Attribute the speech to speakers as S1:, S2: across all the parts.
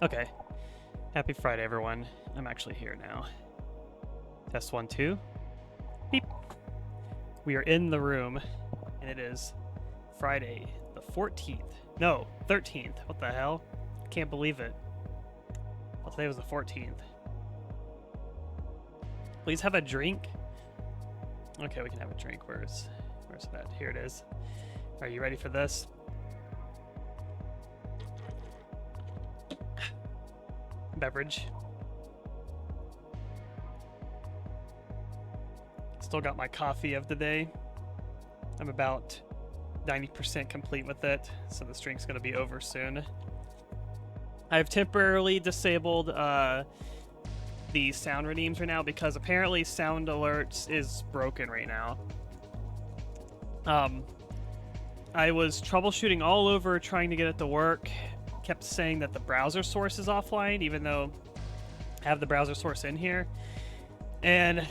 S1: Okay. Happy Friday, everyone. I'm actually here now. Test 1, 2. Beep. We are in the room, and it is Friday the 14th. No, 13th. What the hell? Can't believe it. Well, today was the 14th. Please have a drink. Okay, we can have a drink. Where's that? Here it is. Are you ready for this? Beverage. Still got my coffee of the day. I'm about 90% complete with it, so this drink's gonna be over soon. I've temporarily disabled the sound redeems right now because apparently sound alerts is broken right now. I was troubleshooting all over trying to get it to work. Kept saying that the browser source is offline, even though I have the browser source in here, and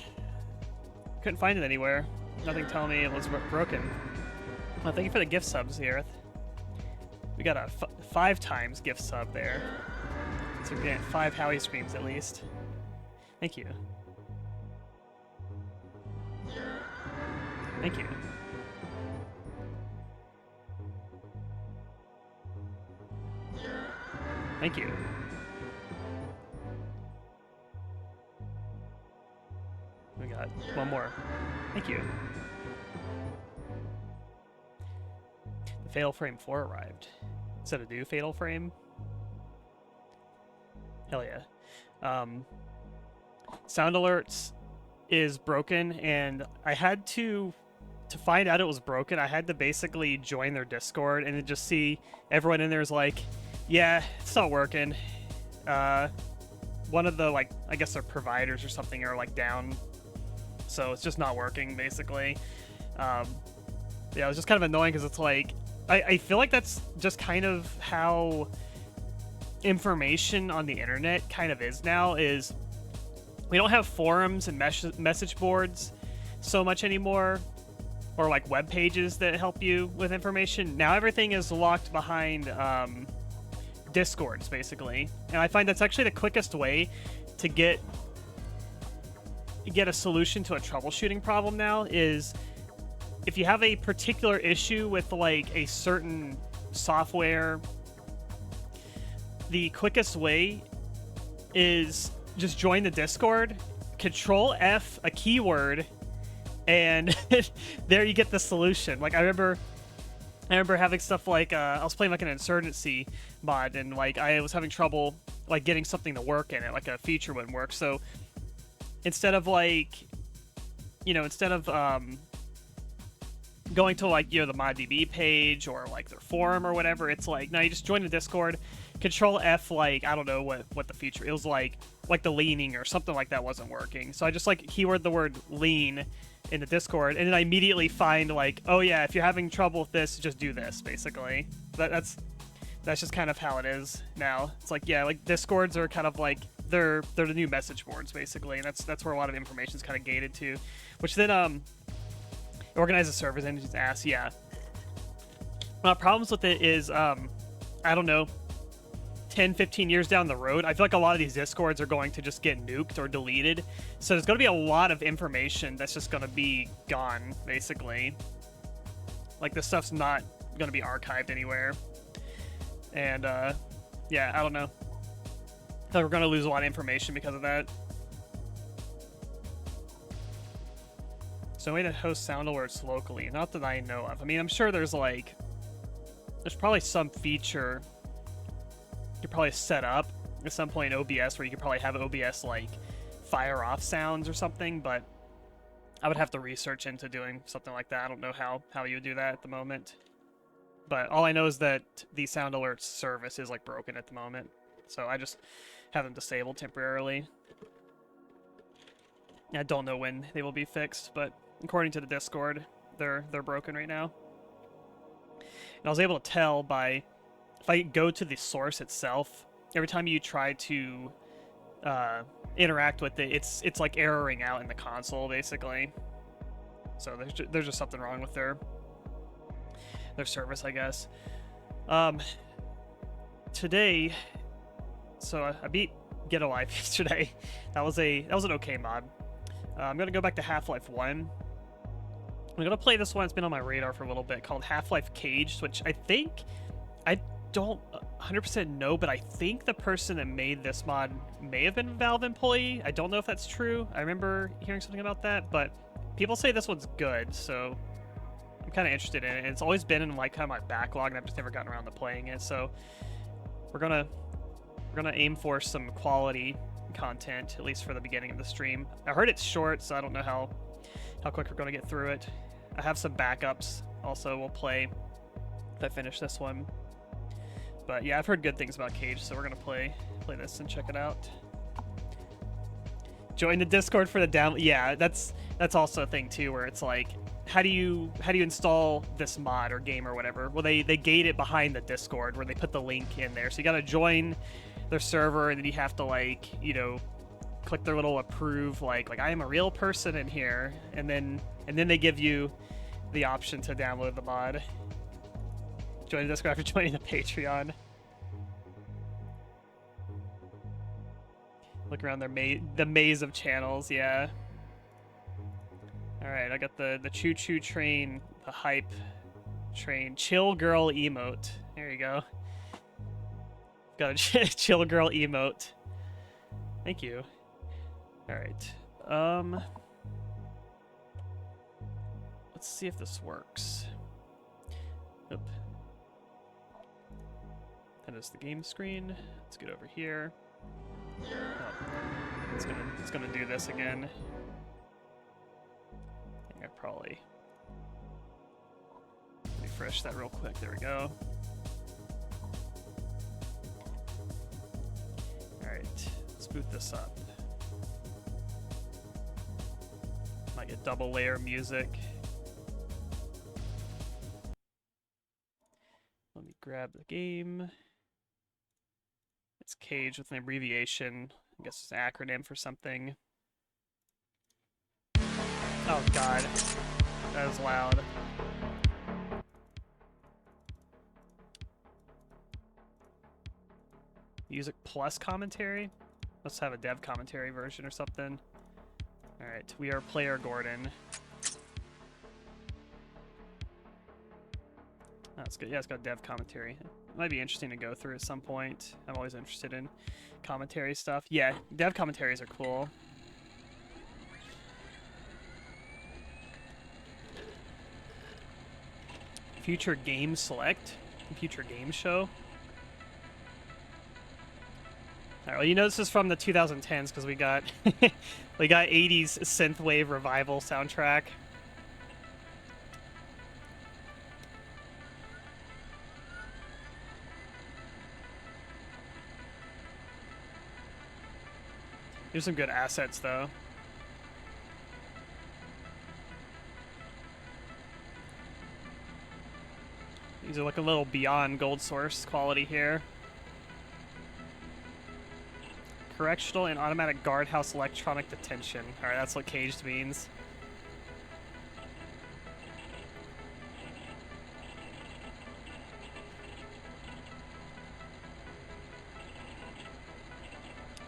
S1: couldn't find it anywhere. Nothing telling me it was broken. Well, thank you for the gift subs here. We got a 5 times gift sub there, so we're getting 5 Howie streams at least. Thank you. Thank you. Thank you. We got one more. Thank you. The Fatal Frame 4 arrived. Is that a new Fatal Frame? Hell yeah. Sound alerts is broken, and I had to find out it was broken, I had to basically join their Discord and then just see everyone in there is like, yeah, it's not working. One of the, like, I guess their providers or something are like down, so it's just not working basically. Yeah, it was just kind of annoying because it's like, I feel like that's just kind of how information on the internet kind of is now, is we don't have forums and message boards so much anymore, or like web pages that help you with information. Now everything is locked behind Discords basically, and I find that's actually the quickest way to get a solution to a troubleshooting problem now. Is if you have a particular issue with like a certain software, the quickest way is just join the Discord, Control F a keyword, and there you get the solution. Like I remember having stuff like I was playing like an insurgency mod, and like I was having trouble like getting something to work in it, like a feature wouldn't work. So instead of like, going to like, the ModDB page or like their forum or whatever, it's like, no, you just join the Discord, Control F, like, I don't know what the feature, it was like the leaning or something like that wasn't working. So I just like keyword the word lean in the Discord, and then I immediately find like, oh yeah, if you're having trouble with this, just do this basically. That's just kind of how it is now. It's like, yeah, like Discords are kind of like, they're the new message boards basically, and that's where a lot of information is kind of gated to, which then organizes servers and just ass. Yeah. Problems with it is, I don't know, 10, 15 years down the road, I feel like a lot of these Discords are going to just get nuked or deleted. So there's going to be a lot of information that's just going to be gone, basically. Like, this stuff's not going to be archived anywhere. And, yeah, I don't know. I feel like we're going to lose a lot of information because of that. So a way to host sound alerts locally, not that I know of. I mean, I'm sure there's probably some feature you could probably set up at some point in OBS where you could probably have OBS like fire off sounds or something, but I would have to research into doing something like that. I don't know how you would do that at the moment. But all I know is that the sound alerts service is like broken at the moment. So I just have them disabled temporarily. I don't know when they will be fixed, but according to the Discord, they're broken right now. And I was able to tell by, if I go to the source itself, every time you try to interact with it, it's like erroring out in the console basically. So there's just something wrong with their service, I guess. Today So I beat Get Alive yesterday. That was an okay mod. I'm gonna go back to Half-Life 1. I'm gonna play this one. It's been on my radar for a little bit, called Half-Life CAGED, which I don't 100% know, but I think the person that made this mod may have been a Valve employee. I don't know if that's true. I remember hearing something about that, but people say this one's good, so I'm kind of interested in it. And it's always been in like kind of my backlog, and I've just never gotten around to playing it. So we're gonna aim for some quality content, at least for the beginning of the stream. I heard it's short, so I don't know how quick we're gonna get through it. I have some backups also we'll play if I finish this one. But yeah, I've heard good things about Cage, so we're gonna play this and check it out. Join the Discord for the download. Yeah, that's also a thing too, where it's like, how do you install this mod or game or whatever? Well, they gate it behind the Discord where they put the link in there. So you gotta join their server, and then you have to like, you know, click their little approve, like I am a real person in here, and then they give you the option to download the mod. Join the Discord after joining the Patreon. Look around the maze of channels, yeah. Alright, I got the choo-choo train, the hype train, chill girl emote. There you go. Got a chill girl emote. Thank you. Alright. Let's see if this works. Oop. That is the game screen. Let's get over here. Oh, it's gonna do this again. I think I probably refresh that real quick. There we go. Alright, let's boot this up. Might get double layer music. Let me grab the game. It's CAGED with an abbreviation. I guess it's an acronym for something. Oh god. That was loud. Music plus commentary? Must have a dev commentary version or something. Alright, we are player Gordon. Oh, that's good. Yeah, it's got dev commentary. It might be interesting to go through at some point. I'm always interested in commentary stuff. Yeah, dev commentaries are cool. Future game select? Future game show? Alright, well, you know this is from the 2010s because we got 80s synthwave revival soundtrack. There's some good assets though. These are like a little beyond gold source quality here. Correctional and automatic guardhouse electronic detention. Alright, that's what CAGED means.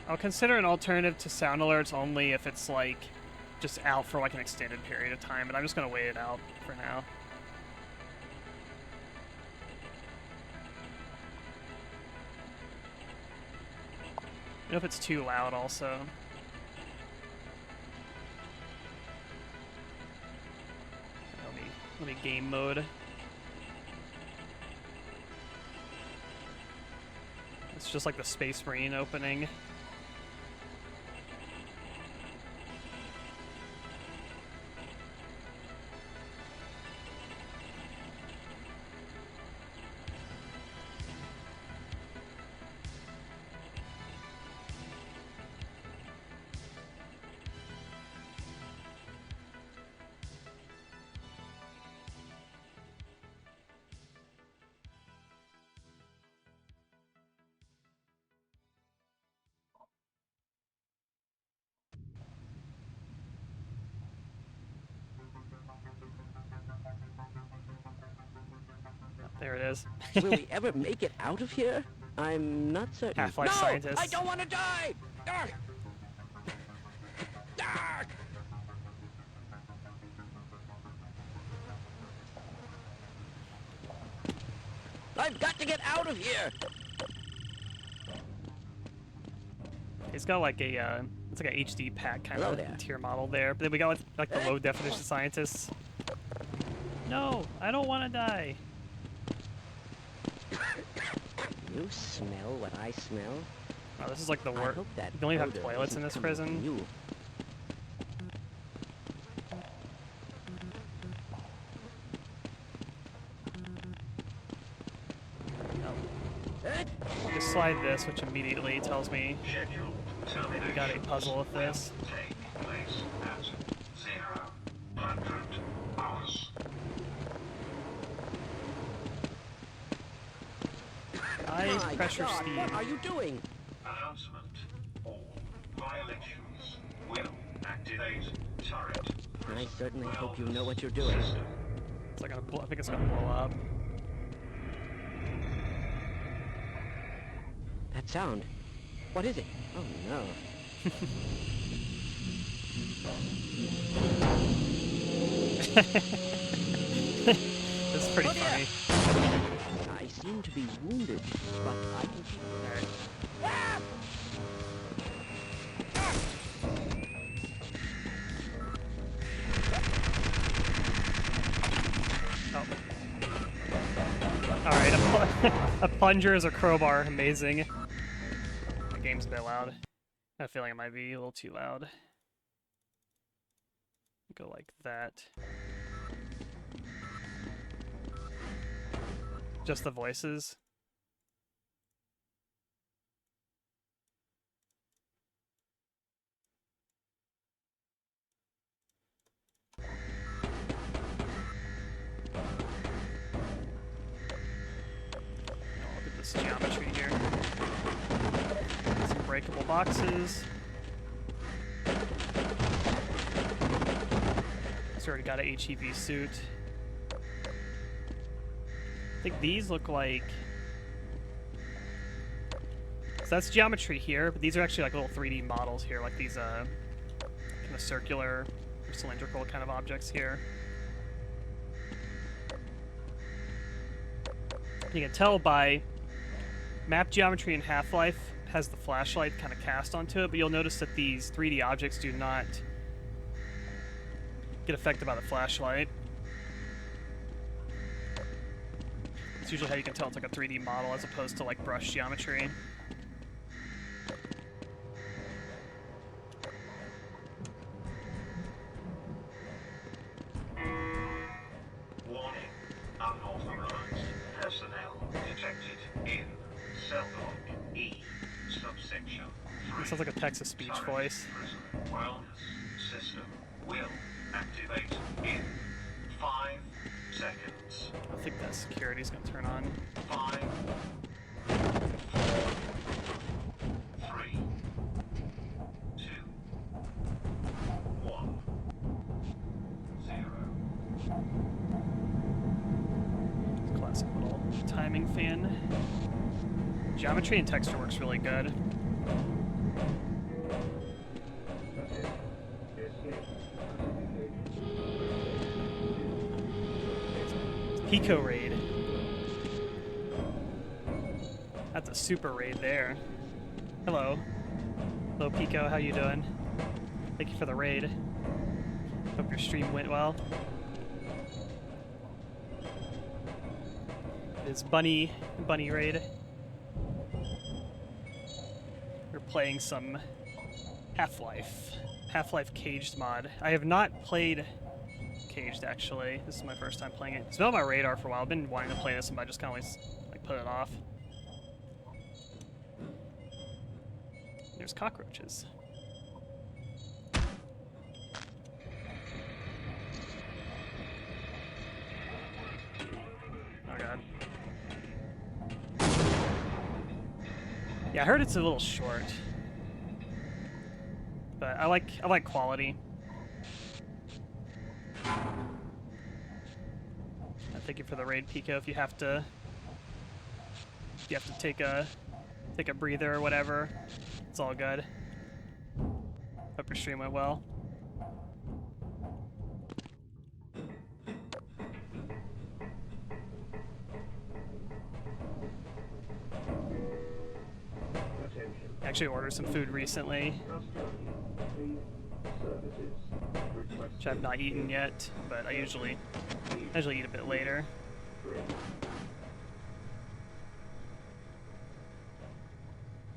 S1: I'll consider an alternative to sound alerts only if it's like just out for like an extended period of time, but I'm just gonna wait it out for now. I know if it's too loud also. Let me game mode. It's just like the Space Marine opening. There it is.
S2: Will we ever make it out of here? I'm not certain.
S1: Half-Life
S2: No!
S1: scientist.
S2: I don't want to die! Arg! Arg! I've got to get out of here!
S1: It's got like a, it's like a HD pack kind
S2: Hello
S1: of
S2: there.
S1: tier model there. But then we got like the low definition scientists. No, I don't want to die.
S2: You smell what I smell?
S1: Oh, this is like the
S2: I
S1: worst.
S2: hope that
S1: You don't even have
S2: odor
S1: toilets in
S2: isn't
S1: this
S2: coming from
S1: prison.
S2: you.
S1: Just slide this, which immediately tells me we got a puzzle with this. High
S2: My
S1: pressure
S2: God,
S1: steam.
S2: what are you doing?
S3: Announcement. All violations will activate turret.
S2: I certainly hope you know what you're doing.
S1: It's like I think it's gonna blow up.
S2: That sound. What is it? Oh no.
S1: This is pretty
S2: Oh, dear.
S1: funny.
S2: I seem to be wounded, but I can keep... Ah!
S1: Oh. Alright, a plunger is a crowbar. Amazing. The game's a bit loud. I have a feeling it might be a little too loud. Go like that. Just the voices. Look at this geometry here. Some breakable boxes. It's already got a HEV suit. I think these look like... So that's geometry here, but these are actually like little 3D models here, like these kind of circular or cylindrical kind of objects here. You can tell by map geometry in Half-Life has the flashlight kind of cast onto it, but you'll notice that these 3D objects do not get affected by the flashlight. It's usually how you can tell it's like a 3D model as opposed to like brush geometry.
S3: Warning. Unauthorized personnel detected in cell block E, subsection 3.
S1: It sounds like a Texas speech voice.
S3: Prison wellness system will activate in 5 seconds.
S1: I think that security's gonna turn on.
S3: 5, 4, 3, 2, 1, 0.
S1: Classic little timing fan. Geometry and texture works really good. Pico raid. That's a super raid there. Hello. Hello Pico, how you doing? Thank you for the raid. Hope your stream went well. It's Bunny raid. We're playing some Half-Life. Half-Life Caged mod. I have not played Caged actually. This is my first time playing it. It's been on my radar for a while. I've been wanting to play this, and I just kind of like put it off. There's cockroaches. Oh god. Yeah, I heard it's a little short, but I like quality. Thank you for the raid, Pico. If you have to take a take a breather or whatever. It's all good. Hope your stream went well. Actually ordered some food recently, which I've not eaten yet, but I usually eat a bit later.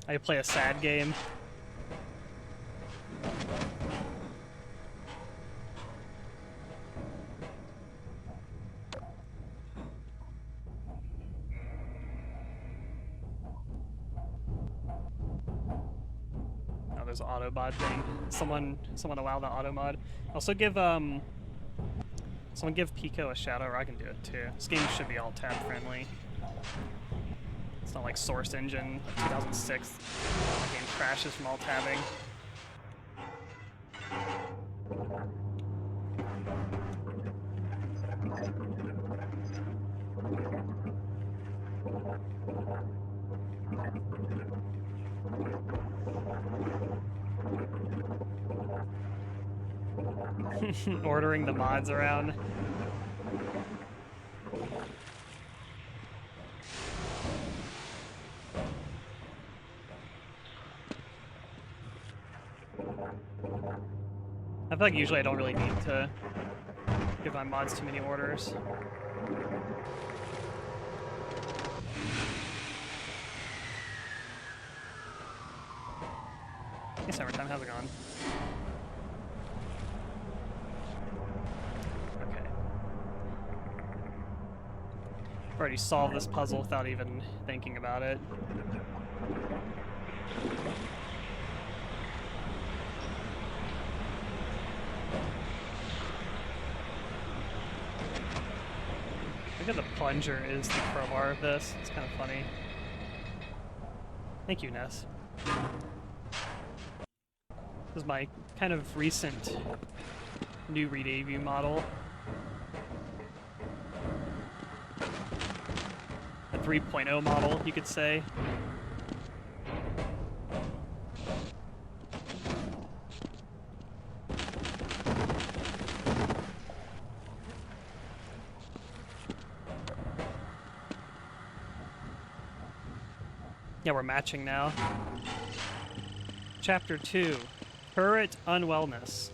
S1: I play a sad game. Oh, there's an auto mod thing. Someone allow the auto mod. Also give someone give Pico a shout out, or I can do it too. This game should be all tab friendly. It's not like Source Engine 2006. The game crashes from all tabbing. Ordering the mods around. I feel like usually I don't really need to give my mods too many orders. Hey Summertime, how's it going? Okay. I've already solved this puzzle without even thinking about it. Look at the plunger is the crowbar of this. It's kind of funny. Thank you, Ness. This is my kind of recent new Read AV model. A 3.0 model, you could say. Yeah, we're matching now. Chapter 2, Turret Unwellness.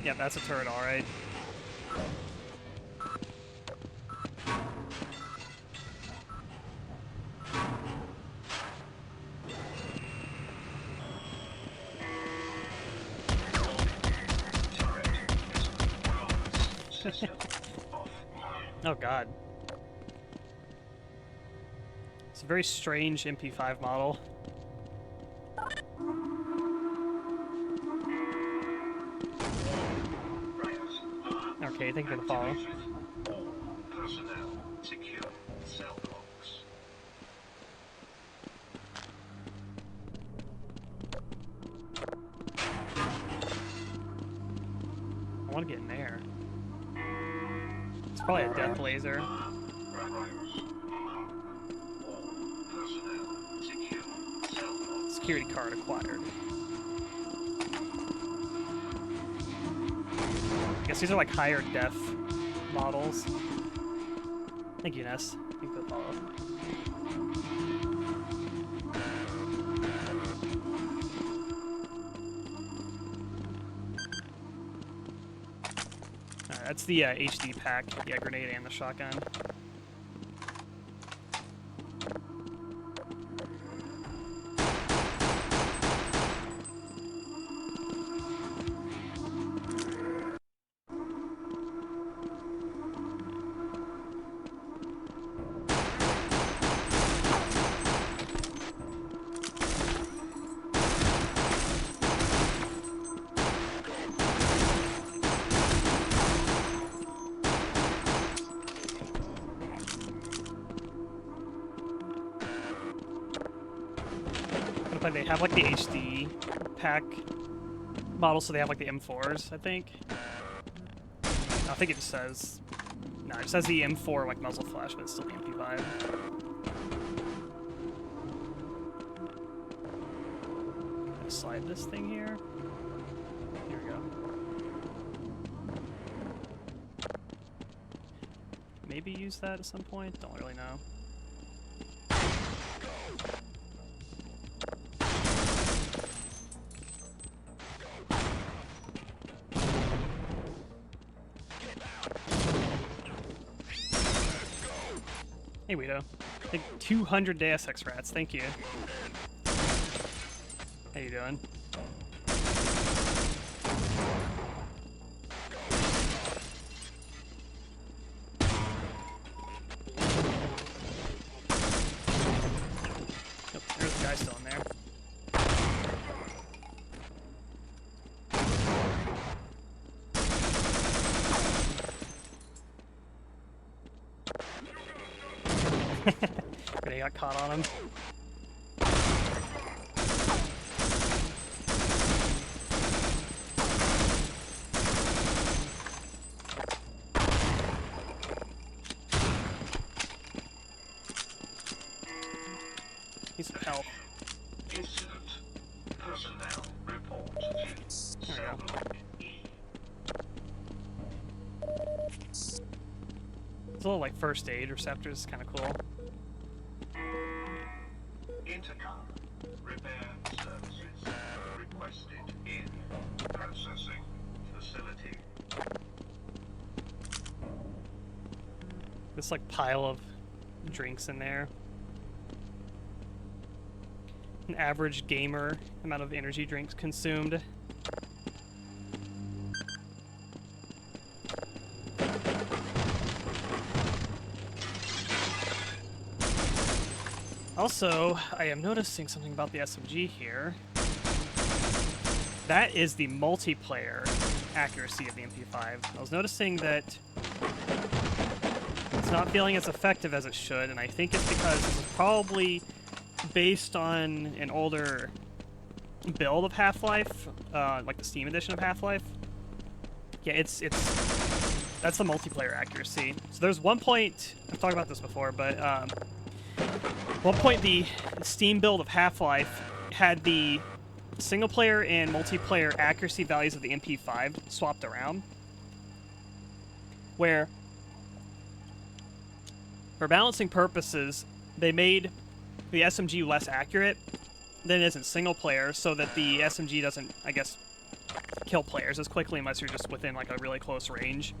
S1: Yeah, that's a turret, alright. Oh god. It's a very strange MP5 model. Okay, thank you for the follow.
S3: Personnel, secure cell blocks.
S1: I want to get in there. It's probably a death laser. Security card acquired. I guess these are like higher def models. Thank you, Ness. Thank you for the follow. Alright, that's the HD pack, the grenade and the shotgun. They have like the HD pack model, so they have like the M4s, I think. I think it just says, no, it says the M4 like muzzle flash, but it's still the MP5. MP5. Gonna slide this thing here. Here we go. Maybe use that at some point. Don't really know. Hey, Guido. I think 200 Deus Ex rats. Thank you. How you doing? Yep, there's the guy still in there. They got caught on him. He's some help.
S3: Incident. Personnel report to
S1: There we
S3: cell
S1: go.
S3: block E.
S1: It's a little like first aid receptors, kind of cool.
S3: Intercom. Repair services requested in processing facility.
S1: This like pile of drinks in there. An average gamer amount of energy drinks consumed. Also, I am noticing something about the SMG here. That is the multiplayer accuracy of the MP5. I was noticing that it's not feeling as effective as it should, and I think it's because it's probably based on an older build of Half-Life, like the Steam edition of Half-Life. Yeah, that's the multiplayer accuracy. So there's one point, I've talked about this before, but one point the Steam build of Half-Life had the single player and multiplayer accuracy values of the MP5 swapped around, where for balancing purposes they made the SMG less accurate than it is in single player, so that the SMG doesn't, I guess, kill players as quickly unless you're just within like a really close range.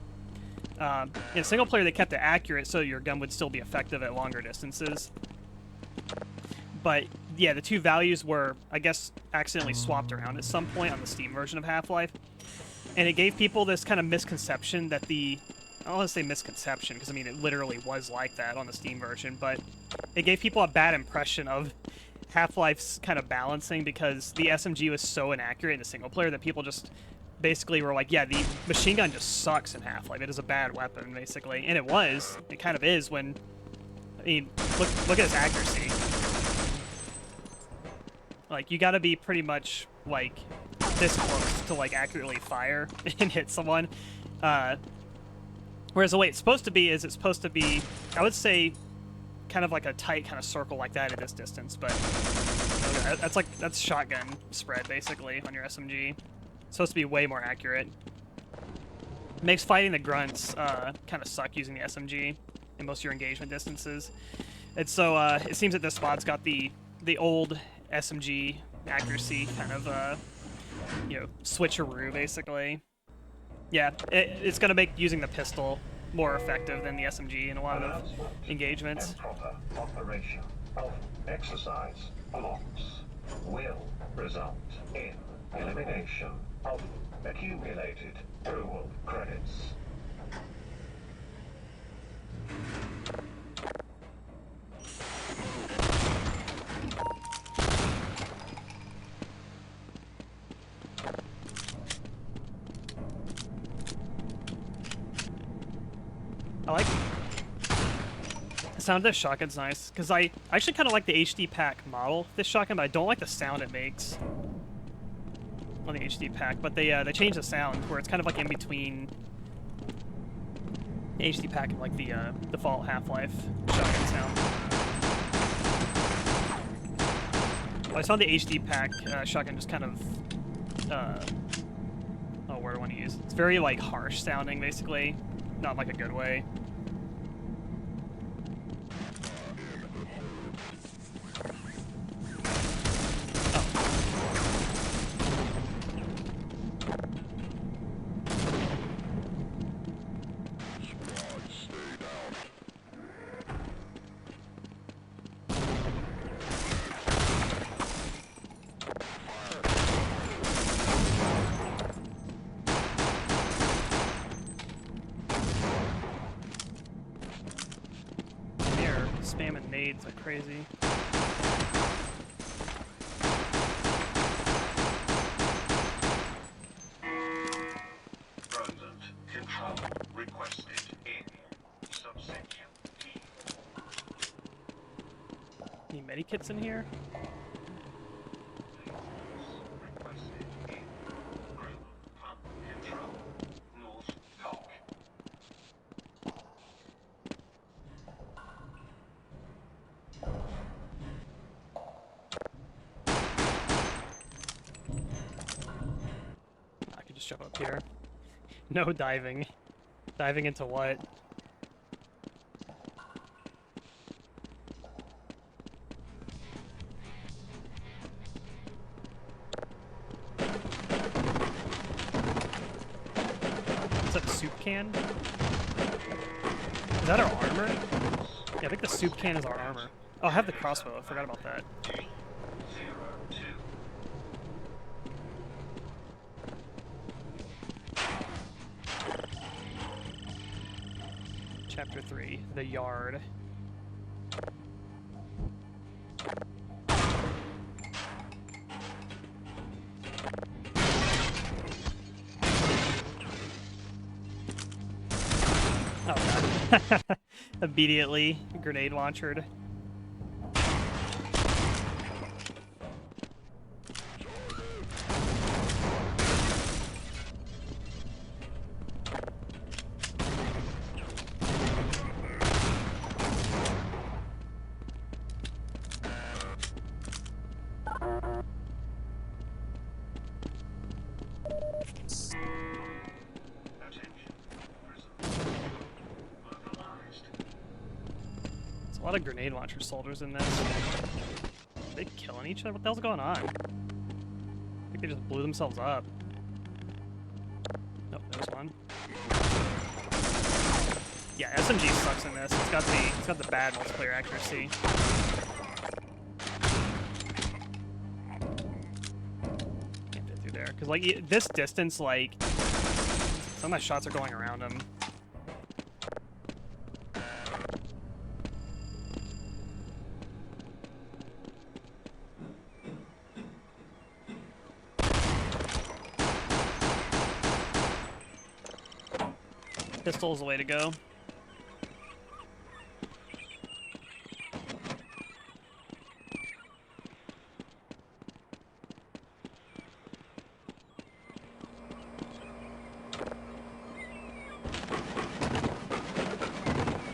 S1: In single player they kept it accurate so your gun would still be effective at longer distances. But yeah, the two values were, I guess, accidentally swapped around at some point on the Steam version of Half-Life. And it gave people this kind of misconception that I don't want to say misconception, because I mean it literally was like that on the Steam version, but it gave people a bad impression of Half-Life's kind of balancing, because the SMG was so inaccurate in the single player that people just basically were like, yeah, the machine gun just sucks in Half-Life. It is a bad weapon, basically. And it was. It kind of is when... I mean, look at its accuracy. Like, you gotta be pretty much, like, this close to, like, accurately fire and hit someone. Whereas the way it's supposed to be is it's supposed to be, I would say, kind of like a tight kind of circle like that at this distance, but that's shotgun spread, basically, on your SMG. It's supposed to be way more accurate. It makes fighting the grunts kind of suck using the SMG in most of your engagement distances. And so it seems that this spot's got the old SMG accuracy kind of, switcheroo, basically. Yeah, it's going to make using the pistol more effective than the SMG in a lot of engagements.
S3: Improper operation of exercise blocks will result in elimination of accumulated reward credits.
S1: I like the sound of this shotgun's nice, because I actually kind of like the HD pack model of this shotgun, but I don't like the sound it makes on the HD pack. But they changed the sound where it's kind of like in between HD pack and like the default Half-Life shotgun sound. Well, I saw the HD pack shotgun just kind of oh, where do I want to use? It's very like harsh sounding, basically, not like a good way. Spamming nades like crazy.
S3: Rodent control requested in subsection D.
S1: Any medikits in here?
S3: Requested in group pump control North Dock.
S1: I could just jump up here. No diving. Diving into what? Is that a soup can? Is that our armor? Yeah, I think the soup can is our armor. Oh, I have the crossbow. I forgot about that.
S3: D02.
S1: Chapter 3, The Yard. Oh god. Immediately grenade launchered. There's a lot of grenade launcher soldiers in this. Are they killing each other? What the hell's going on? I think they just blew themselves up. Nope, there's one. Yeah, SMG sucks in this. It's got the bad multiplayer accuracy. Can't fit through there because like this distance, like some of my shots are going around him. Pistol's the way to go.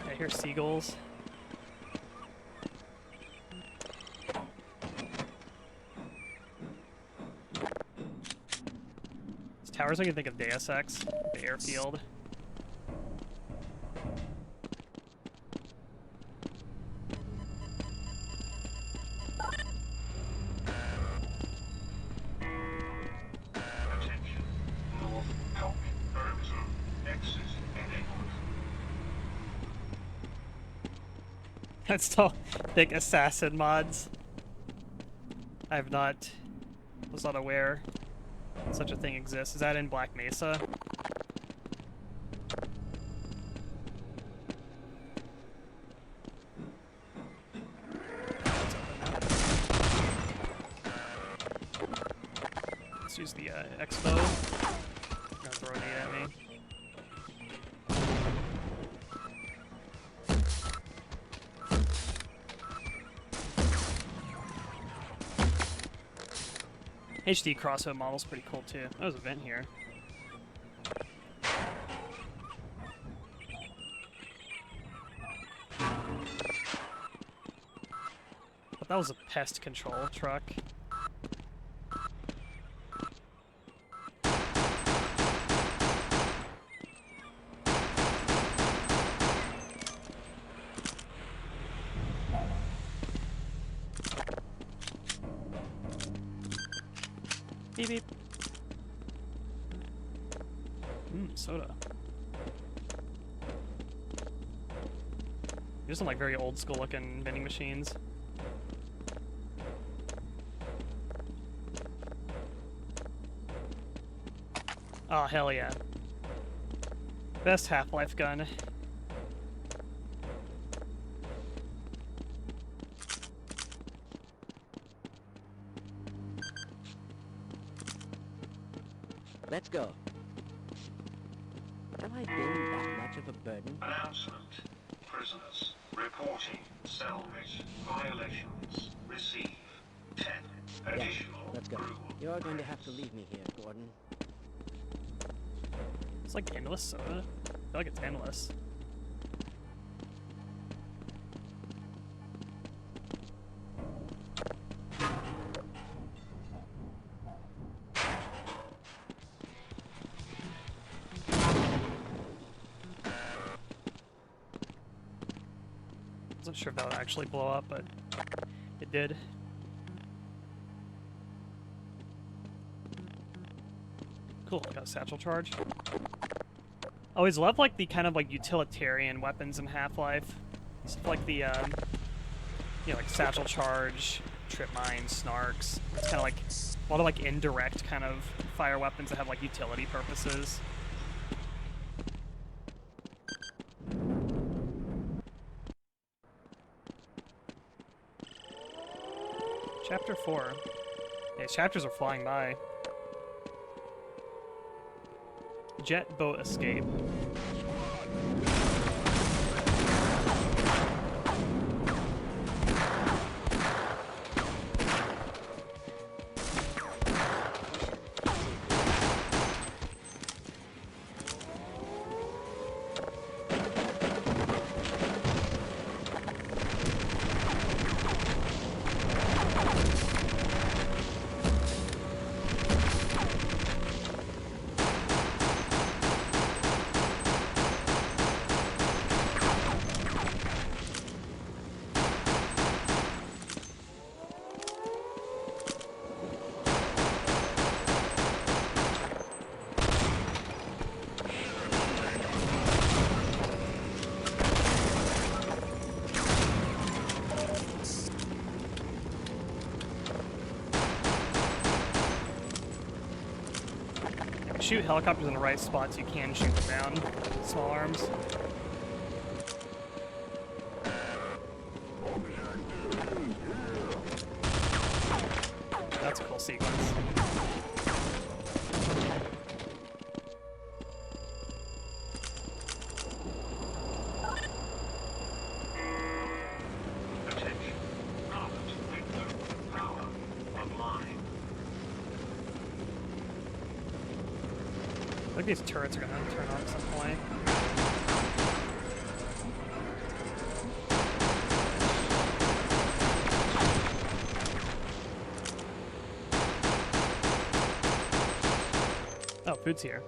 S1: I hear seagulls. These towers make me think of Deus Ex, the airfield.
S3: Attention. North Dock perimeter. Exit enabled.
S1: That's still thick assassin mods. Was not aware such a thing exists. Is that in Black Mesa? Let's use the expo. Gonna throw a nade at me. HD crossbow model's pretty cool too. That was a vent here. was a pest control truck. Beep beep. Soda. There's some like very old school looking vending machines. Oh hell yeah. Best Half-Life gun.
S2: Let's go. Have I been that much of a burden?
S3: Announcement. Prisoners reporting cellmate violations. Receive 10 additional
S2: Let's go.
S3: crew.
S2: You're going to have to leave me here, Gordon.
S1: It's like endless soda. I feel like it's endless. Wasn't sure if that would actually blow up, but it did. Cool, I got a satchel charge. Always love like the kind of like utilitarian weapons in Half-Life. Stuff like the, you know, like satchel charge, trip mine, snarks. It's kind of like a lot of like indirect kind of fire weapons that have like utility purposes. Chapter 4. Yeah, chapters are flying by. Jet boat escape. Shoot helicopters in the right spots, you can shoot them down with small arms. That's a cool sequence.
S3: Attention. Pilot window power online.
S1: I think these turrets are gonna turn on at some point. Oh, food's here.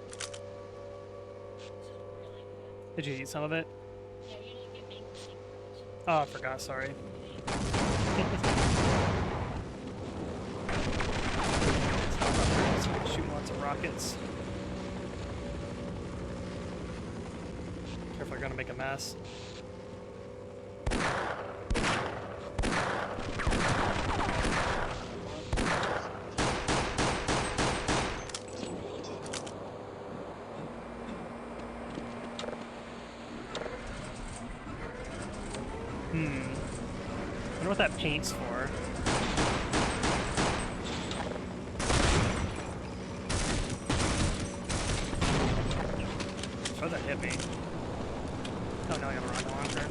S1: Did you eat some of it? Oh, I forgot, sorry. Shooting lots of rockets. Careful, you're gonna make a mess. I wonder what that paint's for. Oh, that hit me. Oh no, I got a rocket launcher.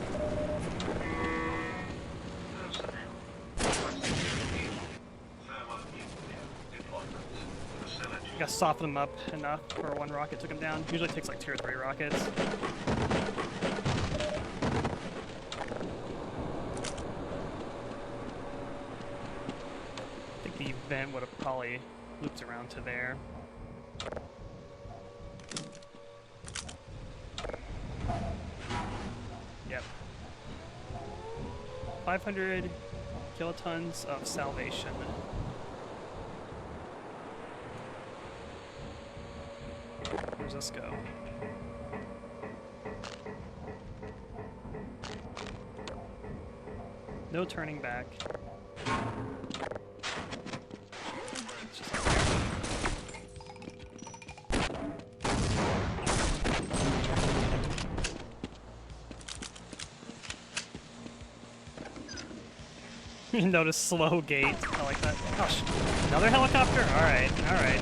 S1: I gotta soften them up enough for one rocket took them down. Usually it takes like 2 or 3 rockets. vent would have probably looped around to there. Yep. 500 kilotons of salvation. Where's this go? No turning back. It's just notice slow gate. I like that. Gosh, another helicopter? Alright, alright.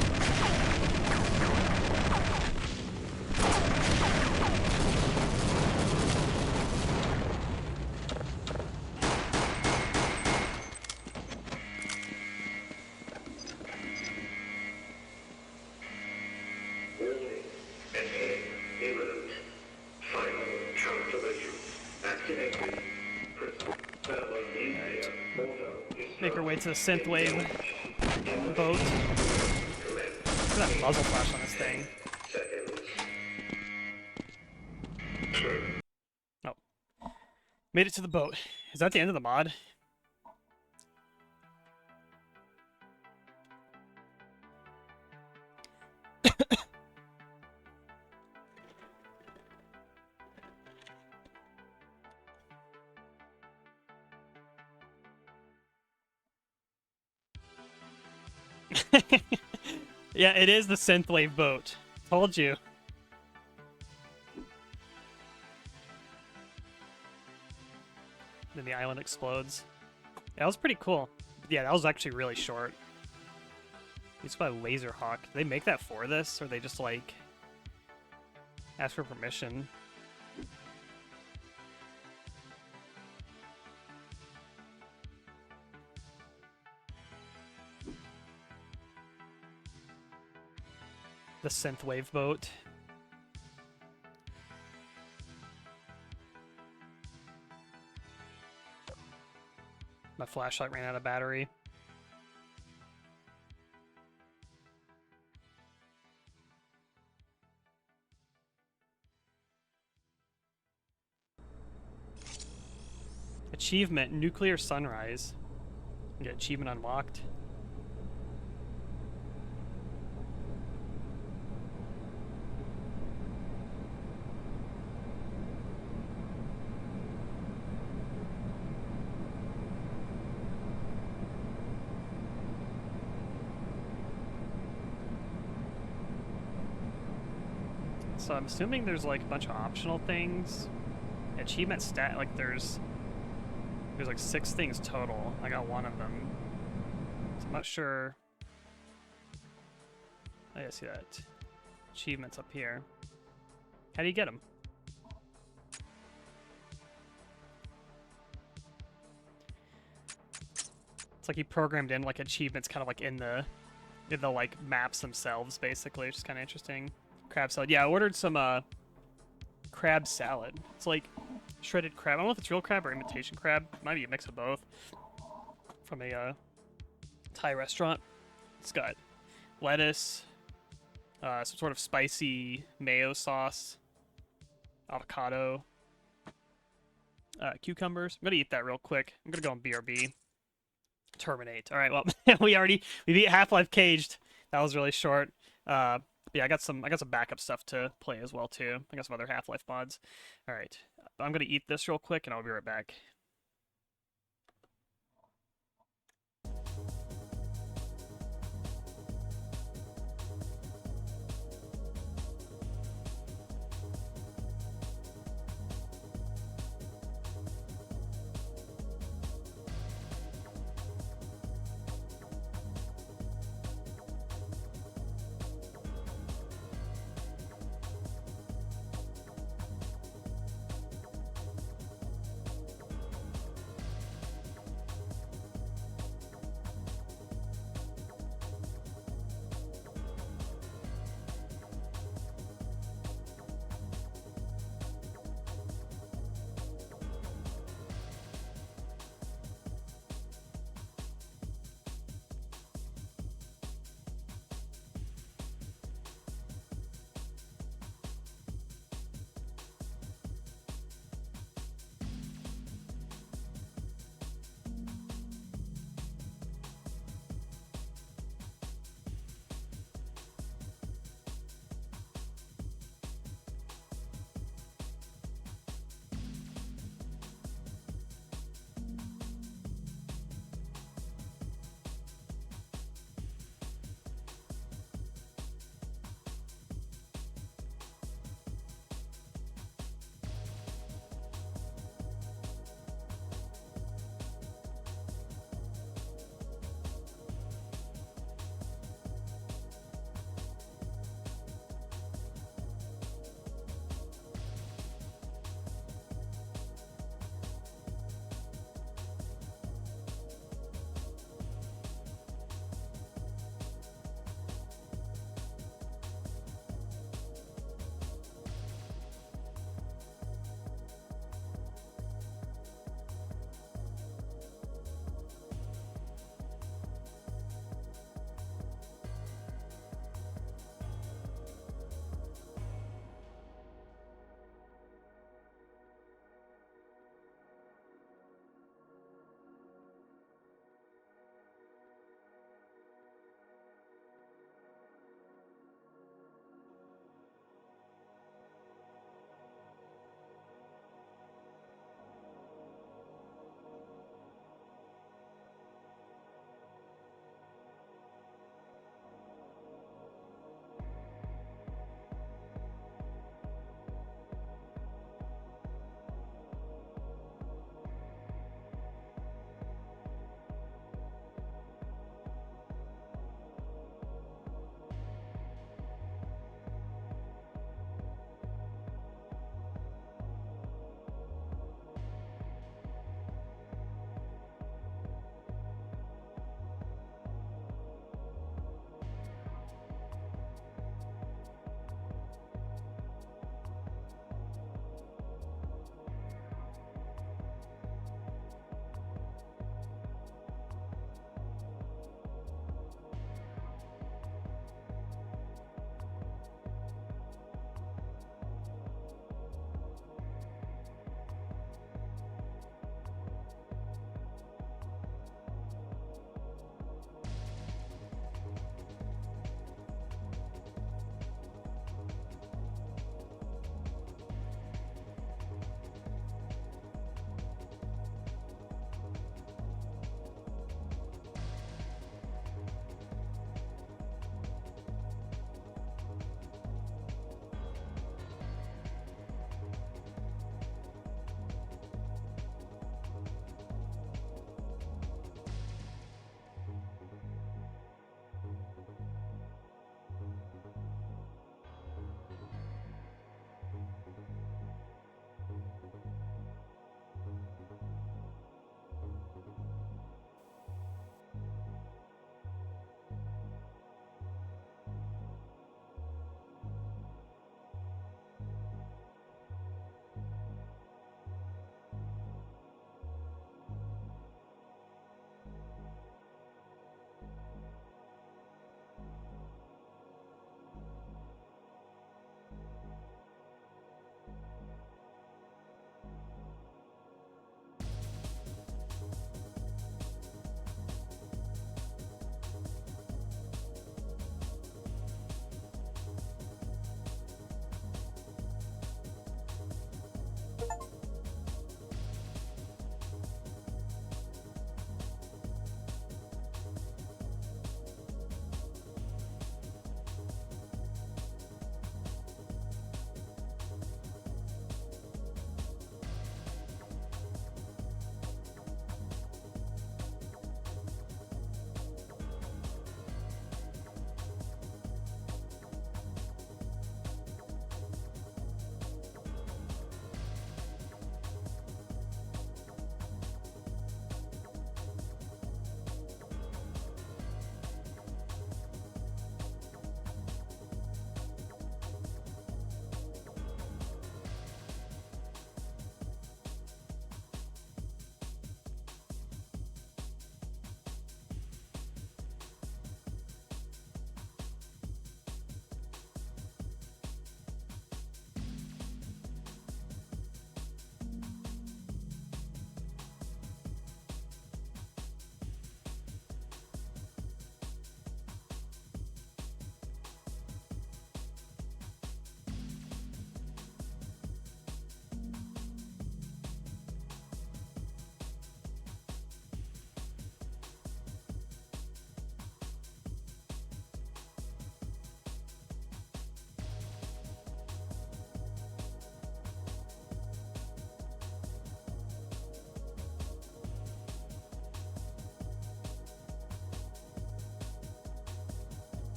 S3: Warning. Entering imminent. Final transformation. Activated. Crystal thermonuclear mortar is
S1: Make our way to the synthwave boat. Look at that muzzle flash on this thing.
S3: seconds.
S1: Oh. Made it to the boat. Is that the end of the mod? Yeah, it is the synthwave boat. Told you. Then the island explodes. Yeah, that was pretty cool. Yeah, that was actually really short. It's by Laser Hawk. Did they make that for this, or they just like ask for permission? The synthwave boat. My flashlight ran out of battery. Achievement, Nuclear Sunrise. Get achievement unlocked. So I'm assuming there's like a bunch of optional things. Achievement stat, like there's like 6 things total. I got 1 of them. So I'm not sure. I see that. Achievements up here. How do you get them? It's like he programmed in like achievements kind of like in the like maps themselves basically, which is kind of interesting. Crab salad. Yeah, I ordered some crab salad. It's like shredded crab. I don't know if it's real crab or imitation crab. It might be a mix of both. From a Thai restaurant. It's got lettuce, some sort of spicy mayo sauce, avocado, cucumbers. I'm gonna eat that real quick. I'm gonna go on BRB. Terminate. All right. Well, we beat Half-Life Caged. That was really short. Yeah, I got some backup stuff to play as well too. I got some other Half-Life mods. All right, I'm gonna eat this real quick, and I'll be right back.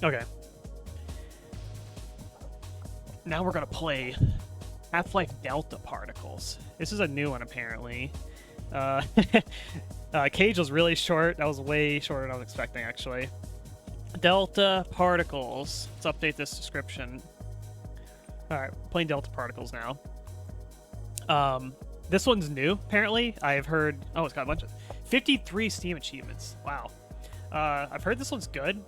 S1: Okay. Now we're gonna play Half-Life Delta Particles. This is a new one, apparently. Cage was really short. That was way shorter than I was expecting, actually. Delta Particles. Let's update this description. Alright, playing Delta Particles now. This one's new, apparently. I've heard... Oh, it's got a bunch of... 53 Steam achievements. Wow. I've heard this one's good.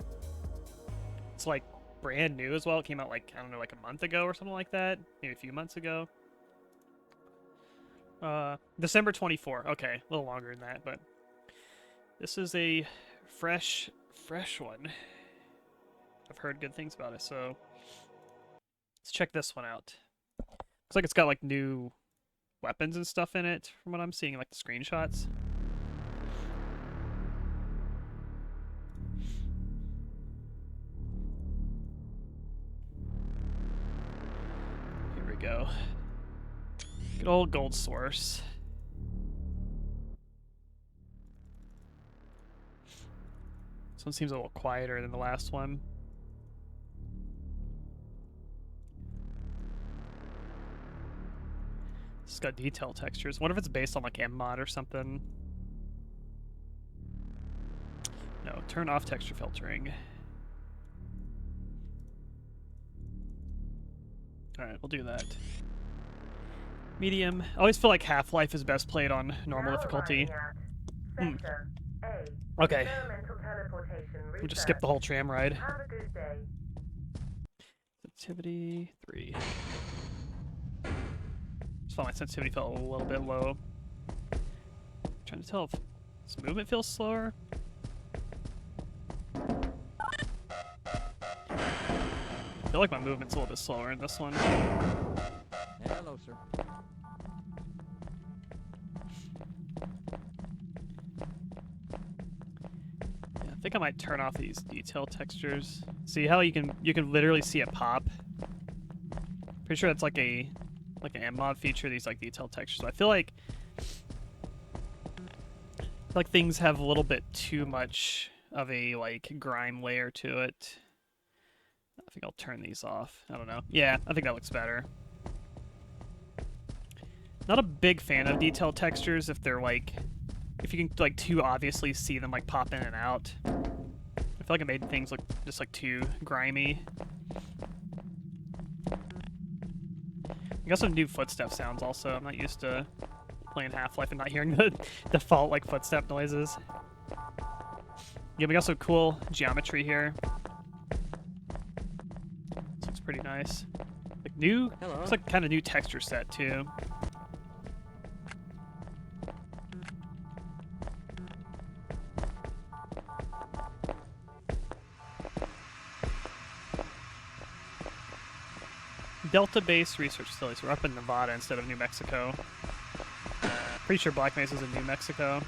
S1: It's, like, brand new as well. It came out, like, I don't know, like a month ago or something like that. Maybe a few months ago. December 24. Okay, a little longer than that, but... This is a fresh one. I've heard good things about it, so... Let's check this one out. Looks like it's got, like, new weapons and stuff in it, from what I'm seeing, like, the screenshots. Here we go. Good old gold source. This one seems a little quieter than the last one. It's got detail textures. What if it's based on like mod or something? No, turn off texture filtering. Alright, we'll do that. Medium. I always feel like Half-Life is best played on normal difficulty. Okay. We'll just skip the whole tram ride. Sensitivity 3. Just thought my sensitivity felt a little bit low. Trying to tell if this movement feels slower. I feel like my movement's a little bit slower in this one.
S2: Hello, sir.
S1: Yeah, I think I might turn off these detail textures. See how you can literally see it pop? Pretty sure that's like an mod feature, these like detail textures. I feel like things have a little bit too much of a like grime layer to it. I think I'll turn these off. I don't know. Yeah, I think that looks better. Not a big fan of detailed textures if they're like, if you can like too obviously see them like pop in and out. I feel like it made things look just like too grimy. I got some new footstep sounds also. I'm not used to playing Half-Life and not hearing the default like footstep noises. Yeah, we got some cool geometry here. This looks pretty nice. Like new,
S2: Hello.
S1: it's like kind of new texture set too. Delta-based research facility, so we're up in Nevada instead of New Mexico. Pretty sure Black Mesa's in New Mexico.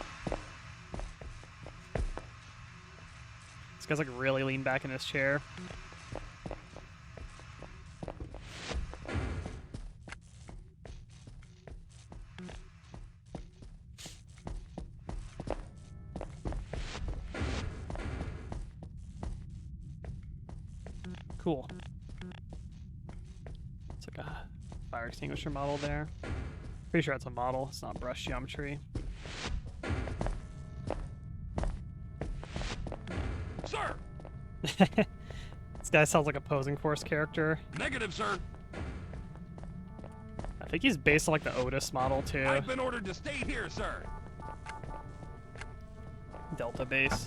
S1: This guy's like really leaned back in his chair. Cool. It's like a fire extinguisher model there. Pretty sure that's a model, it's not brush geometry.
S4: Sir!
S1: This guy sounds like a Posing Force character.
S4: Negative, sir.
S1: I think he's based on like the Otis model too.
S4: I've been ordered to stay here, sir.
S1: Delta base.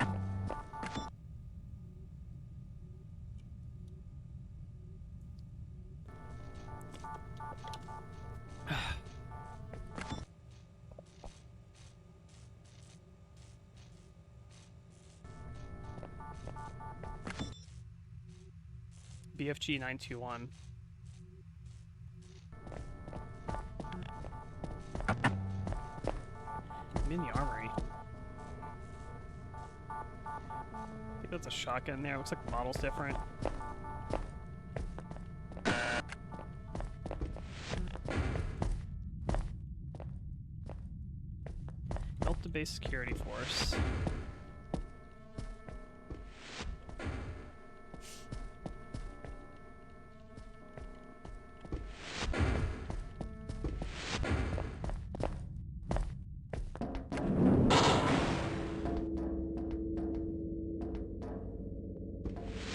S1: BFG 921. I'm in the armory. I think that's a shotgun there. Looks like the model's different. Delta Base Security Force.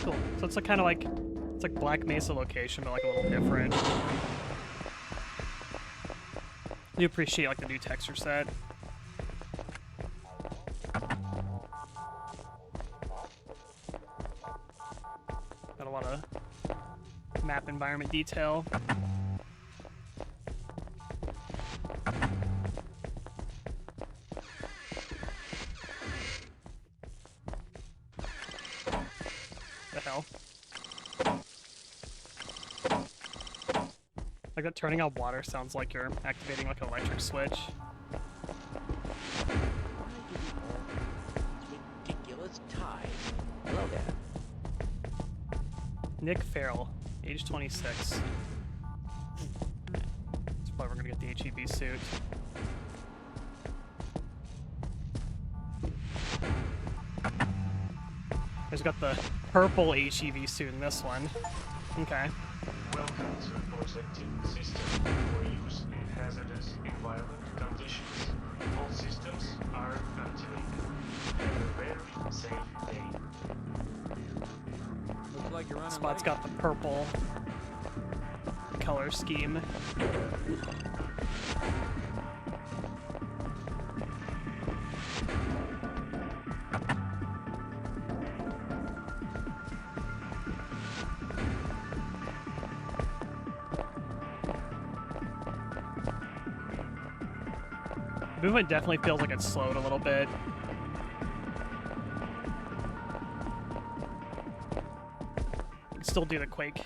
S1: Cool. So it's like kind of like it's like Black Mesa location, but like a little different. I do appreciate like the new texture set. Got a lot of map environment detail. The hell? Like that turning on water sounds like you're activating like an electric switch.
S2: Ridiculous tide. Hello there.
S1: Nick Farrell, age 26. That's why we're gonna get the HEB suit. He's got the purple HEV suit in this one. Okay.
S5: Welcome to protecting system for use in hazardous environment conditions. All systems are activated. Have a very safe day.
S2: Looks like you're running
S1: Spot's
S2: late.
S1: got the purple color scheme. The movement definitely feels like it's slowed a little bit. You can still do the Quake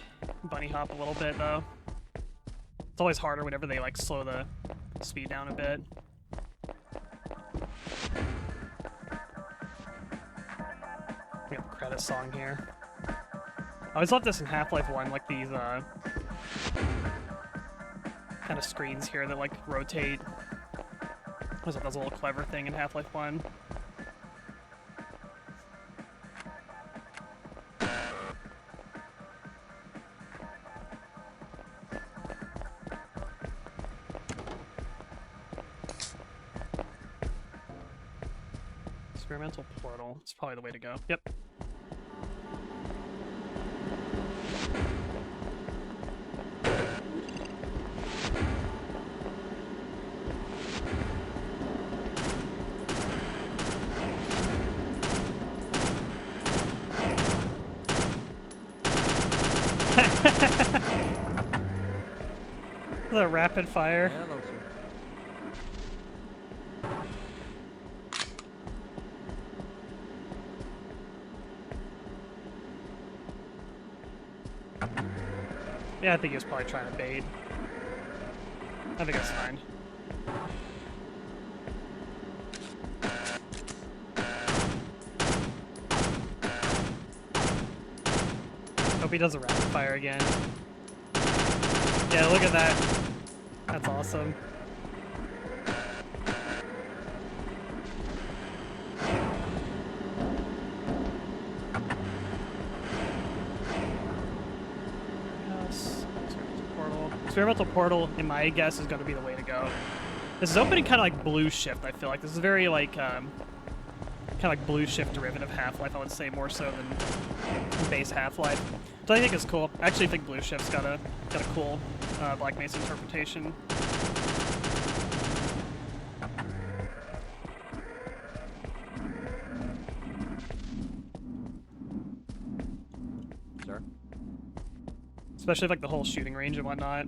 S1: bunny hop a little bit though. It's always harder whenever they like slow the speed down a bit. We got the credit song here. I always love this in Half-Life 1, like these kind of screens here that like rotate. I thought that was a little clever thing in Half-Life 1. Experimental portal. It's probably the way to go. Yep. The rapid fire.
S2: Hello, sir.
S1: Yeah, I think he was probably trying to bait. I think that's fine. Hope he does a rapid fire again. Yeah, look at that. That's awesome. Yes. Experimental portal, in my guess, is going to be the way to go. This is opening kind of like Blue Shift, I feel like. This is very like, kind of like Blue Shift derivative Half-Life, I would say, more so than base Half-Life. So I think it's cool. I actually think Blue Shift's got a cool Black Mesa interpretation.
S2: Sir?
S1: Especially like the whole shooting range and whatnot.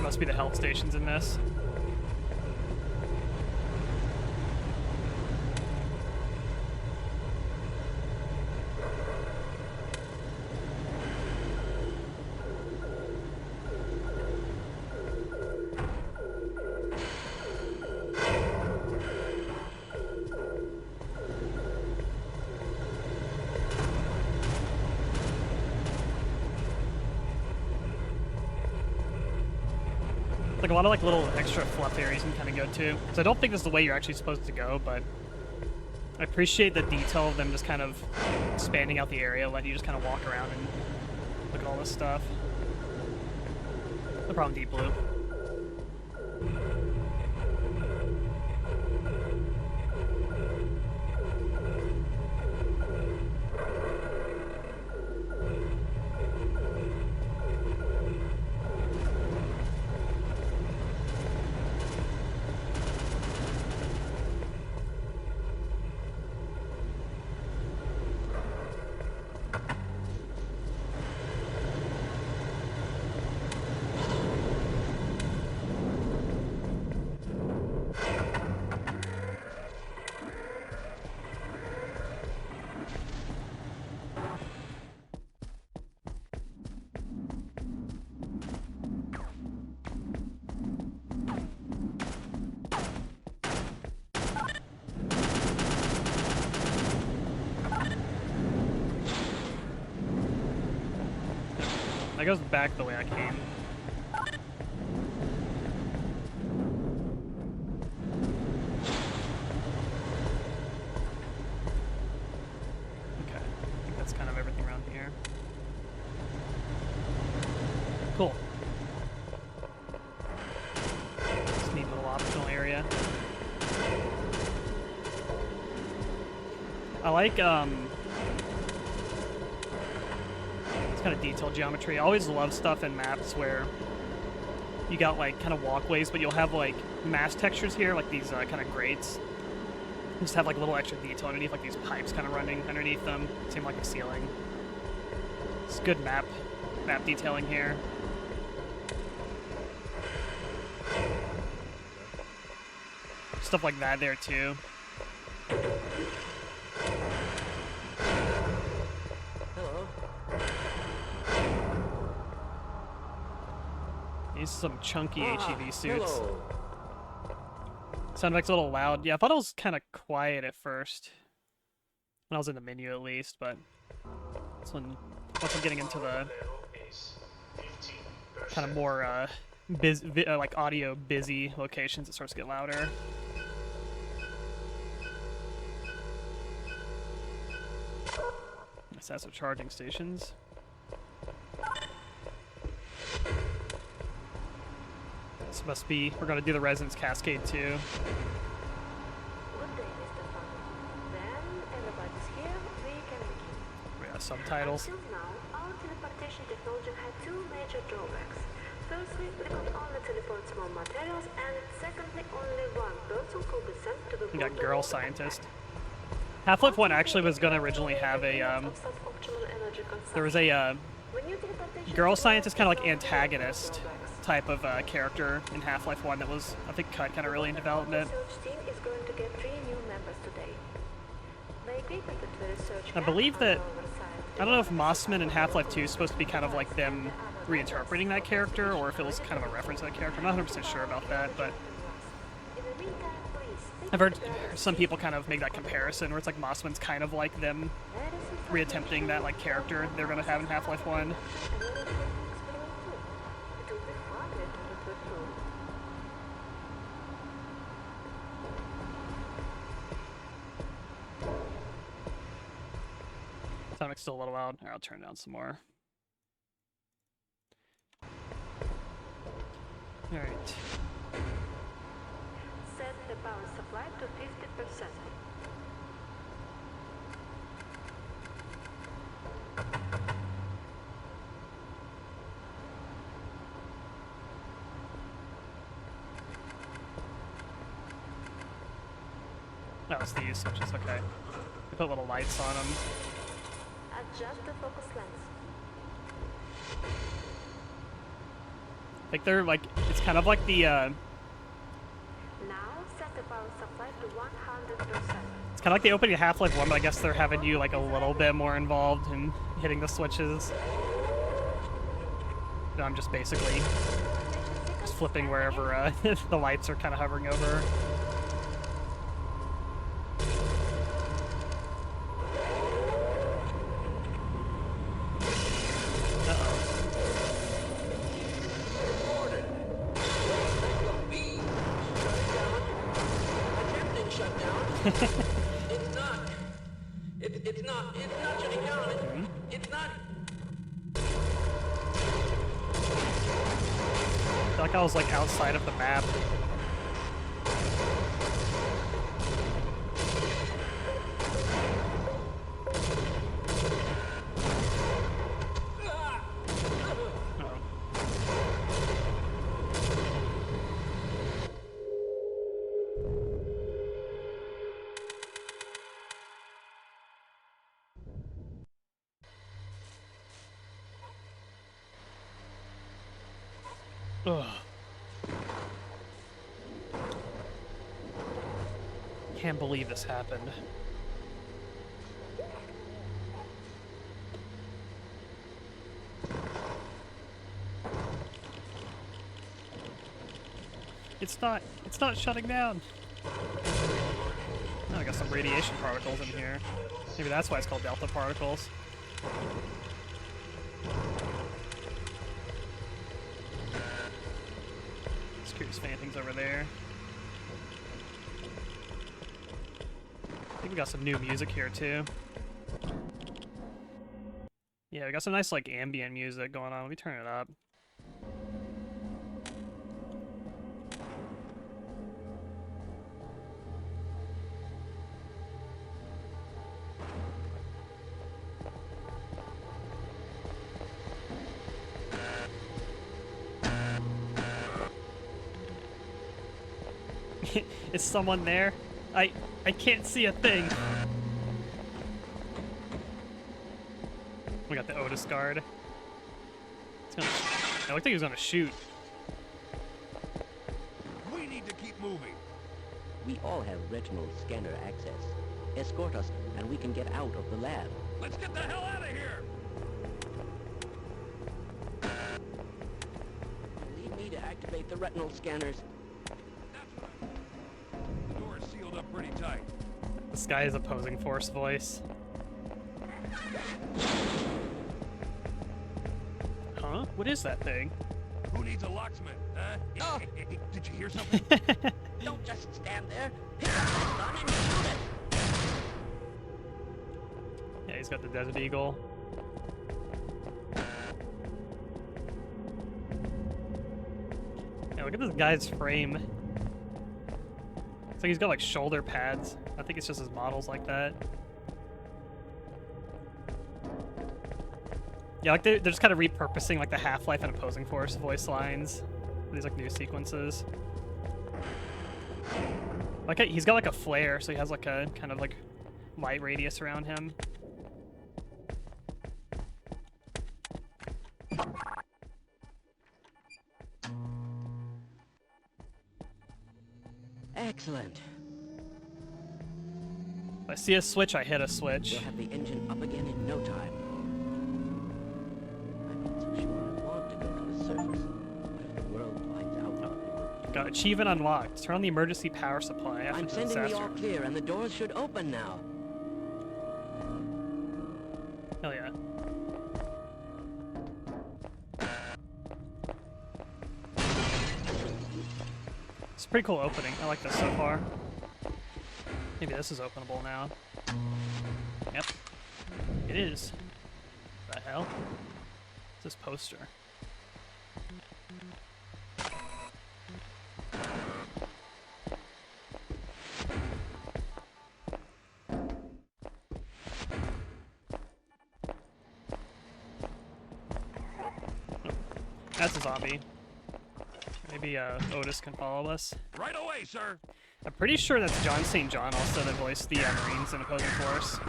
S1: Must be the health stations in this. Like a lot of like little extra fluff areas you can kind of go to. So I don't think this is the way you're actually supposed to go, but I appreciate the detail of them just kind of expanding out the area, letting you just kind of walk around and look at all this stuff. No problem, Deep Blue. That goes back the way I came. Okay, I think that's kind of everything around here. Cool. This neat little optional area. I like, it's kind of detailed geometry. I always love stuff in maps where you got like kind of walkways, but you'll have like mass textures here, like these kind of grates. Just have like a little extra detail underneath, like these pipes kind of running underneath them. Seem like a ceiling. It's good map detailing here. Stuff like that there too. These are some chunky HEV suits.
S6: Hello.
S1: Sound effects a little loud. Yeah, I thought it was kind of quiet at first. When I was in the menu at least, but once I'm getting into the kind of more like audio busy locations, it starts to get louder. This has some charging stations. This must be, we're gonna do the Residence Cascade too.
S7: Good day, Mr. Funnel. Then everybody's here, we can begin.
S1: We have subtitles.
S7: Until now, our teleportation technology had two major drawbacks. Firstly, we could only teleport small materials, and secondly, only one person could be sent to the
S1: We got
S7: portal
S1: Girl
S7: or back.
S1: Scientist. Half-Life 1 actually was gonna originally have a, there was a Girl Scientist kind of like antagonist type of character in Half-Life 1 that was, I think, cut kind of early in development. I believe that, I don't know if Mossman in Half-Life 2 is supposed to be kind of like them reinterpreting that character, or if it was kind of a reference to that character. I'm not 100% sure about that, but I've heard some people kind of make that comparison, where it's like Mossman's kind of like them reattempting that like character they're going to have in Half-Life 1. Sonic's still a little loud. Alright, I'll turn it down some more. Alright.
S7: Set the power supply to 50%.
S1: No, it's these switches, okay. We put little lights on them.
S7: Adjust the focus lens.
S1: Like they're like, it's kind of like the,
S7: Now set the power supply to 100%.
S1: it's kind of like the opening of Half-Life 1, but I guess they're having you like a little bit more involved in hitting the switches. No, I'm just basically just flipping wherever the lights are kind of hovering over.
S6: It's not. It's not shutting down. It's not.
S1: I feel like I was like outside of the map. Ugh. Can't believe this happened. It's not shutting down. Oh, I got some radiation particles in here. Maybe that's why it's called delta particles. Curious Fantings over there. I think we got some new music here too. Yeah, we got some nice like ambient music going on. Let me turn it up. Is someone there? I can't see a thing. We got the Otis guard. I looked like he was gonna shoot.
S4: We need to keep moving.
S2: We all have retinal scanner access. Escort us, and we can get out of the lab.
S4: Let's get the hell out of here.
S2: Leave me to activate the retinal scanners.
S4: The door is sealed up pretty tight.
S1: This guy is opposing force voice. Huh? What is that thing?
S4: Who needs a locksmith, huh?
S2: Oh.
S4: Did you hear something?
S2: Don't just stand there. Pick up that gun and shoot it.
S1: Yeah, he's got the Desert Eagle. Yeah, look at this guy's frame. It's like he's got like shoulder pads. I think it's just his models like that. Yeah, like they're just kind of repurposing like the Half-Life and opposing force voice lines. These like new sequences. Like he's got like a flare, so he has like a kind of like light radius around him.
S2: Excellent.
S1: If I see a switch, I hit a switch.
S2: We'll have the engine up again in no time. I'm not so sure I want to go to the surface. What if the world finds out?
S1: Got achievement unlocked. Turn on the emergency power supply after
S2: I'm
S1: the
S2: sending the
S1: disaster.
S2: all clear, and the doors should open now.
S1: Hell yeah. It's a pretty cool opening. I like this so far. Maybe this is openable now. Yep. It is. What the hell? What's this poster? That's a zombie. Maybe Otis can follow us.
S4: Right away, sir.
S1: I'm pretty sure that's John St. John also that voiced the Marines in Opposing Force.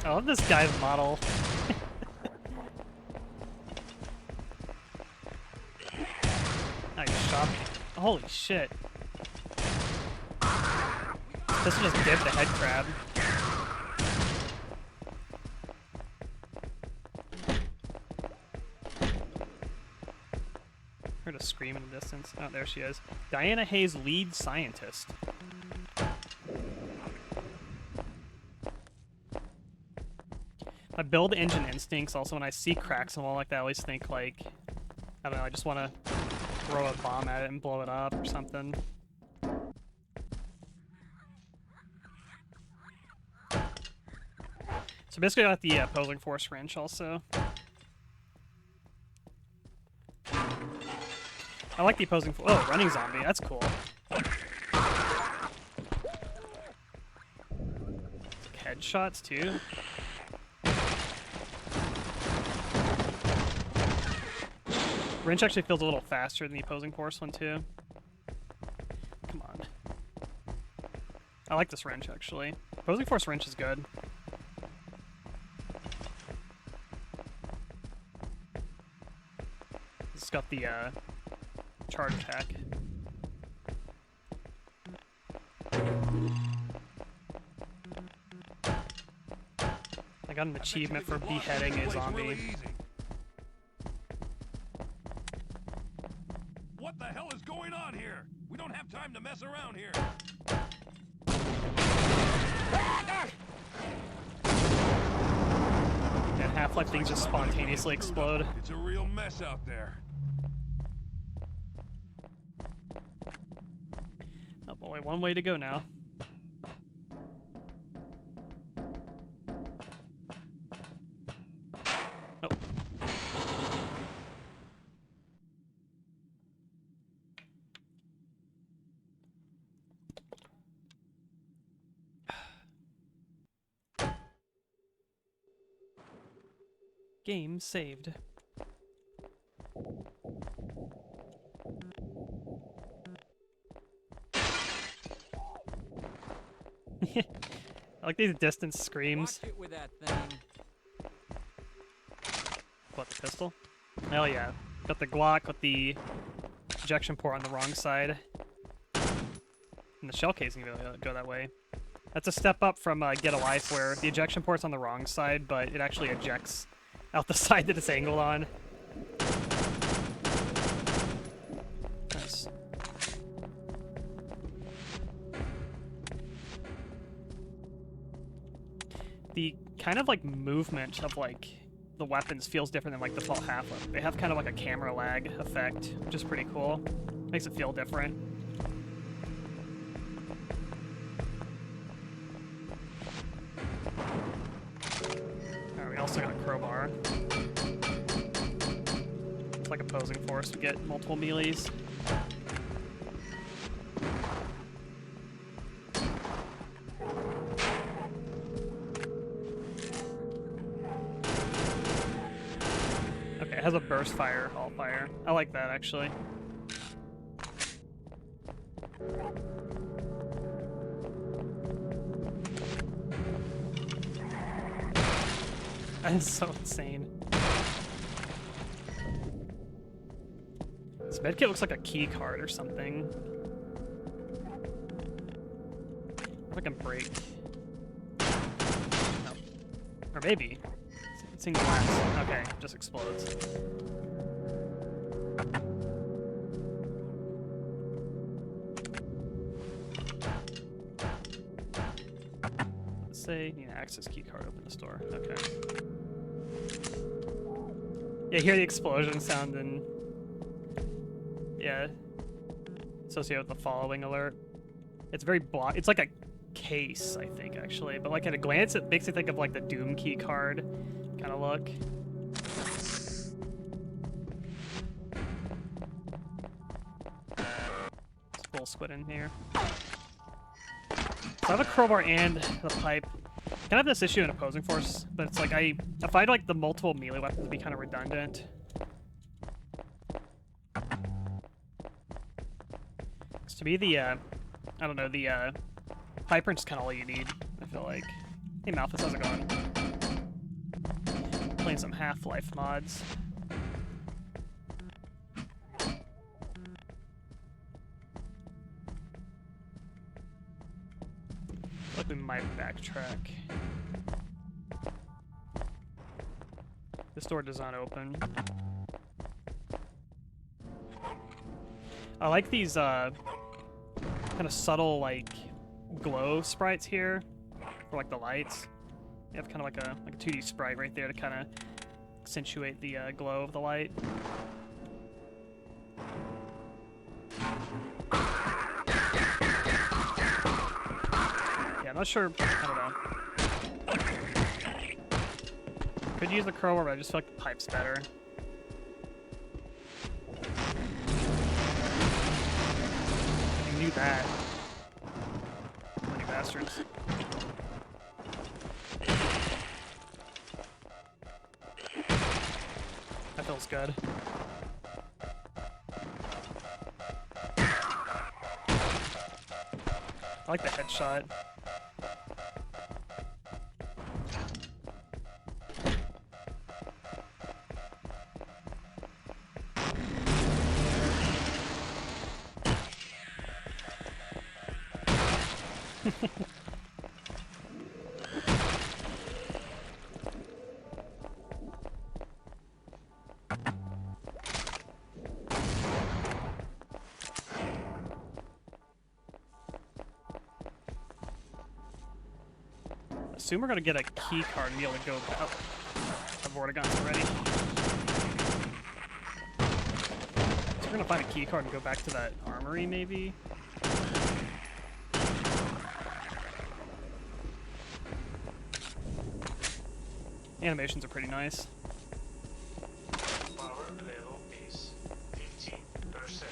S1: I love this guy's model. Oh, you shot me. Holy shit. This one just did the head crab. Heard a scream in the distance. Oh, there she is. Diana Hayes, lead scientist. My build engine instincts. Also, when I see cracks in the wall like that, I always think like, I don't know, I just want to throw a bomb at it and blow it up or something. So basically, I got the opposing force wrench also. I like the opposing. Oh, running zombie. That's cool. Headshots too. Wrench actually feels a little faster than the opposing force one too. Come on. I like this wrench actually. Opposing force wrench is good. It's got the charge attack. I got an achievement for beheading a zombie.
S4: What the hell is going on here? We don't have time to mess around here.
S1: And Half-Life things just spontaneously explode.
S4: It's a real mess out there.
S1: Oh, only one way to go now. Oh. Game saved. I like these distance screams.
S6: Watch it with that thing.
S1: What, the pistol? Hell yeah. Got the Glock with the ejection port on the wrong side. And the shell casing go that way. That's a step up from Get a Life, where the ejection port's on the wrong side, but it actually ejects out the side that it's angled on. Nice. The kind of like movement of like the weapons feels different than like the default Half-Life. They have kind of like a camera lag effect, which is pretty cool. Makes it feel different. Alright, we also got a crowbar. It's like opposing force to get multiple melees. Okay, it has a burst fire, all fire. I like that actually. That is so insane. This medkit looks like a key card or something. If I can break. No. Or maybe. It's in glass. Okay, it just explodes. Let's say, need an access key card, open the store. Okay. Yeah, hear the explosion sound and yeah, associated with the following alert. It's very block. It's like a case, I think, actually. But like at a glance, it makes me think of like the Doom key card kind of look. There's full squid in here. So I have a crowbar and the pipe. Kind of have this issue in opposing force, but it's like I find like the multiple melee weapons to be kind of redundant. To me, the I don't know, the pipe wrench is kind of all you need. I feel like. Hey, Malphus, how's it going? Playing some Half-Life mods. Like we might backtrack. This door does not open. I like these kind of subtle like glow sprites here for like the lights. You have kind of like a 2D sprite right there to kind of accentuate the glow of the light. Yeah, I'm not sure. I don't know. Could use the crowbar, but I just feel like the pipe's better. I knew that. Many bastards. That feels good. I like the headshot. Assume we're gonna get a key card and be able to go back. Oh, I've already gotten it already. So we're gonna find a key card and go back to that armory, maybe? Animations are pretty nice.
S5: Power level is 15%.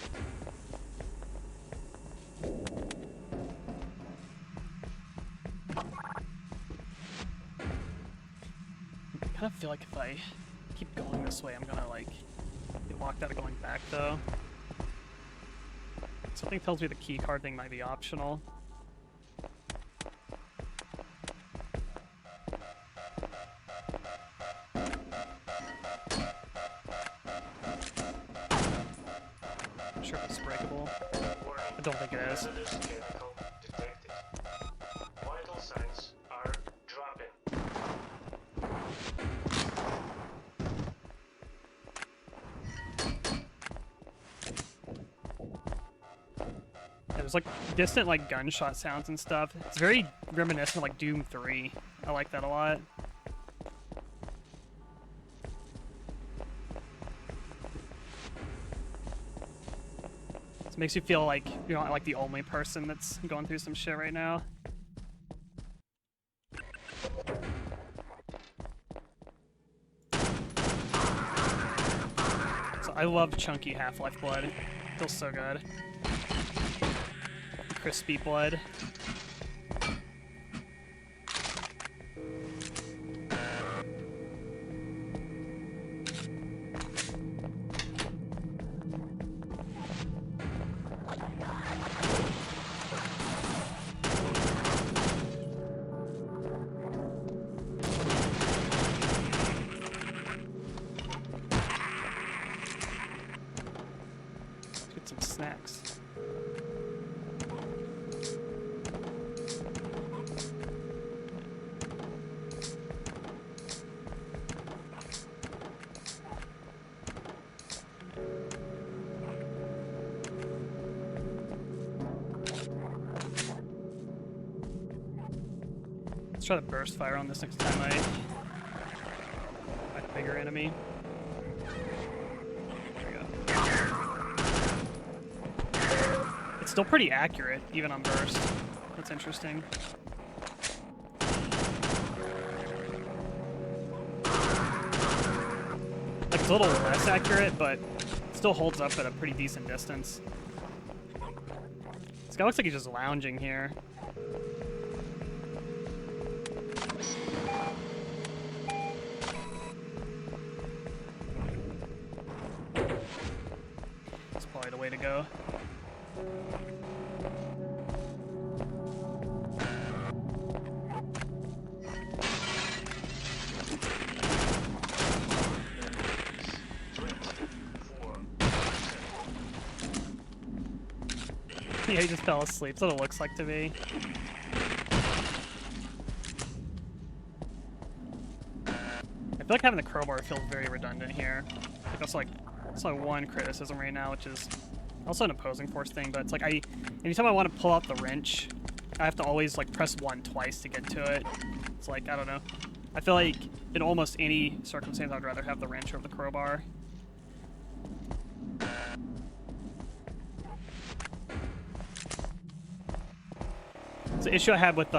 S1: I kind of feel like if I keep going this way, I'm gonna like get locked out of going back though. Something tells me the key card thing might be optional. Not sure if it's breakable. I don't think it is.
S5: Hazardous chemical detected. Vital signs are dropping.
S1: There's like distant like gunshot sounds and stuff. It's very reminiscent of like Doom 3. I like that a lot. It makes you feel like you're not like the only person that's going through some shit right now. So I love chunky Half-Life blood. It feels so good. Crispy blood. Let's get some snacks. Let's try to burst fire on this next time I find a bigger enemy. There we go. It's still pretty accurate, even on burst. That's interesting. Like, it's a little less accurate, but still holds up at a pretty decent distance. This guy looks like he's just lounging here. That's probably the way to go. Yeah, he just fell asleep. That's what it looks like to me. I feel like having the crowbar feels very redundant here. Like that's like one criticism right now, which is also an opposing force thing. But it's like anytime I want to pull out the wrench, I have to always like press 1 twice to get to it. It's like, I don't know. I feel like in almost any circumstance, I'd rather have the wrench over the crowbar. So the issue I had with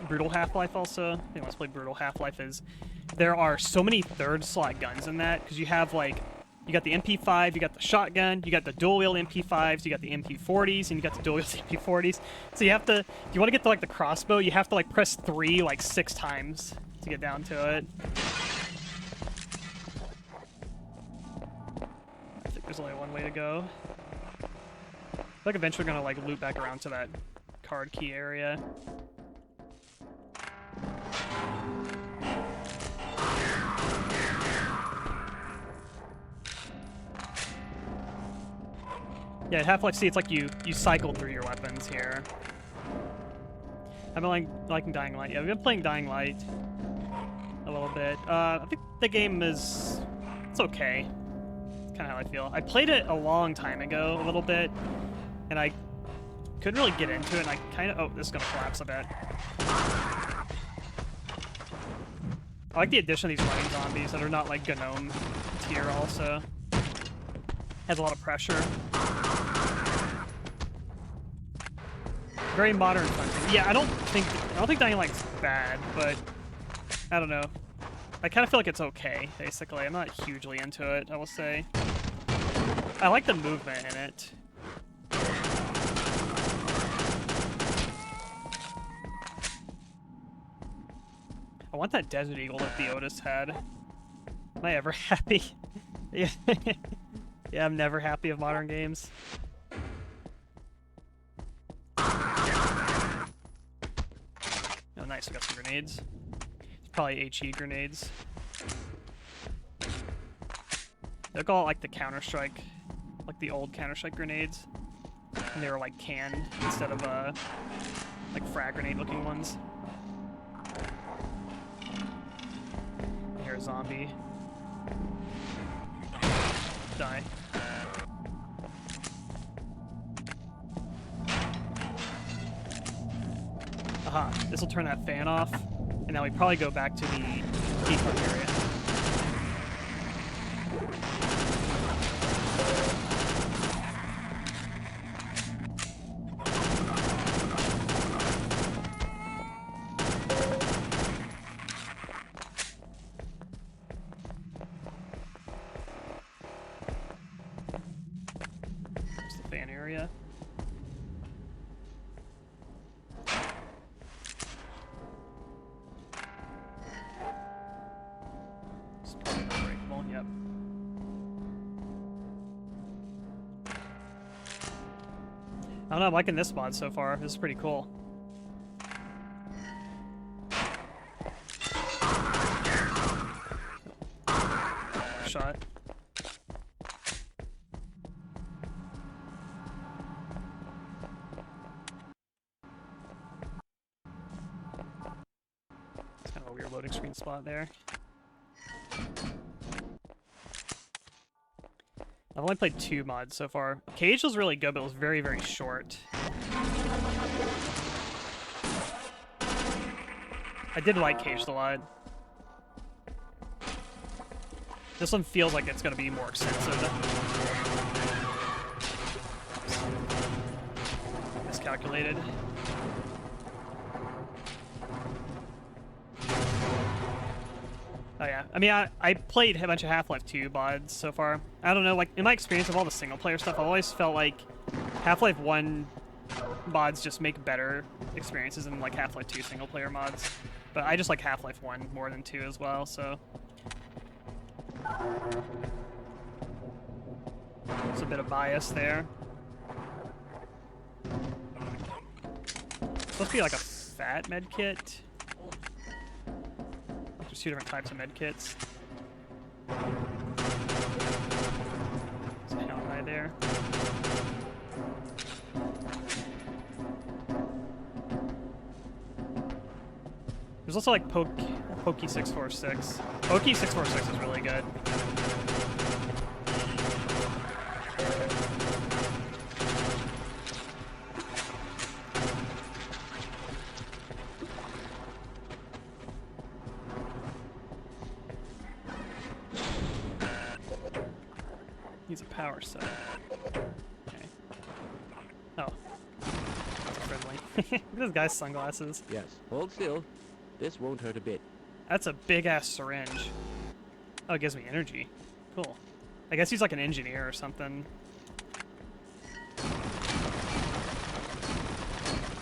S1: Brutal Half-Life also, I think let's play Brutal Half-Life, is there are so many third slot guns in that, because you have like, you got the MP5, you got the shotgun, you got the dual wield MP5s, you got the MP40s, and you got the dual wield MP40s. So you have to, if you want to get to like the crossbow, you have to like press 3 like 6 times to get down to it. I think there's only one way to go. I feel like eventually we're gonna like loop back around to that card key area. Yeah, at Half-Life C, it's like you cycle through your weapons here. I've been liking Dying Light. Yeah, we've been playing Dying Light a little bit. I think the game is... it's okay. It's kind of how I feel. I played it a long time ago, a little bit, and I couldn't really get into it, and I kind of... oh, this is going to collapse a bit. I like the addition of these running zombies that are not like Gnome tier also. Has a lot of pressure. Very modern fun. Yeah, I don't think Dying Light's bad, but I don't know. I kind of feel like it's okay, basically. I'm not hugely into it, I will say. I like the movement in it. I want that Desert Eagle that the Otis had. Am I ever happy? Yeah. Yeah, I'm never happy of modern games. Oh, nice, we got some grenades. It's probably HE grenades. They'll call it like the Counter-Strike, like the old Counter-Strike grenades. And they were like canned instead of like frag grenade looking ones. I hear a zombie. Die. Aha, this will turn that fan off, and now we probably go back to the keycard area. There's the fan area. Yep. I don't know, I'm liking this mod so far. This is pretty cool. Shot. It's kind of a weird loading screen spot there. I've only played 2 mods so far. Cage was really good, but it was very, very short. I did like Caged a lot. This one feels like it's going to be more extensive. Miscalculated. Oh yeah, I mean, I played a bunch of Half-Life 2 mods so far. I don't know, like, in my experience of all the single-player stuff, I always felt like Half-Life 1 mods just make better experiences than, like, Half-Life 2 single-player mods. But I just like Half-Life 1 more than 2 as well, so... there's a bit of bias there. It's supposed to be like a fat med kit. There's 2 different types of medkits. There's a hound eye there. There's also like Pokey 646. Pokey 646 is really good. power set. Okay. Oh. That's friendly. Look at this guy's sunglasses.
S2: Yes, hold still. This won't hurt a bit.
S1: That's a big-ass syringe. Oh, it gives me energy. Cool. I guess he's like an engineer or something.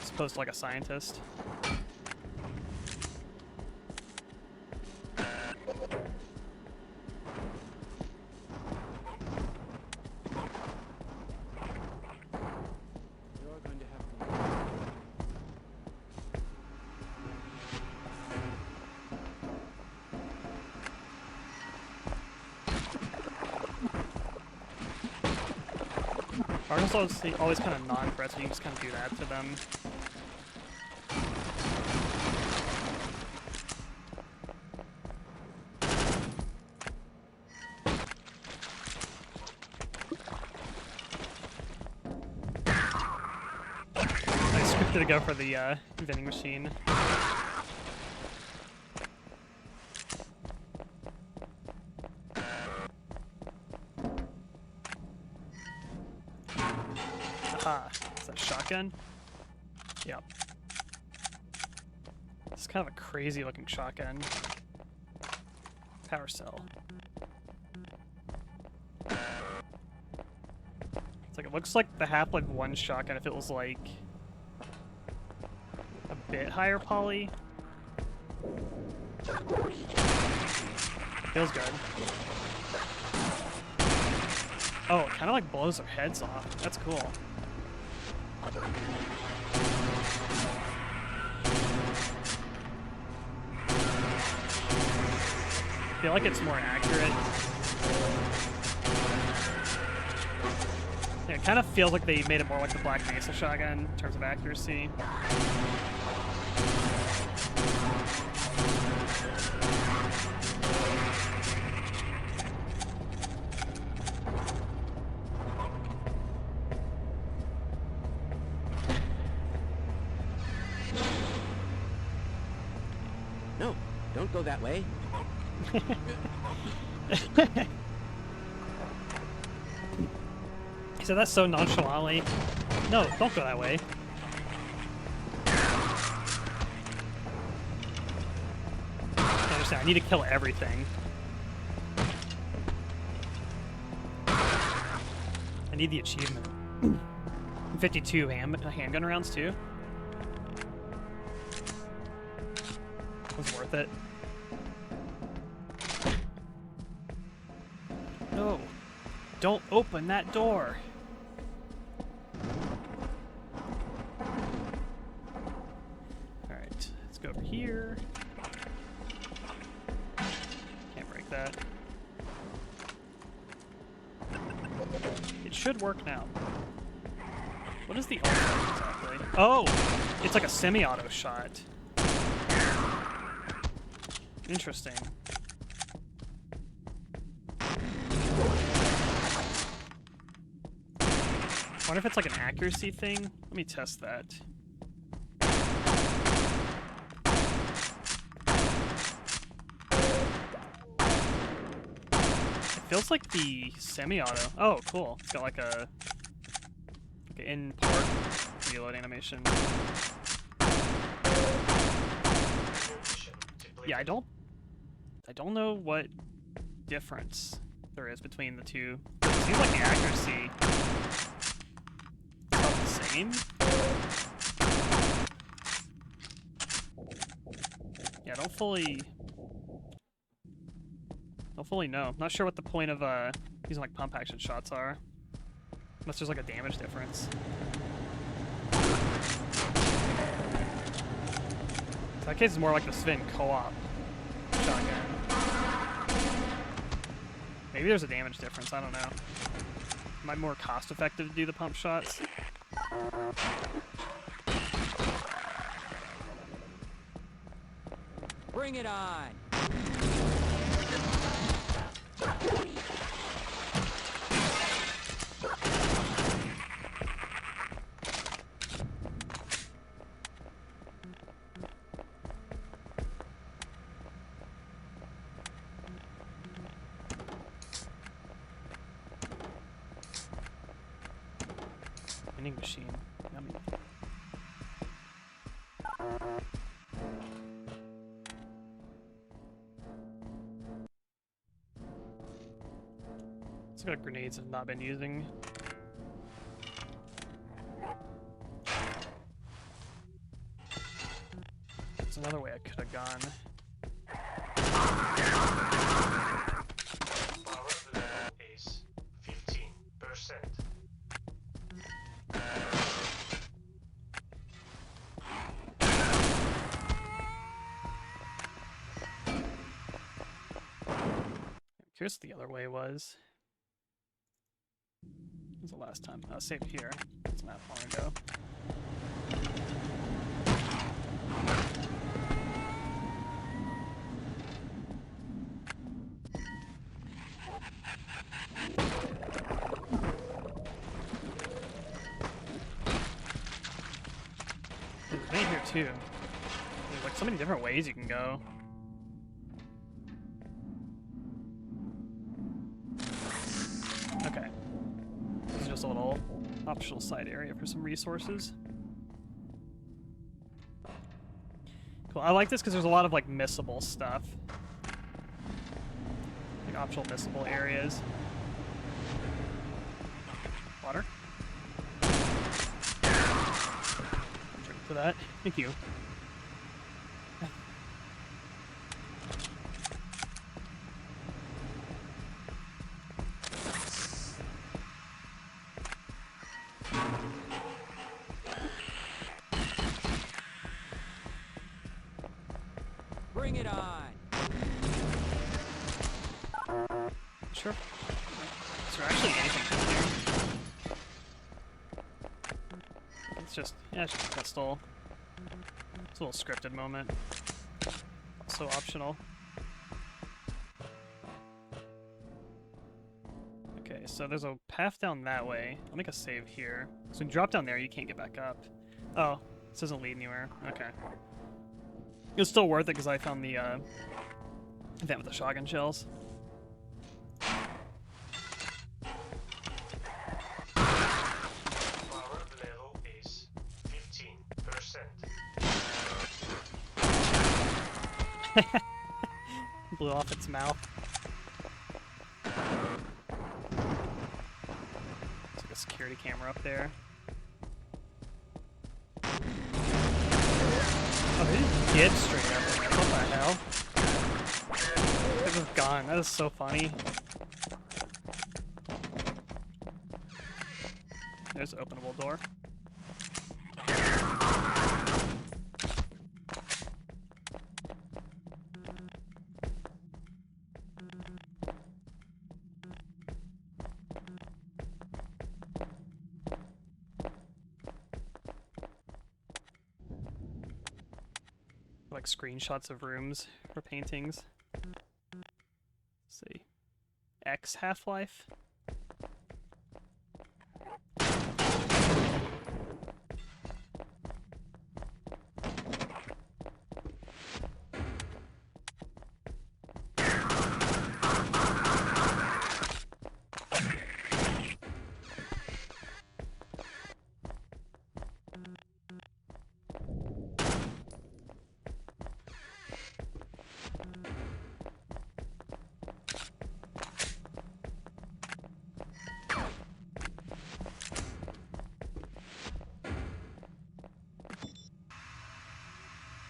S1: As opposed to like a scientist.
S2: You're going to have to...
S1: Arkansas is always kind of non-threats, so you just kind of do that to them. I scripted to go for the vending machine. Aha, is that a shotgun? Yep. It's kind of a crazy looking shotgun. Power cell. It's like, it looks like the Half-Life 1 shotgun if it was like a bit higher poly. Feels good. Oh, it kind of like blows their heads off. That's cool. I feel like it's more accurate. Yeah, it kind of feels like they made it more like the Black Mesa shotgun in terms of accuracy.
S2: No, don't go that way.
S1: He said that so nonchalantly. No, don't go that way. I understand. I need to kill everything. I need the achievement. 52 handgun rounds too. Was worth it. No. Don't open that door. Alright, let's go over here. Can't break that. It should work now. What is the auto exactly? Oh! It's like a semi-auto shot. Interesting. I wonder if it's like an accuracy thing. Let me test that. It feels like the semi-auto. Oh, cool. It's got like a in-port reload animation. Yeah, I don't know what difference there is between the two. It seems like the accuracy is about the same. Yeah, I don't fully know. I'm not sure what the point of using like pump action shots are. Unless there's like a damage difference. In that case, it's more like the Sven co-op shotgun. Maybe there's a damage difference, I don't know. Might be more cost effective to do the pump shots.
S8: Bring it on!
S1: Vending machine. Yummy. Let's go. Grenades have not been using. There's another way I could have gone.
S5: Power level is 15%.
S1: I'm curious what the other way was. When was the last time? I saved here. It's not long ago. There's many here too. There's like so many different ways you can go. Okay. This is just a little optional side area for some resources. Cool. I like this because there's a lot of like missable stuff. Like optional missable areas. Water. Drink for that. Thank you.
S6: Bring it on.
S1: Sure. Is there actually anything in here? It's just, yeah, it's just a pistol. It's a little scripted moment. So optional. Okay, so there's a path down that way. I'll make a save here. So when you drop down there, you can't get back up. Oh, this doesn't lead anywhere. Okay. It was still worth it because I found the event with the shotgun shells.
S5: Power level is 15%.
S1: Blew off its mouth. It's like a security camera up there. Oh, they just did straight up. What the hell? They're just gone. That is so funny. There's an openable door. Like screenshots of rooms for paintings. Let's see. X Half-Life?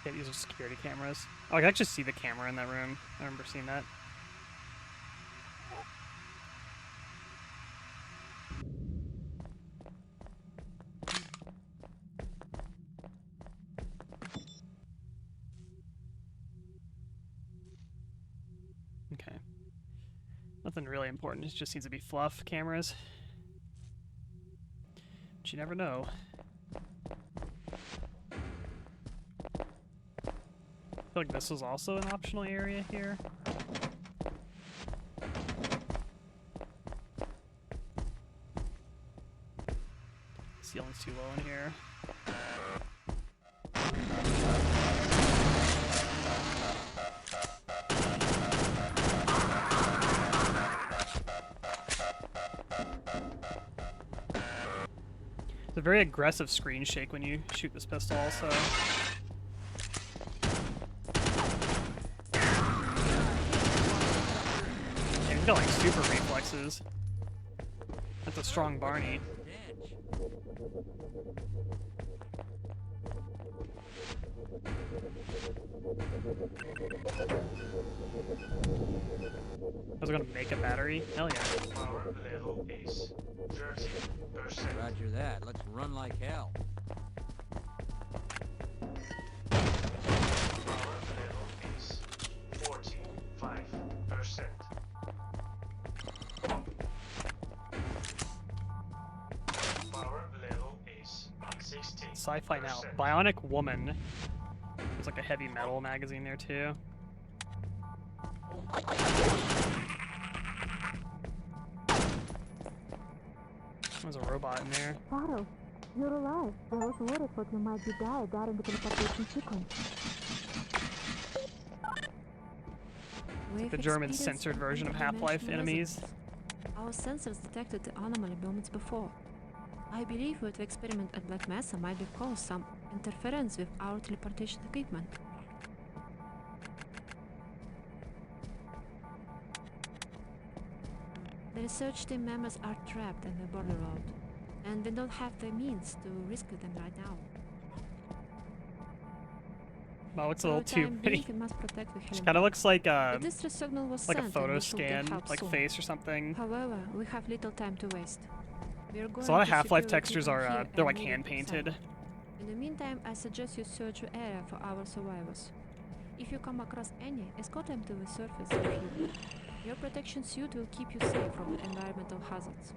S1: Yeah, these are security cameras. Oh, I can actually see the camera in that room. I remember seeing that. Okay. Nothing really important. It just needs to be fluff cameras. But you never know. I feel like this was also an optional area here. Ceiling's too low in here. It's a very aggressive screen shake when you shoot this pistol also. Yeah, he's got like super reflexes. That's a strong Barney. I was gonna make a battery? Hell yeah.
S5: Power level is 30%.
S8: Roger that. Let's run like hell.
S5: Power level is 45%. Power level is 60.
S1: Sci-fi now. Bionic Woman. There's like a heavy metal magazine there too. There's a robot in there.
S7: Farrell, you're alive. I was worried that you might be dead during the teleportation sequence.
S1: The German censored version of Half-Life enemies.
S9: Our sensors detected the anomaly moments before. I believe that the experiment at Black Mesa might have caused some interference with our teleportation equipment. The research team members are trapped in the border road, and we don't have the means to rescue them right now.
S1: Wow, it's a
S9: For
S1: little
S9: the
S1: too
S9: time
S1: pretty.
S9: being, we must protect the
S1: It
S9: Helen
S1: kind of
S9: Park.
S1: looks like
S9: The distress signal was
S1: a
S9: sent and
S1: photo
S9: we should get
S1: scan,
S9: help
S1: like
S9: soon.
S1: face or something.
S9: However, we have little time to waste. We are going
S1: So a lot of
S9: to
S1: Half-Life
S9: secure
S1: textures
S9: equipment
S1: are
S9: here
S1: they're
S9: and
S1: like
S9: move it
S1: hand
S9: inside.
S1: painted.
S9: In the meantime, I suggest you search your area for our survivors. If you come across any, escort them to the surface if you will. Your protection suit will keep you safe from the environmental hazards.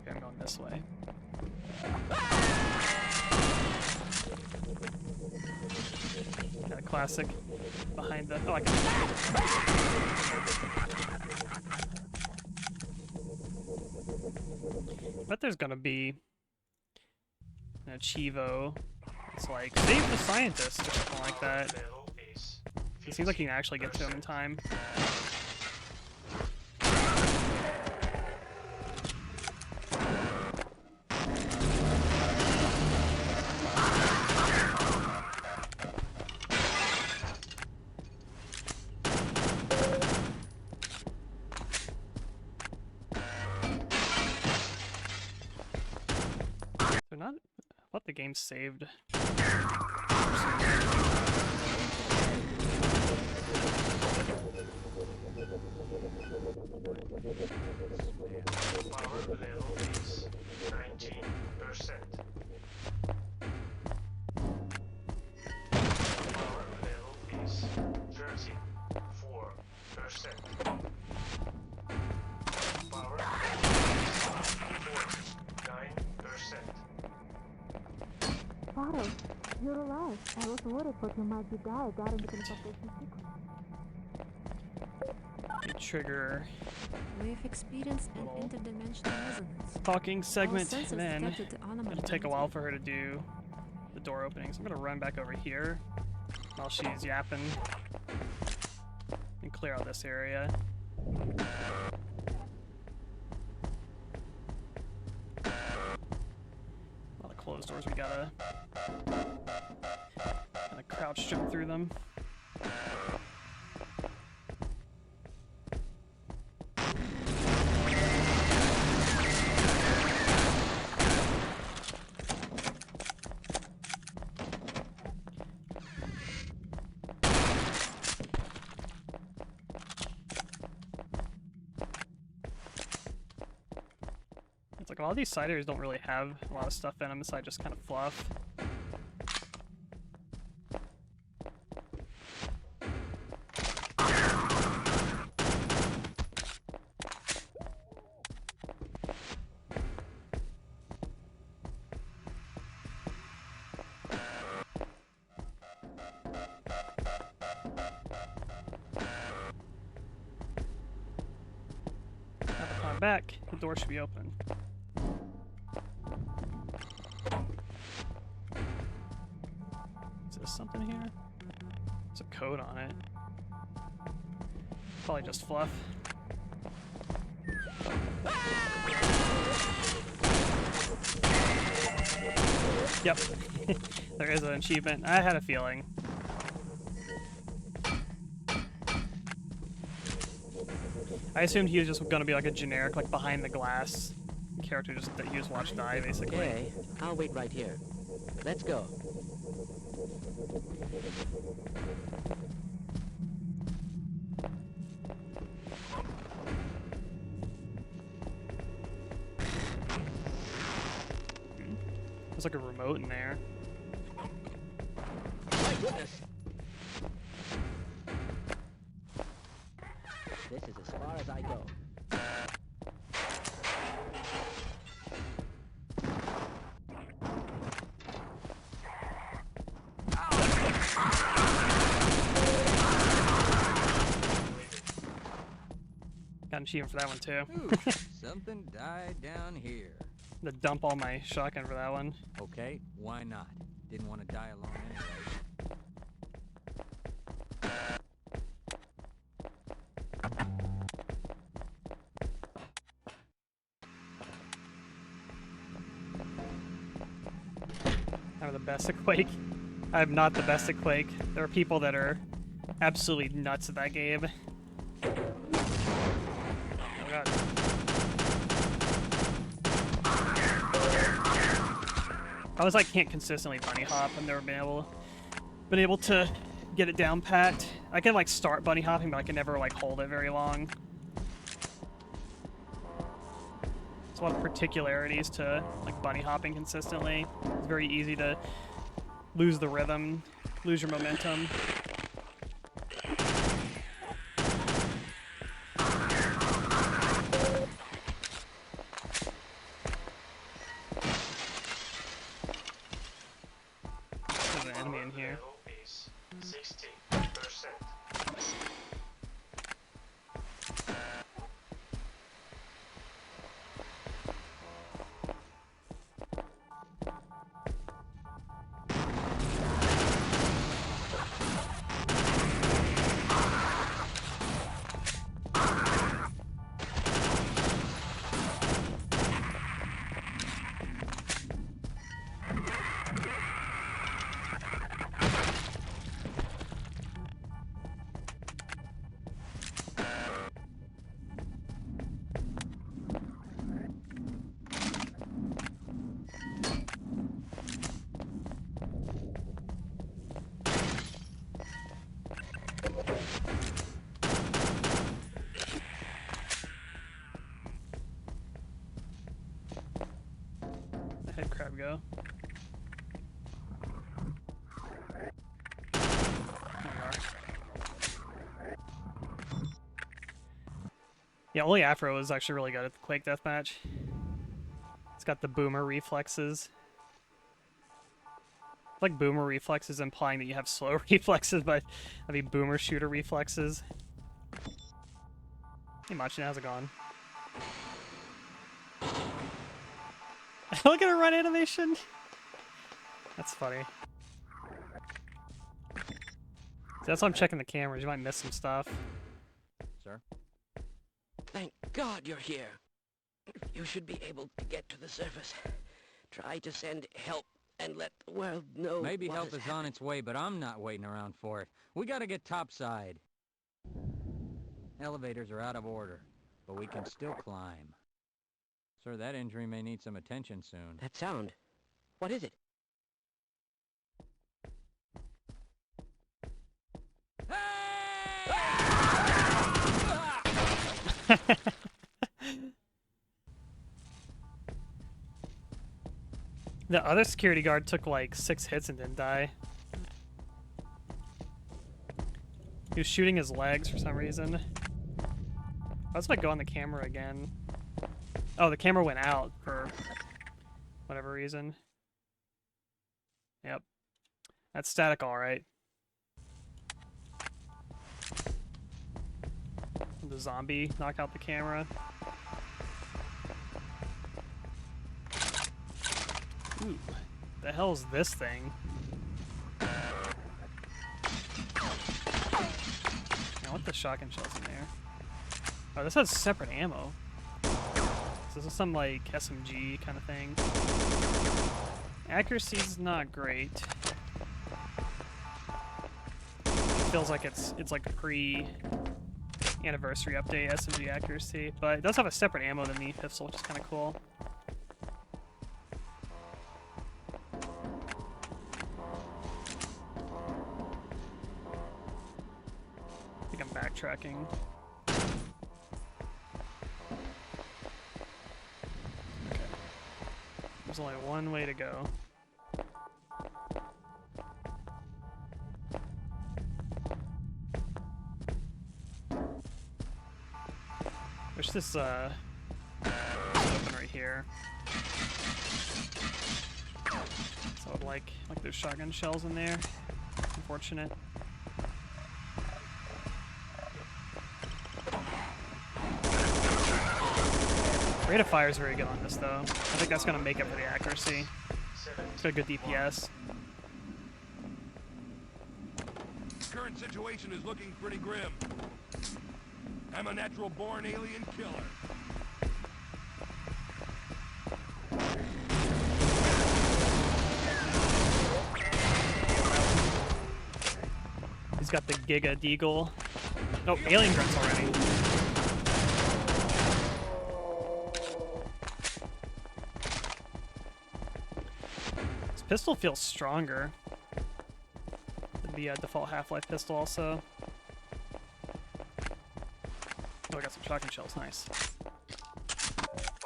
S1: Okay, I'm going this way. Kind of classic behind the. Oh, I can. Bet there's gonna be an Achievo. It's like save the scientist or something like that.
S5: Level is
S1: It seems like you can actually get to him in time. They're not. What the game's saved.
S5: Power level is 19%. Power level is 34%. Power level is 49%.
S7: Farrell, you're alive. I was worried that you might be dead during the teleportation sequence.
S1: Trigger
S9: We've experienced an interdimensional resonance.
S1: talking segment,
S9: Our
S1: and
S9: sensors
S1: then
S9: detected the anomaly
S1: it'll take a
S9: moments
S1: while
S9: before.
S1: for her to do the door opening. So I'm gonna run back over here while she's yapping and clear out this area. A lot of closed doors, we gotta kind of crouch jump through them. It's like a lot of these side areas don't really have a lot of stuff in them, besides just kind of fluff. Now that I'm back, the door should be open. Is there something here? There's a code on it. Probably just fluff. Yep. There is an achievement. I had a feeling. I assumed he was just gonna be like a generic, like behind the glass character just that you just watch die, basically.
S2: Okay, I'll wait right here. Let's go.
S1: There's like a remote in there.
S2: My goodness! This is as far as I go.
S1: Got an achievement for that one too.
S8: Ooh, something died down here.
S1: To dump all my shotgun for that one.
S8: Okay, why not? Didn't want to die alone anyway.
S1: I'm the best at Quake. I'm not the best at Quake. There are people that are absolutely nuts at that game. Oh god. I was like can't consistently bunny hop. I've never been able to get it down pat. I can like start bunny hopping, but I can never like hold it very long. There's a lot of particularities to like bunny hopping consistently. It's very easy to lose the rhythm, lose your momentum. There's an enemy in here.
S5: Is 60%.
S1: The head crab go. Yeah, only Afro is actually really good at the Quake Deathmatch. It's got the boomer reflexes. It's like boomer reflexes implying that you have slow reflexes, but I mean boomer shooter reflexes. Hey Machin, how's it going? Look at her run animation! That's funny. See, that's why I'm checking the cameras, you might miss some stuff.
S8: Sir?
S2: Thank God you're here. You should be able to get to the surface. Try to send help and let the world know.
S8: Maybe
S2: what
S8: help
S2: has
S8: is on its way, but I'm not waiting around for it. We gotta get topside. Elevators are out of order, but we can still climb. Sir, that injury may need some attention soon.
S2: That sound. What is it?
S1: The other security guard took like 6 hits and didn't die. He was shooting his legs for some reason. Let's like go on the camera again. Oh, the camera went out for whatever reason. Yep. That's static alright. The zombie knock out the camera. Ooh, the hell is this thing? shotgun shells in there. Oh, this has separate ammo. So this is some like SMG kind of thing. Accuracy's not great. Feels like it's like pre-anniversary update SMG accuracy, but it does have a separate ammo than the pistol, which is kind of cool. I think I'm backtracking. Okay. There's only one way to go. There's this open right here. So like there's shotgun shells in there. Unfortunate. Rate of fire is very good on this though. I think that's gonna make up for the accuracy. It's got good DPS.
S4: Current situation is looking pretty grim. I'm a natural-born alien killer.
S1: He's got the Giga Deagle. Oh, alien grunts already. This pistol feels stronger than the default Half-Life pistol also. Oh, I got some shotgun shells, nice.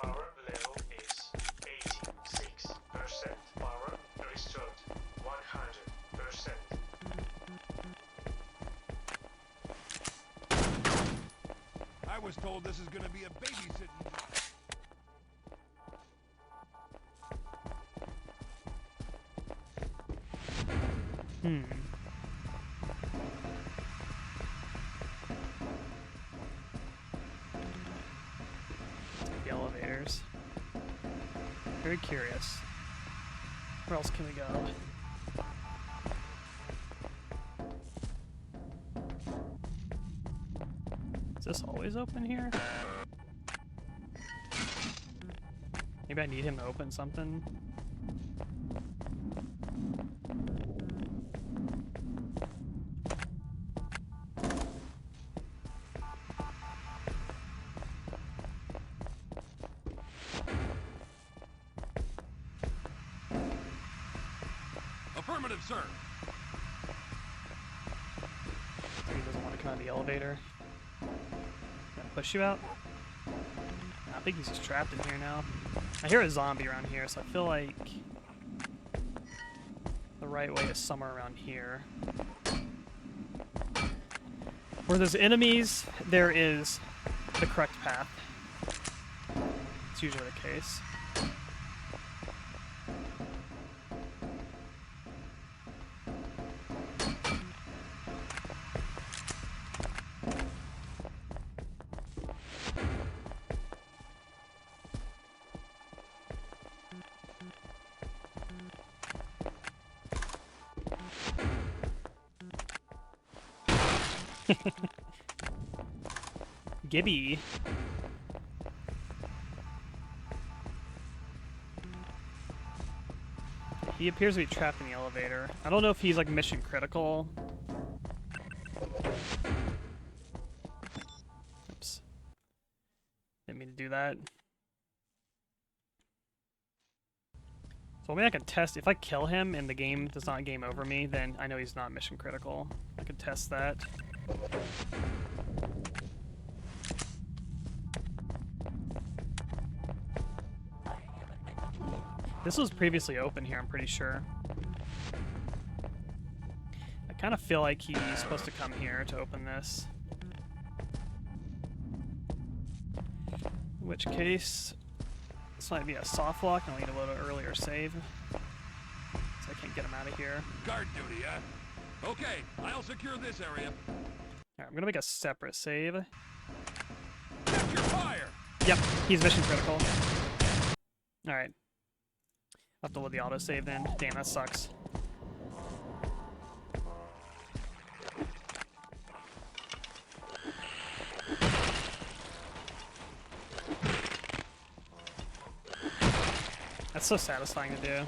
S5: Power level is 86%. Power restored 100%.
S4: I was told this is gonna be a babysitting job.
S1: The elevators. Very curious. Where else can we go? Is this always open here? Maybe I need him to open something.
S4: Affirmative, sir.
S1: He doesn't want to come out of the elevator. Gonna push you out? I think he's just trapped in here now. I hear a zombie around here, so I feel like the right way is somewhere around here. Where there's enemies, there is the correct path. It's usually the case. Gibby. He appears to be trapped in the elevator. I don't know if he's like mission critical. Oops. Didn't mean to do that. So maybe I can test, if I kill him and the game does not game over me, then I know he's not mission critical. I could test that. This was previously open here, I'm pretty sure. I kind of feel like he's supposed to come here to open this. In which case, this might be a soft lock, and I'll need a little earlier save. So I can't get him out of here.
S4: Guard duty, huh? Okay, I'll secure this area.
S1: Alright, I'm gonna make a separate save.
S4: Check your fire!
S1: Yep, he's mission critical. Alright. I'll have to load the autosave then. Damn, that sucks. That's so satisfying to do.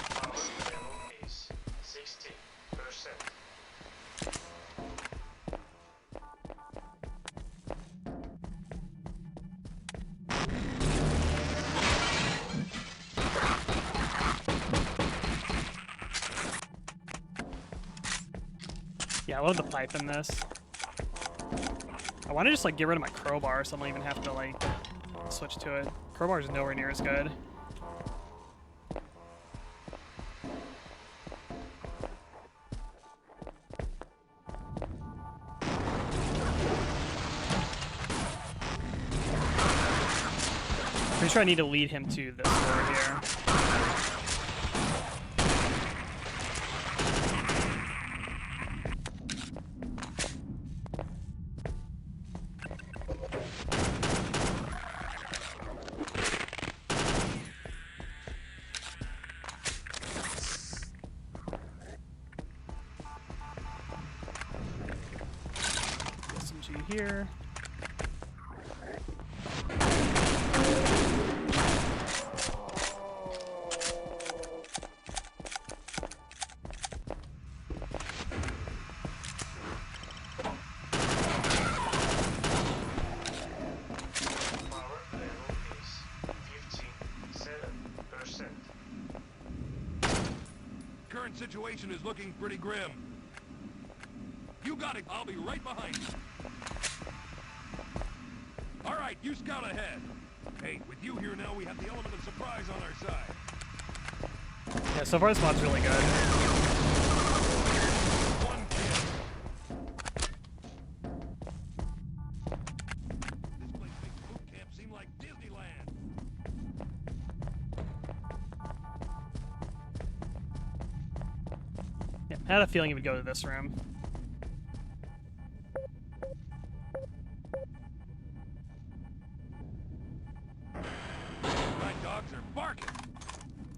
S5: Power level is 60%.
S1: Yeah, I love the pipe in this. I want to just like get rid of my crowbar so I don't even have to like switch to it. Crowbar is nowhere near as good. Pretty sure I need to lead him to this door here. SMG here.
S5: Power level is 57%.
S4: Current situation is looking pretty grim. You got it. I'll be right behind you. All right, you scout ahead. Hey, with you here now, we have the element of surprise on our side.
S1: Yeah, so far this mod's really good.
S4: One kill. This place makes boot camp seem like Disneyland.
S1: Yeah, I had a feeling he would go to this room.
S4: My dogs are barking.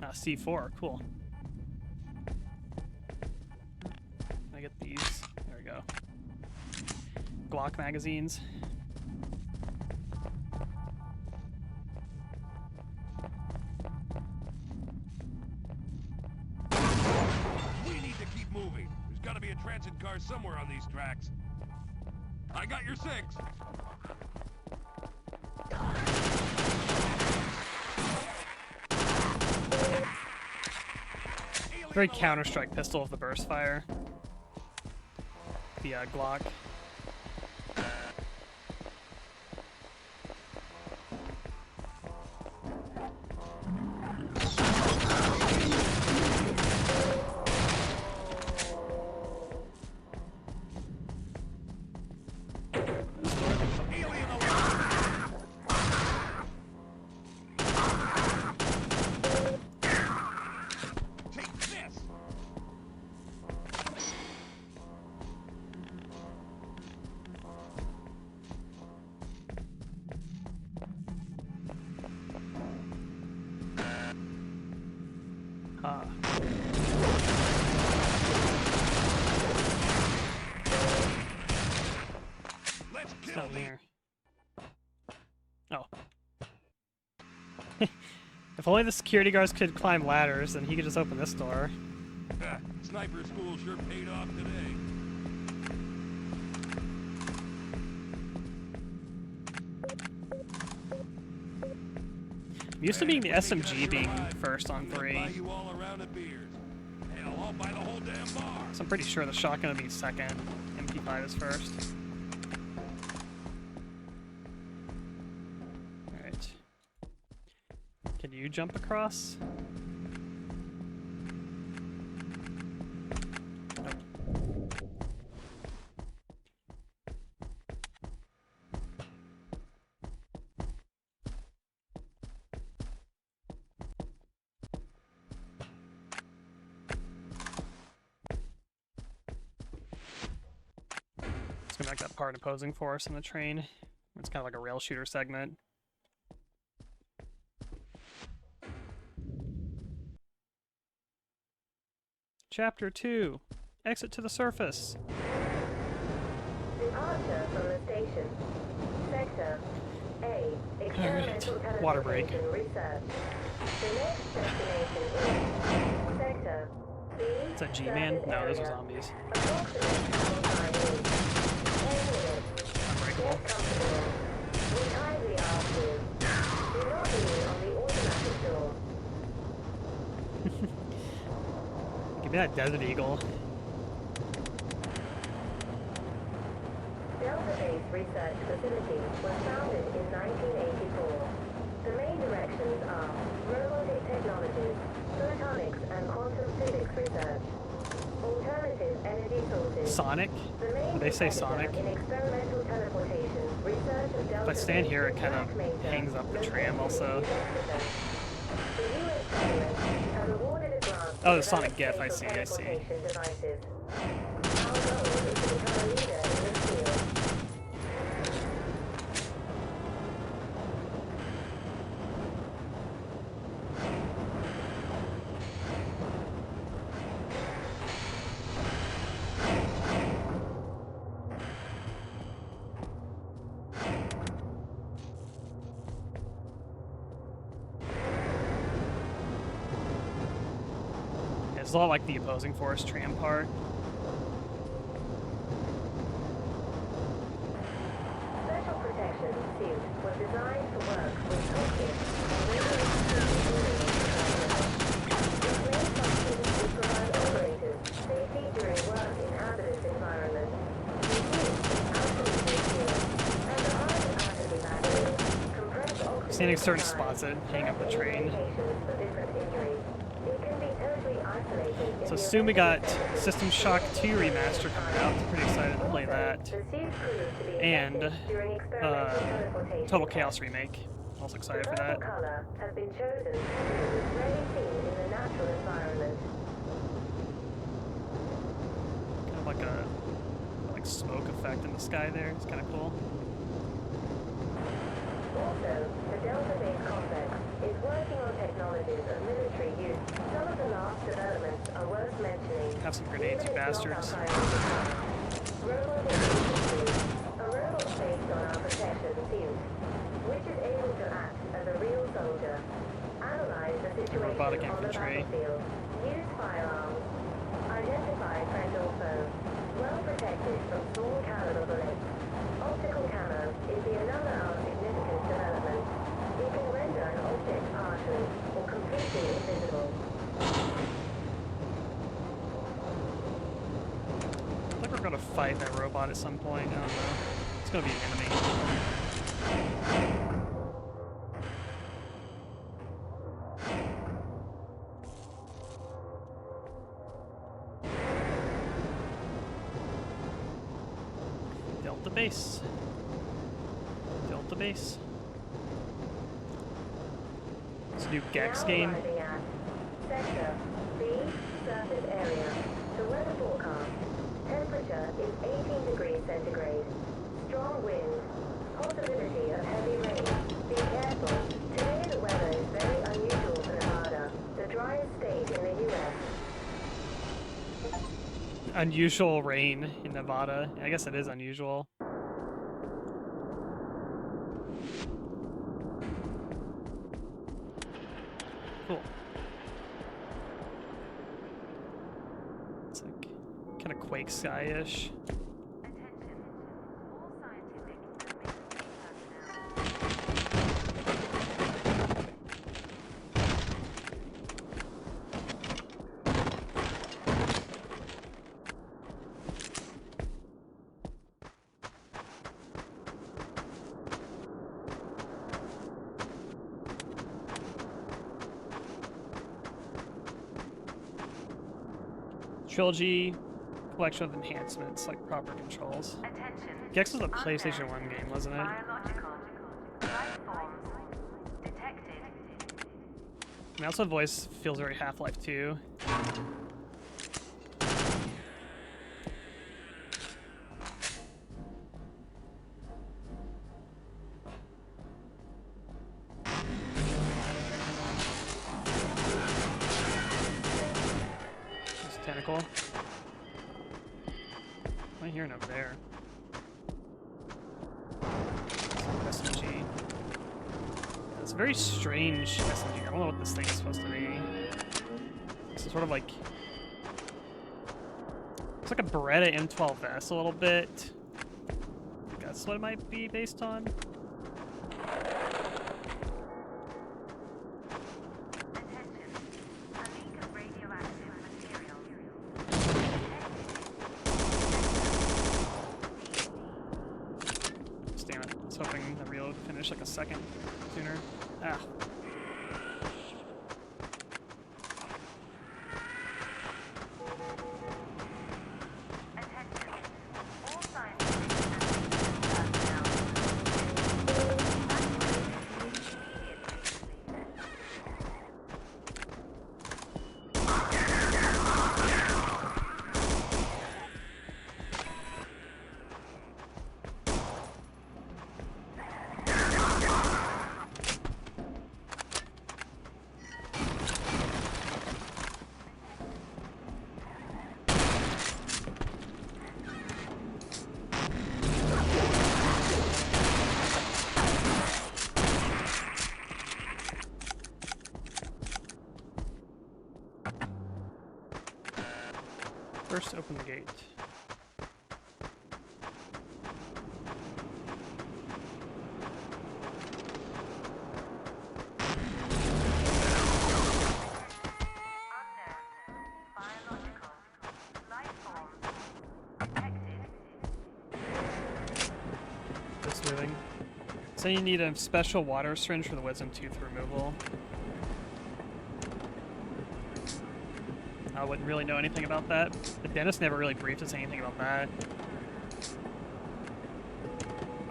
S1: C4, cool. I get these. There we go. Glock magazines.
S4: We need to keep moving. There's got to be a transit car somewhere on these tracks. I got your 6.
S1: Very Counter-Strike pistol of the burst fire. The Glock.
S4: Take this. Let's
S1: It's
S4: kill
S1: not
S4: these.
S1: here. Oh. If only the security guards could climb ladders, then he could just open this door.
S4: Sniper school sure paid off today.
S1: I'm used to being the SMG being first on
S4: Buy
S1: 3,
S4: you all a round of beers. Hell, I'll buy the whole damn bar.
S1: so I'm pretty sure the shotgun would be second, MP5 is first. Alright. Can you jump across? Nope. It's gonna be like that part opposing force in the train. It's kind of like a rail shooter segment. Chapter 2. Exit to the surface.
S7: Departure from the station. Sector Sector A, experimental
S1: Water break.
S7: teleportation research. The next destination is Sector B.
S1: It's a G-Man?
S7: service
S1: No, those are
S7: area.
S1: zombies.
S7: Approximate travel time is 10 minutes.
S1: Unbreakable.
S7: Get comfortable. We kindly ask you, do not lean on the automatic door.
S1: Give me that Desert Eagle.
S7: Delta Base Research Facility was founded in 1984. The main directions are robotic technologies, photonics and quantum physics research, alternative energy sources.
S1: Sonic?
S7: The main
S1: Did they say
S7: competitor
S1: Sonic?
S7: in experimental teleportation research of Delta
S1: If I stand
S7: Base
S1: here, it
S7: is
S1: kind of
S7: Black Mesa,
S1: hangs up the
S7: located
S1: tram
S7: in
S1: also.
S7: New Mexico. The U.S. government has awarded a grant
S1: Oh,
S7: to
S1: the Sonic
S7: develop
S1: GIF, I
S7: spatial
S1: see, I see.
S7: teleportation devices. Our goal is to become a leader in this field.
S1: Yeah, it's a lot like the opposing force tram part.
S7: Special protection suit was designed to work with toxic and radioactive its main function is to provide operators safety during work in hazardous environments. The suit is absolutely secure, and the high-capacity batteries compress oxygen
S1: Standing certain
S7: supply,
S1: spots that hang up the
S7: set in
S1: train.
S7: locations for different injuries. It can be totally isolated in
S1: So
S7: the
S1: soon we
S7: event
S1: got
S7: of necessity.
S1: System Shock 2 Remaster coming out. Pretty excited to play that.
S7: The suit proved to be
S1: And
S7: effective during experimental teleportation
S1: Total
S7: tests.
S1: Chaos Remake. Also
S7: The
S1: excited for
S7: purple
S1: that.
S7: color has been chosen because it's rarely seen in the natural environment.
S1: Kind of like a smoke effect in the sky there. It's kind of cool.
S7: Also, the Delta Base complex is working on technologies of military use. Some of the last developments are worth mentioning.
S1: Have some grenades, you
S7: Even if not
S1: bastards.
S7: our priority. Robotic infantry, a robot based on our protection suit, which is able to act as a real soldier, analyze the situation
S1: Robotic
S7: on the
S1: infantry.
S7: battlefield, use firearms, identify friend or foe, well protected from small caliber bullets. Optical camo is the another of significant development. It can render an object partially or completely invisible.
S1: I think we're gonna fight that robot at some point. I don't know. It's gonna be an enemy. Delta Base. Delta Base. It's a new Gex
S7: Now
S1: game.
S7: arriving at Sector B, surface area. The weather forecast. Temperature is 18 degrees centigrade. Strong wind. Possibility of heavy rain. Be careful. Today the weather is very unusual for Nevada, the driest state in the U.S.
S1: Unusual rain in Nevada. I guess it is unusual. Cool. It's like kind of Quake Sky-ish. Trilogy collection of enhancements, like proper controls. Gex was a PlayStation 1 game, wasn't it? Mouse and voice feels very Half-Life 2. There's a tentacle. What am I hearing over there? very strange SMG. I don't know what this thing is supposed to be. It's sort of like... It's like a Beretta M12S a little bit. I think that's what it might be based on. Damn it. I was hoping the reload would finish like a second sooner. Ah. First, open the gate. Just moving. So you need a special water syringe for the wisdom tooth removal. I wouldn't really know anything about that. The dentist never really briefed us anything about that.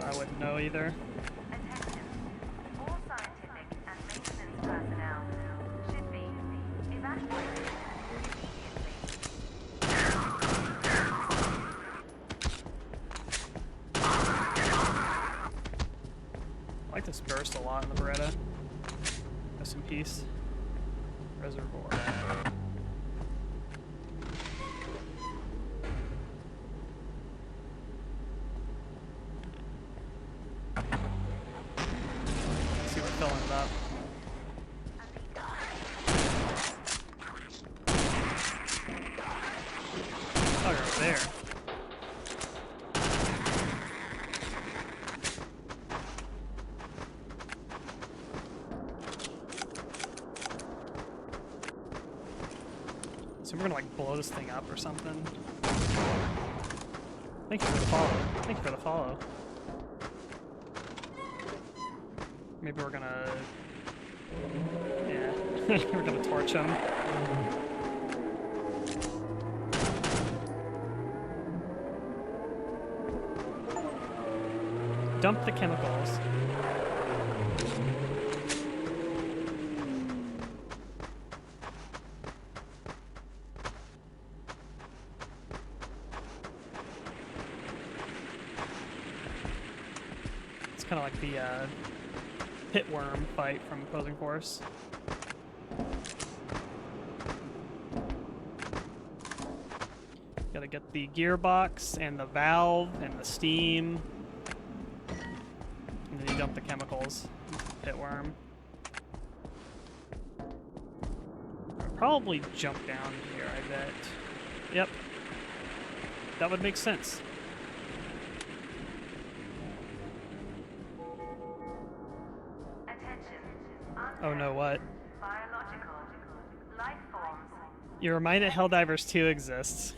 S1: I wouldn't know either.
S7: Attention. All scientific and maintenance personnel should be evacuated
S1: I like this burst a lot in the Beretta. Rest in peace. Reservoir. See, we're filling it up. Oh, you're over there. So we're gonna like blow this thing up or something. Thank you for the follow. Thank you for the follow. Maybe we're gonna... Yeah. We're gonna torch him. Dump the chemicals. It's kind of like the pit worm fight from Opposing Force. Gotta get the gearbox and the valve and the steam. And then you dump the chemicals into the pit worm. I'll probably jump down here, I bet. Yep. That would make sense. Oh no, what?
S7: biological life forms.
S1: You're reminded Helldivers 2 exists.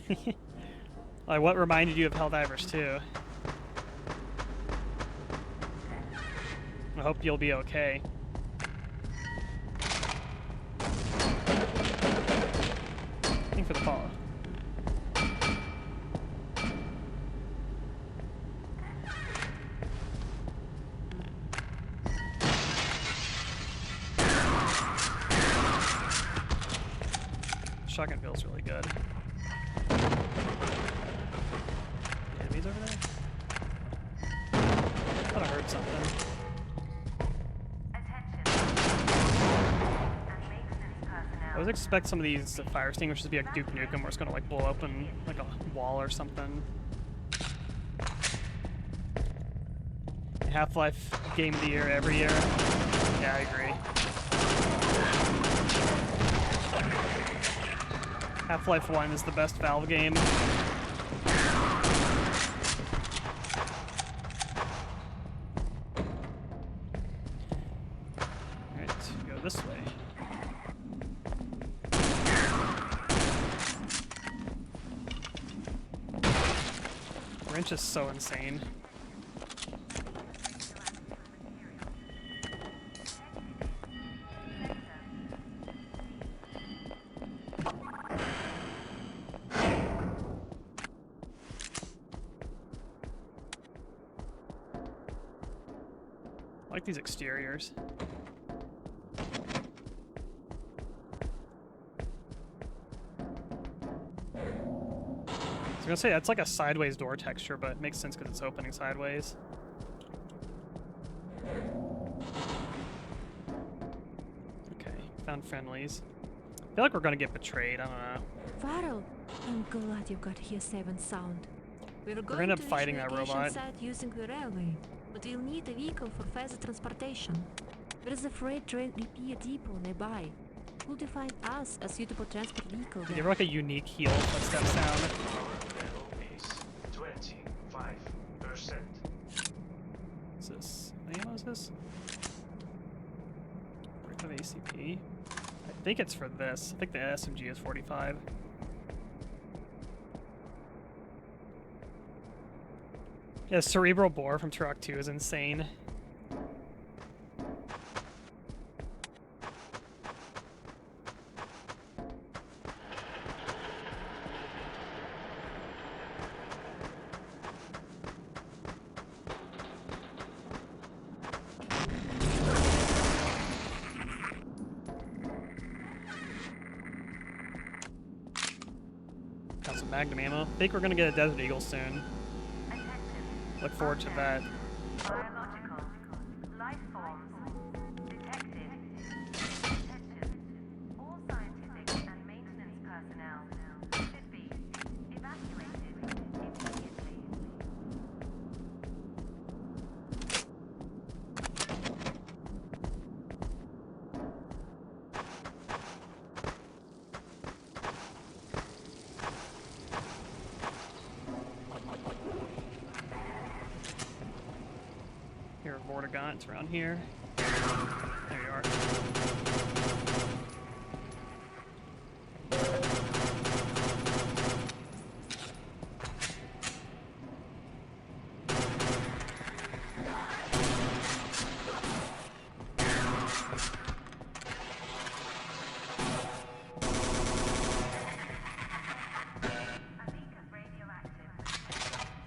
S1: Like, what reminded you of Helldivers 2? I hope you'll be okay. Thanks for the follow. Shotgun feels really good. Enemies over there? Thought I heard something. I always expect some of these fire extinguishers to be like Duke Nukem, where it's gonna like blow open like a wall or something. Half-Life Game of the Year every year. Yeah, Yeah, I agree. Half-Life 1 is the best Valve game. Alright, go this way. Wrench is so insane. I like these exteriors. I was gonna say that's like a sideways door texture, but it makes sense because it's opening sideways. Okay, found friendlies. I feel like we're gonna get betrayed. I don't know.
S9: Varel, I'm glad you got here safe and sound. We're
S1: We're
S9: going
S1: gonna
S9: to
S1: end up fighting
S9: reach
S1: that
S9: navigation
S1: robot.
S9: site using the railway, but we'll need a vehicle for further transportation. There is a freight train repair depot nearby. Could you find us a suitable transport vehicle
S1: Give
S9: there?
S1: her like a unique heel footstep sound.
S5: Level is 25%.
S1: What's this? What ammo is this? Brick of ACP. I think it's for this. I think the SMG is 45. Yeah, Cerebral Bore from Turok 2 is insane. Got some Magnum ammo. I think we're gonna get a Desert Eagle soon. Look forward to that.
S7: Biological life forms detected. Attention. All scientific and maintenance personnel should be evacuated immediately.
S1: Here, Vortigaunt, it's around here. There you are.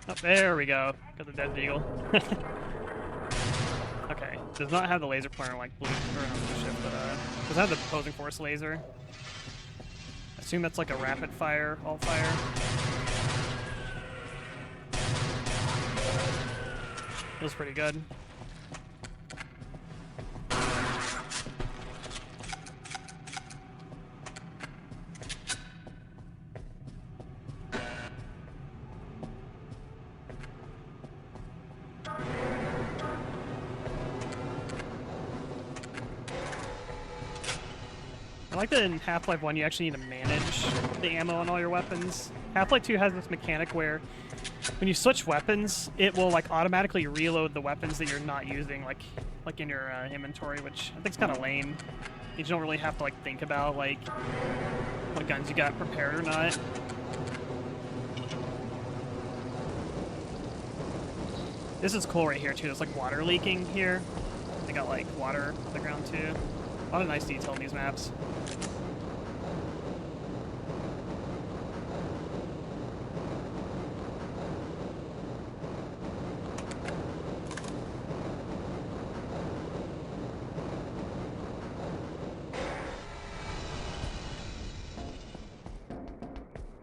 S1: Oh, there we go. Got the Desert Eagle. Okay, does not have the laser pointer like blue or not blue ship, but does have the opposing force laser. Assume that's like a rapid fire, alt fire. Feels pretty good. I like that in Half-Life 1 you actually need to manage the ammo on all your weapons. Half-Life 2 has this mechanic where when you switch weapons, it will like automatically reload the weapons that you're not using like in your inventory, which I think is kind of lame. You don't really have to like think about like what guns you got prepared or not. This is cool right here too. There's like water leaking here. They got like water on the ground too. A lot of nice detail in these maps.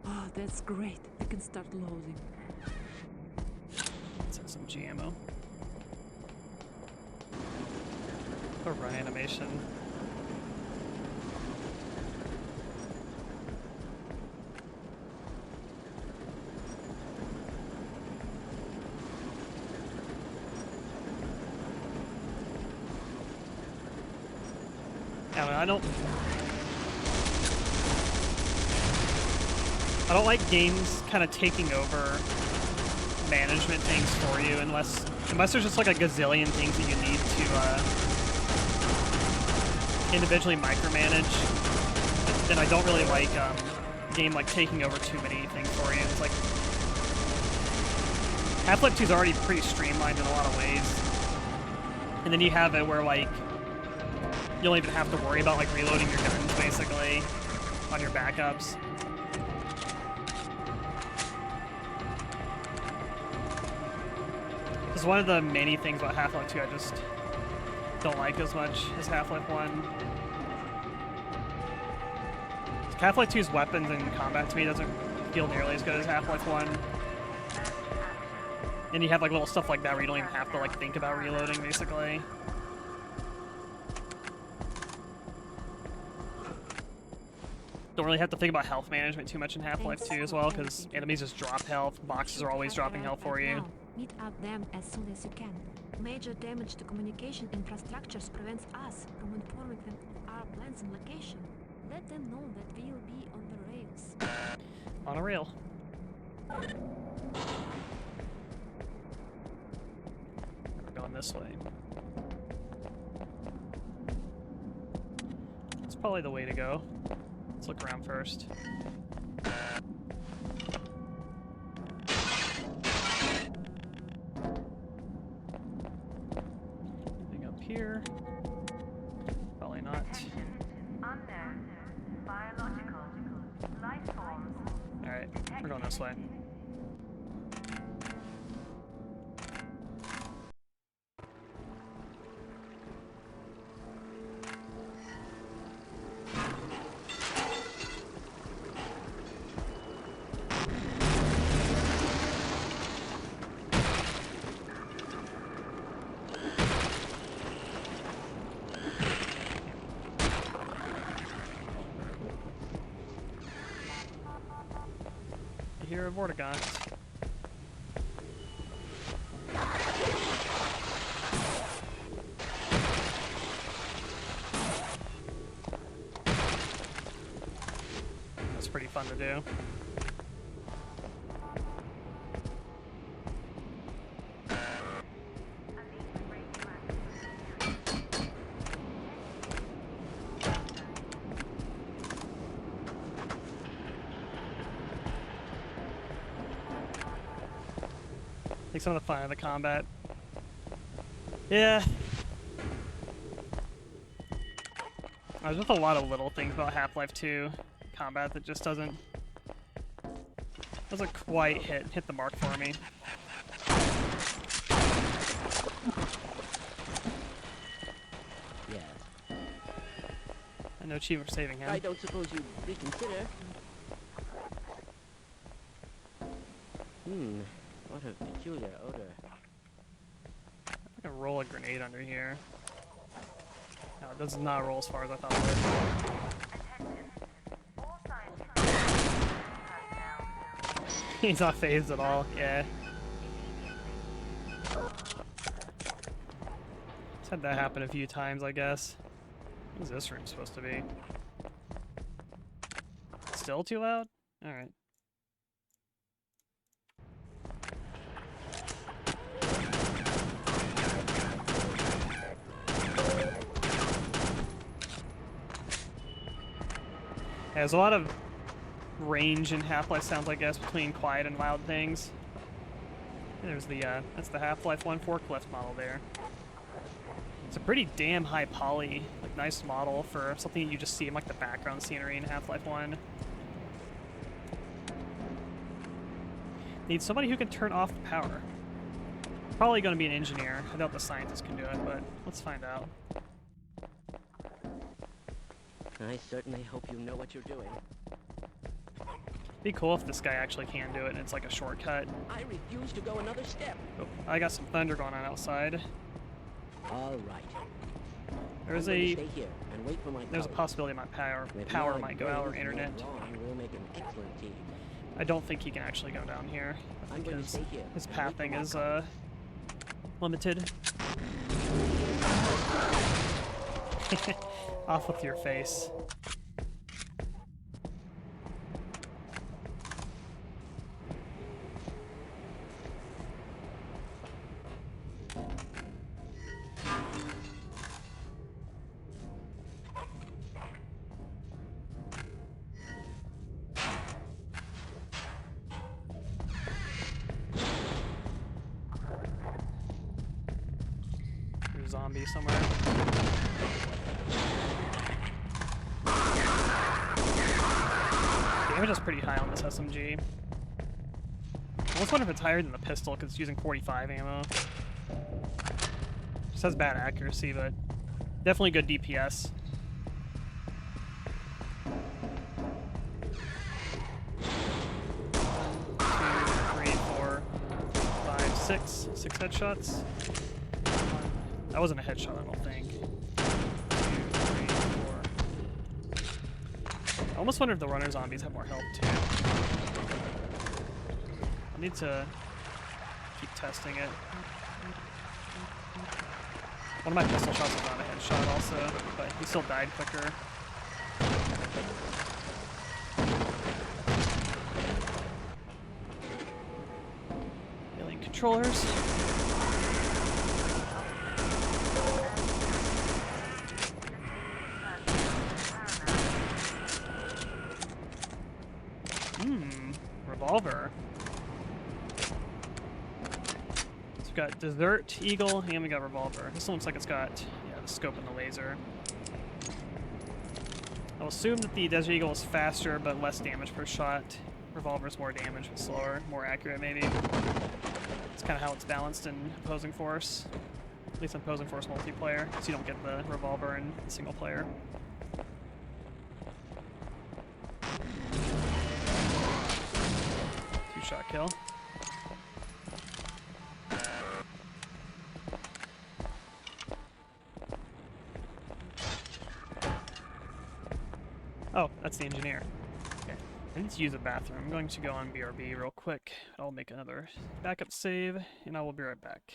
S9: Oh, that's great. We can start loading.
S1: Let's have some G ammo. A run animation. I don't like games kind of taking over management things for you unless there's just like a gazillion things that you need to individually micromanage. Then I don't really like game like taking over too many things for you. It's like Half-Life 2 is already pretty streamlined in a lot of ways, and then you have it where like you don't even have to worry about like reloading your guns basically on your backups. Because one of the many things about Half-Life 2 I just don't like as much as Half-Life 1. Half-Life 2's weapons and combat to me doesn't feel nearly as good as Half-Life 1. And you have like little stuff like that where you don't even have to like think about reloading basically. Don't really have to think about health management too much in Half-Life 2 as well, because enemies just drop health, boxes are always dropping health for you.
S9: Meet up them as soon as you can. Major damage to communication infrastructures prevents us from informing them of our plans and location. Let them know that we'll be on the rails.
S1: On a rail. We're going this way. It's probably the way to go. Let's look around first. Anything up here? Probably not. Alright, we're going this way. Here of Vortigaunt. That's pretty fun to do. I think some of the fun of the combat. Yeah. There's just a lot of little things about Half-Life 2 combat that just doesn't quite hit the mark for me.
S2: Yeah.
S1: And no achievement for saving him.
S2: I don't suppose you'd reconsider. What a peculiar odor.
S1: I can roll a grenade under here. No, it does not roll as far as I thought it would. He's not phased at all, yeah. Just had that happen a few times, I guess. What's this room supposed to be? Still too loud? Alright. Yeah, there's a lot of range in Half-Life sounds, I guess, between quiet and loud things. There's the, that's the Half-Life 1 forklift model there. It's a pretty damn high poly, like, nice model for something that you just see in, like, the background scenery in Half-Life 1. Need somebody who can turn off the power. Probably gonna be an engineer. I doubt the scientist can do it, but let's find out.
S2: I certainly hope you know what you're doing.
S1: Be cool if this guy actually can do it and it's like a shortcut.
S2: I refuse to go another step.
S1: Oh, I got some thunder going on outside.
S2: All right.
S1: There's
S2: Stay here and wait for my
S1: a possibility my power might go out or internet.
S2: We'll make an excellent team.
S1: I don't think he can actually go down here
S2: I'm going to
S1: because
S2: stay here.
S1: his pathing is limited. Off with your face. There's a zombie somewhere. Damage is pretty high on this SMG. I almost wonder if it's higher than the pistol because it's using 45 ammo. Just has bad accuracy, but definitely good DPS. 6 headshots. That wasn't a headshot, I don't think. 2, 3, 4. I almost wonder if the runner zombies have more health too. I need to keep testing it. One of my pistol shots was not a headshot also, but he still died quicker. Alien controllers. Revolver. So we've got Desert Eagle, and we got Revolver. This one looks like it's got, yeah, the scope and the laser. I'll assume that the Desert Eagle is faster, but less damage per shot. Revolver's more damage, but slower, more accurate maybe. It's kind of how it's balanced in Opposing Force. At least in Opposing Force multiplayer, so you don't get the Revolver in single player. Shot kill. Oh, that's the engineer. Okay. I need to use a bathroom. I'm going to go on BRB real quick. I'll make another backup save, and I will be right back.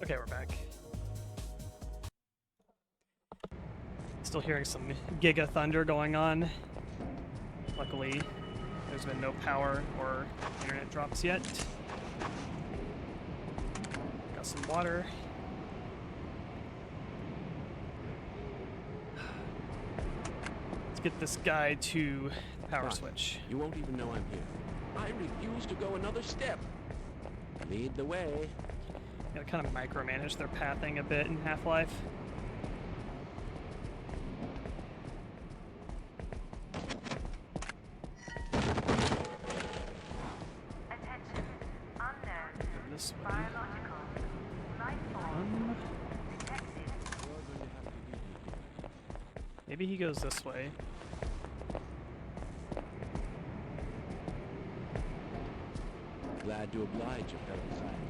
S1: Okay, we're back. Still hearing some giga thunder going on. Luckily, there's been no power or internet drops yet. Got some water. Let's get this guy to the power
S2: Fine.
S1: switch.
S2: You won't even know I'm here. I refuse to go another step. Lead the way.
S1: Gotta kind of micromanage their pathing a bit in Half-Life. This way. Maybe he goes this way.
S2: Glad to oblige you, fellow scientist.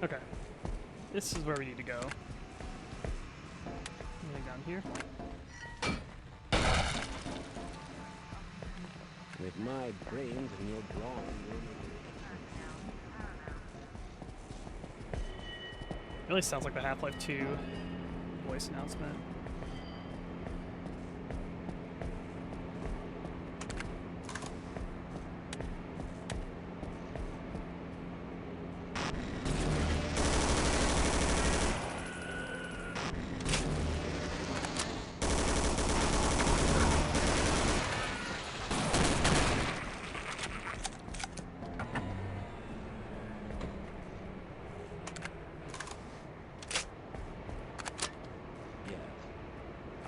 S1: Okay. This is where we need to go. Anything down here?
S2: With my brains and your brawn,
S1: Really sounds like the Half-Life 2 voice announcement.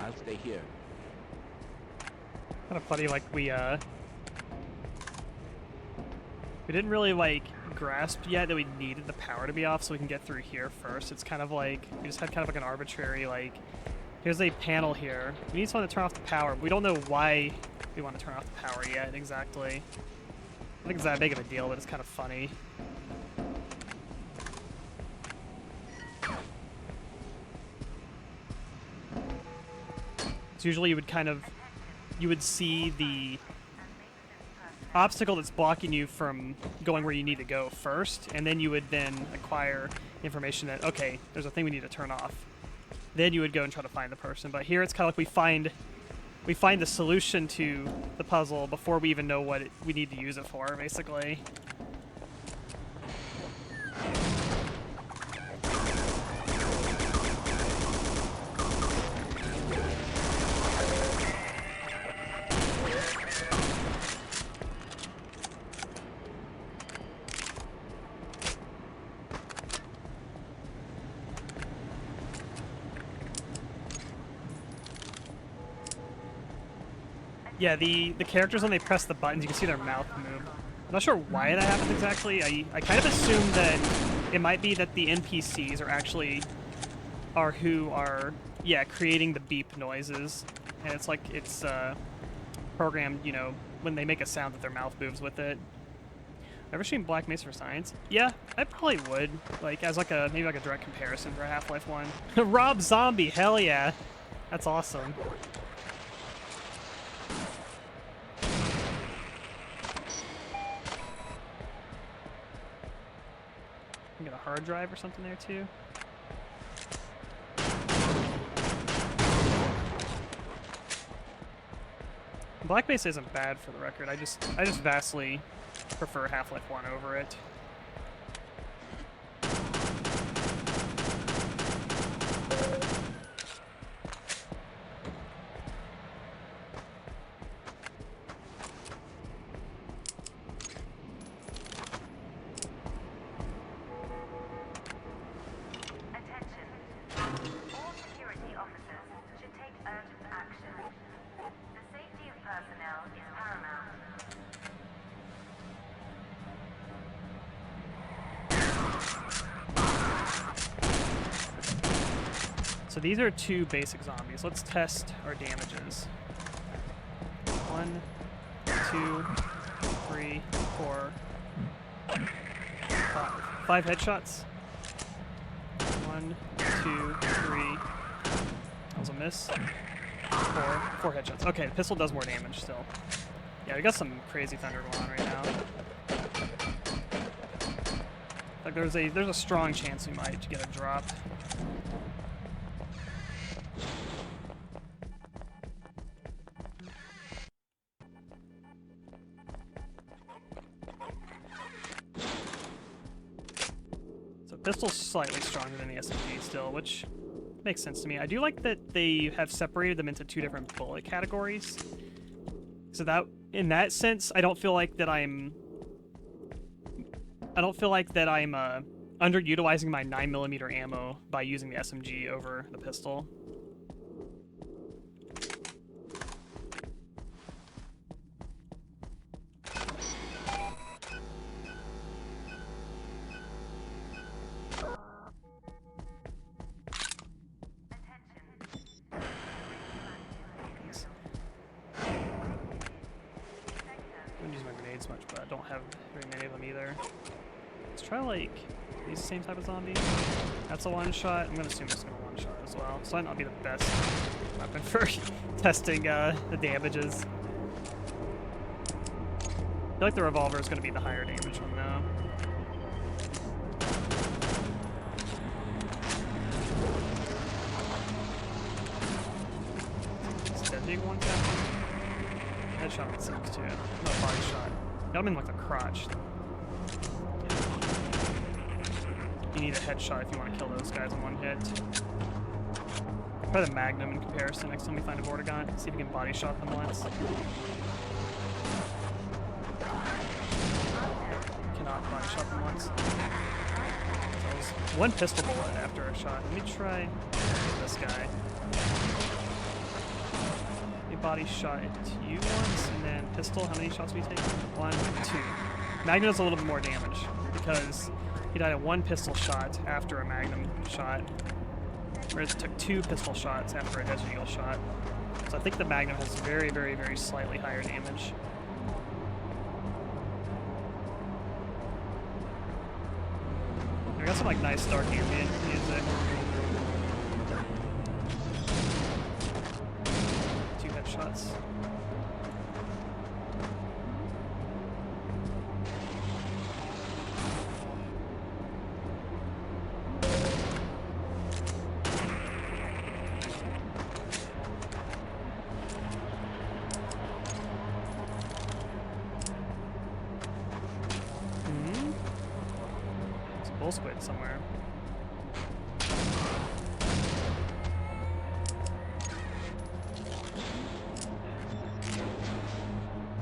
S2: I'll stay here.
S1: Kind of funny, like we didn't really like grasp yet that we needed the power to be off so we can get through here first. It's kind of like we just had kind of like an arbitrary like, here's a panel here. We need someone to turn off the power, but we don't know why we want to turn off the power yet exactly. I don't think it's that big of a deal, but it's kind of funny. Usually you would see the obstacle that's blocking you from going where you need to go first, and then you would then acquire information that, okay, there's a thing we need to turn off. Then you would go and try to find the person. But here it's kind of like we find the solution to the puzzle before we even know what we need to use it for, basically. Yeah, the characters, when they press the buttons, you can see their mouth move. I'm not sure why that happens exactly. I kind of assume that it might be that the NPCs are who are, yeah, creating the beep noises. And it's like, it's programmed, you know, when they make a sound that their mouth moves with it. Ever seen Black Mesa for Science? Yeah, I probably would. Like, as like a, maybe like a direct comparison for Half-Life 1. Rob Zombie, hell yeah. That's awesome. Got a hard drive or something there too. Black Mesa isn't bad, for the record. I just vastly prefer Half-Life 1 over it. these are 2 basic zombies. Let's test our damages. 1, 2, 3, 4, 5. 5 headshots. 1, 2, 3. That was a miss. 4 headshots. Okay, the pistol does more damage still. Yeah, we got some crazy thunder going on right now. Like there's a strong chance we might get a drop. So pistol's slightly stronger than the SMG still, which makes sense to me. I do like that they have separated them into 2 different bullet categories. So that, in that sense, I don't feel like that I'm underutilizing my 9mm ammo by using the SMG over the pistol. I don't use my grenades much, but I don't have very many of them either. Let's try like these same type of zombies. That's a one-shot. I'm gonna assume it's gonna one-shot as well. So that might not be the best weapon for testing the damages. I feel like the revolver is gonna be the higher damage one though. Is that big one tap? Headshot sucks too. No body shot. Got him in like the crotch. You need a headshot if you want to kill those guys in one hit. Try the Magnum in comparison next time we find a Vortigaunt. See if we can body shot them once. Cannot body shot them once. So it was 1 pistol bullet after a shot. Let me try this guy. We body shot it to you once, and then pistol. How many shots do we take? 1, 2. Magnum does a little bit more damage because he died at 1 pistol shot after a Magnum shot, whereas it took 2 pistol shots after a Desert Eagle shot. So I think the Magnum has very, very, very slightly higher damage. We got some like nice dark ambient music. 2 headshots. Bull squid somewhere.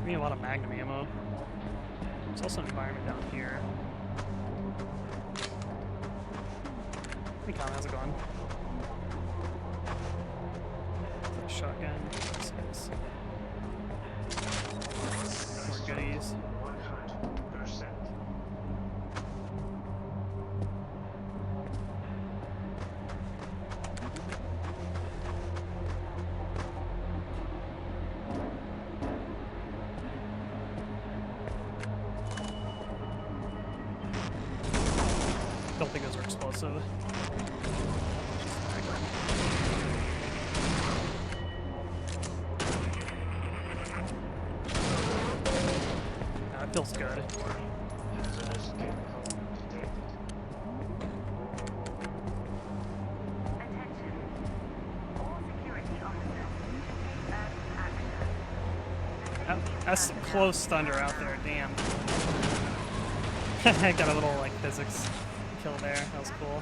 S1: We need a lot of Magnum ammo. There's also an environment down here. Hey Colin, how's it going? Shotgun. More goodies.
S5: 100%.
S1: Don't think those are explosive. That feels good.
S5: Hazardous chemical detected.
S7: Attention. All security officers take urgent action.
S1: That's some close thunder out there, damn. I got a little like physics kill there, that was cool.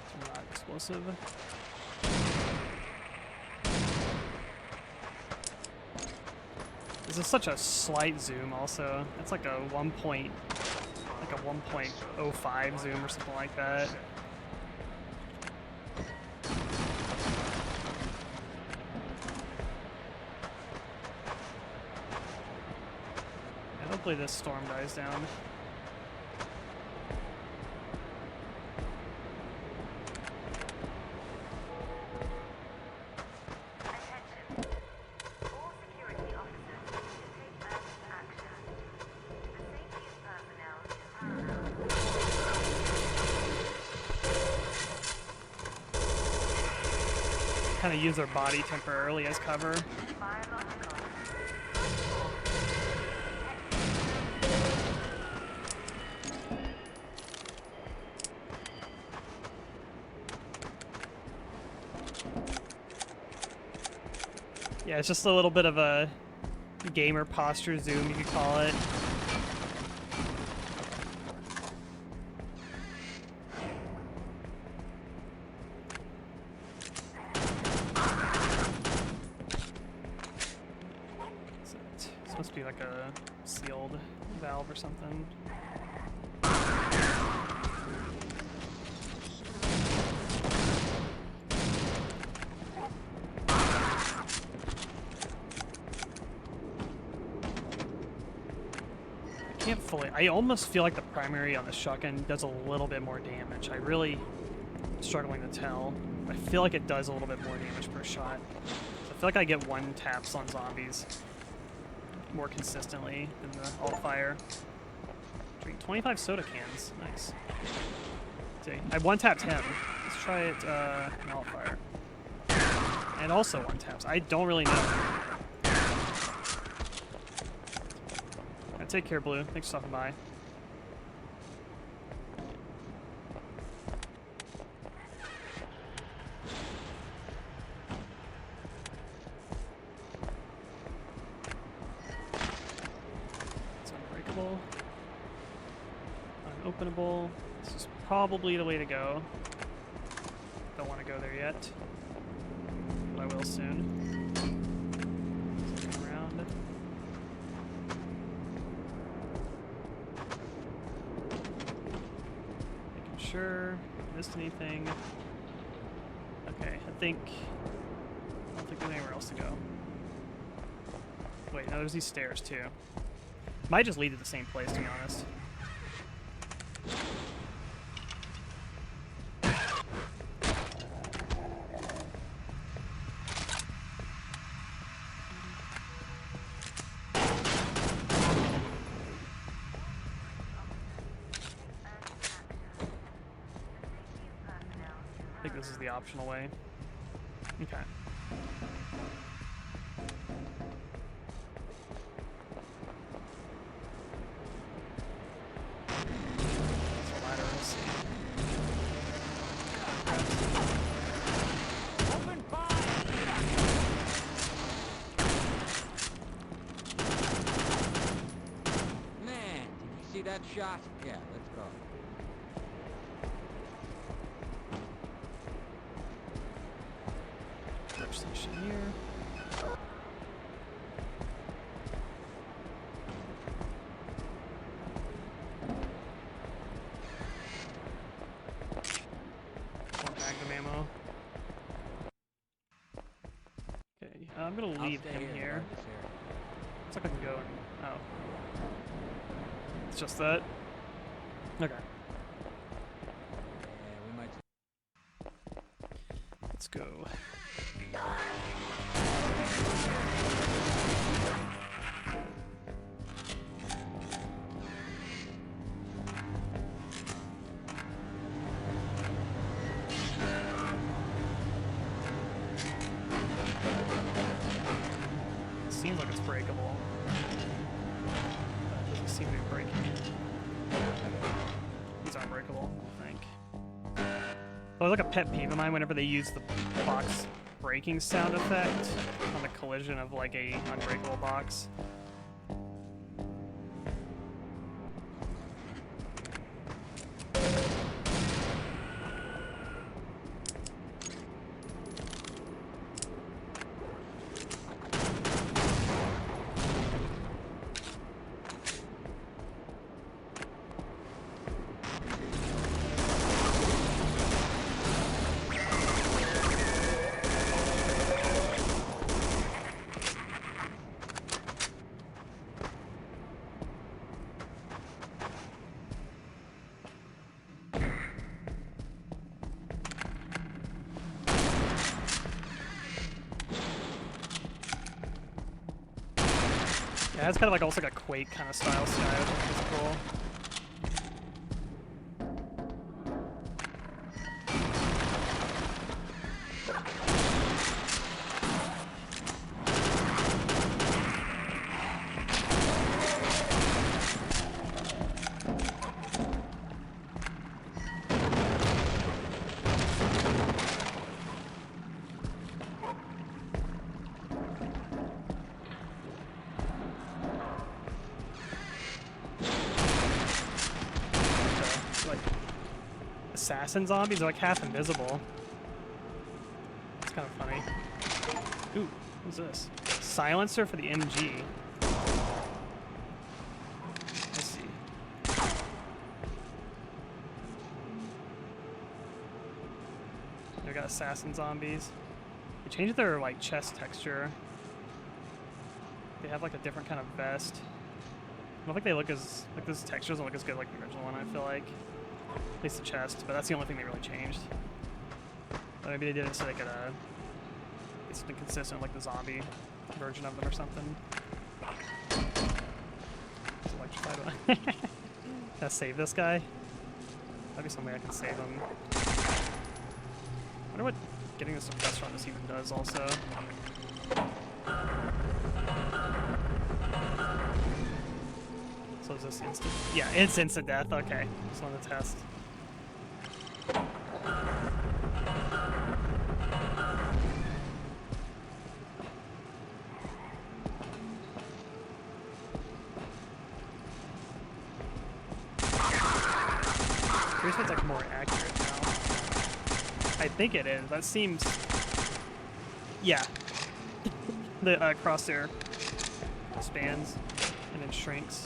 S1: It's not explosive. This is such a slight zoom also. It's like a 1.05 zoom or something like that. Hopefully this storm dies down.
S7: All security officers need to take urgent action. The safety of personnel is paramount.
S1: Kind of use their body temporarily as cover.
S7: Biological.
S1: Yeah, it's just a little bit of a gamer posture zoom, you could call it. This must be like a sealed valve or something. Can't fully. I almost feel like the primary on the shotgun does a little bit more damage. I really struggling to tell. I feel like it does a little bit more damage per shot. I feel like I get one taps on zombies more consistently than the alt fire. Drink 25 soda cans. Nice. See, I one tapped him. Let's try it in alt fire. And also one taps. I don't really know. Take care, Blue. Thanks for stopping by. It's unbreakable. Unopenable. This is probably the way to go. Don't want to go there yet. But I will soon. Looking around. Sure. Missed anything? Okay, I don't think there's anywhere else to go. Wait, no, there's these stairs too. Might just lead to the same place, to be honest. I think this is the optional way. Okay. There's a ladder, let's see.
S8: Open fire! Man, did you see that shot? Yeah, let's go.
S1: Station here. More magnum ammo. Okay, I'm gonna leave him here. Looks like I can go and... oh. It's just that? Okay.
S8: Yeah, we might...
S1: Let's go. Seems like it's breakable. But it doesn't seem to be breaking. These aren't breakable, I think. Oh, it's like a pet peeve of mine whenever they use the box breaking sound effect on the collision of like a unbreakable box. Yeah, it's kind of like almost like a Quake kind of style sky, which I think is cool. Like assassin zombies are like half invisible. It's kind of funny. Ooh, what's this? Silencer for the MG. Let's see. We got assassin zombies. They changed their like chest texture. They have like a different kind of vest. I don't think they look as like this texture doesn't look as good like the original one. I feel like, at least the chest, but that's the only thing they really changed. But maybe they did it so they could get something consistent like the zombie version of them or something. It's electrified one. Can I save this guy? That'd be something I can save him. I wonder what getting the suppressor on this even does also. So is this instant? Yeah, it's instant death. Okay, just want to test. Curious if it's like more accurate now. I think it is. That seems. Yeah. The crosshair expands and then shrinks.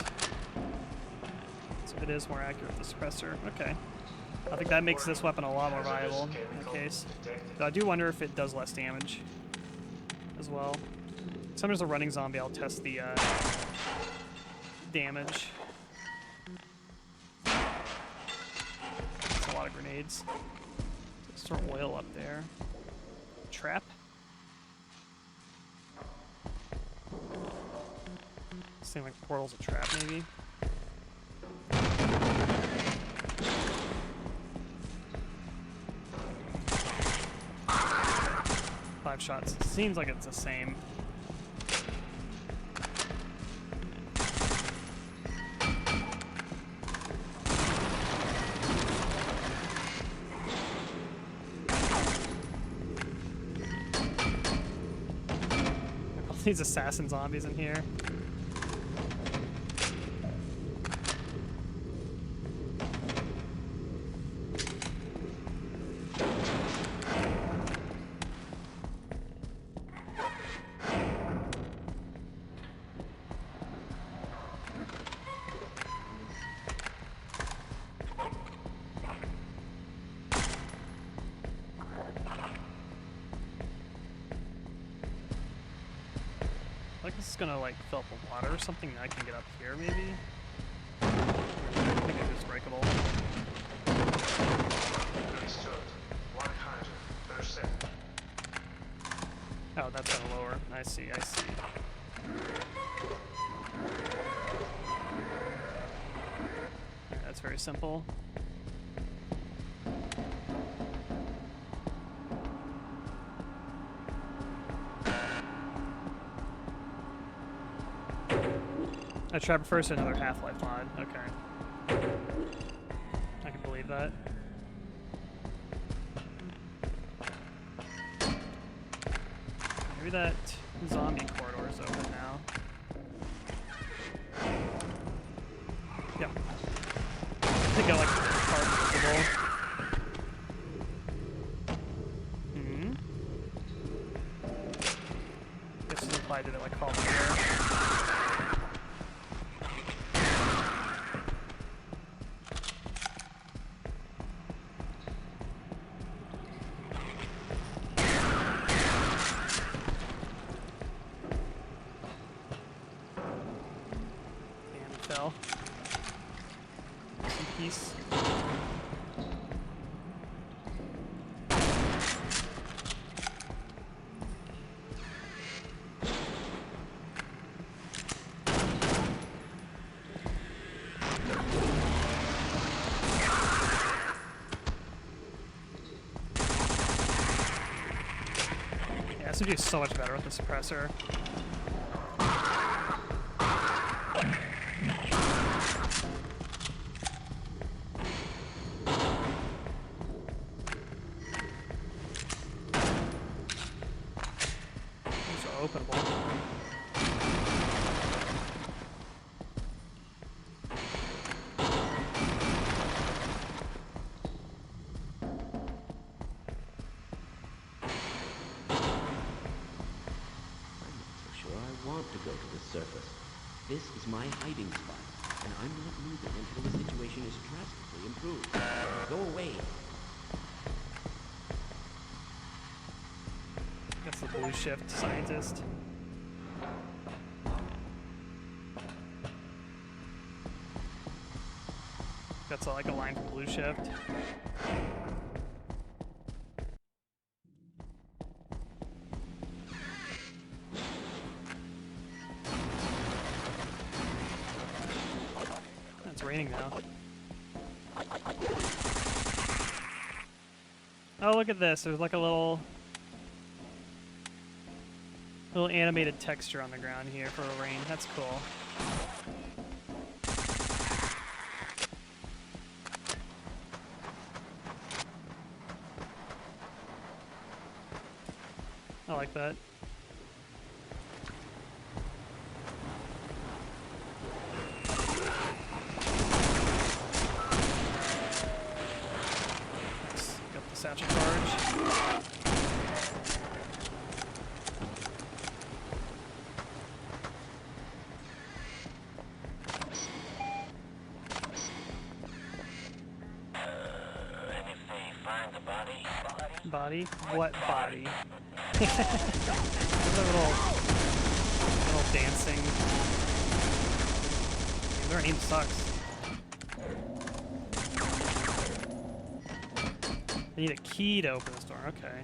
S1: It is more accurate with the suppressor. Okay. I think that makes this weapon a lot more viable in that case. But I do wonder if it does less damage as well. So there's a running zombie, I'll test the damage. That's a lot of grenades. Store oil up there. Trap? Seems like portal's a trap maybe. 5 shots. Seems like it's the same. All these assassin zombies in here. This is gonna like fill up with water or something that I can get up here maybe? I think it's breakable.
S5: Restored 100%.
S1: Oh, that's gonna lower. I see, I see. Alright, that's very simple. I tried first another Half-Life mod. Okay. I can believe that. Maybe that zombie corridor is open now. Yep. I think I like hard visible. This is implied that it like falls here. Some peace. SMG is so much better with the suppressor. These are openable.
S2: To go to the surface. This is my hiding spot, and I'm not moving until the situation is drastically improved. Go away.
S1: That's the blue shift scientist. That's like a line from blue shift. It's raining now. Oh, look at this. There's like a little animated texture on the ground here for the rain. That's cool. I like that. Satchel charge.
S3: And if they find the body?
S1: Body? What body? There's a little dancing. Their aim sucks. I need a key to open this door. Okay.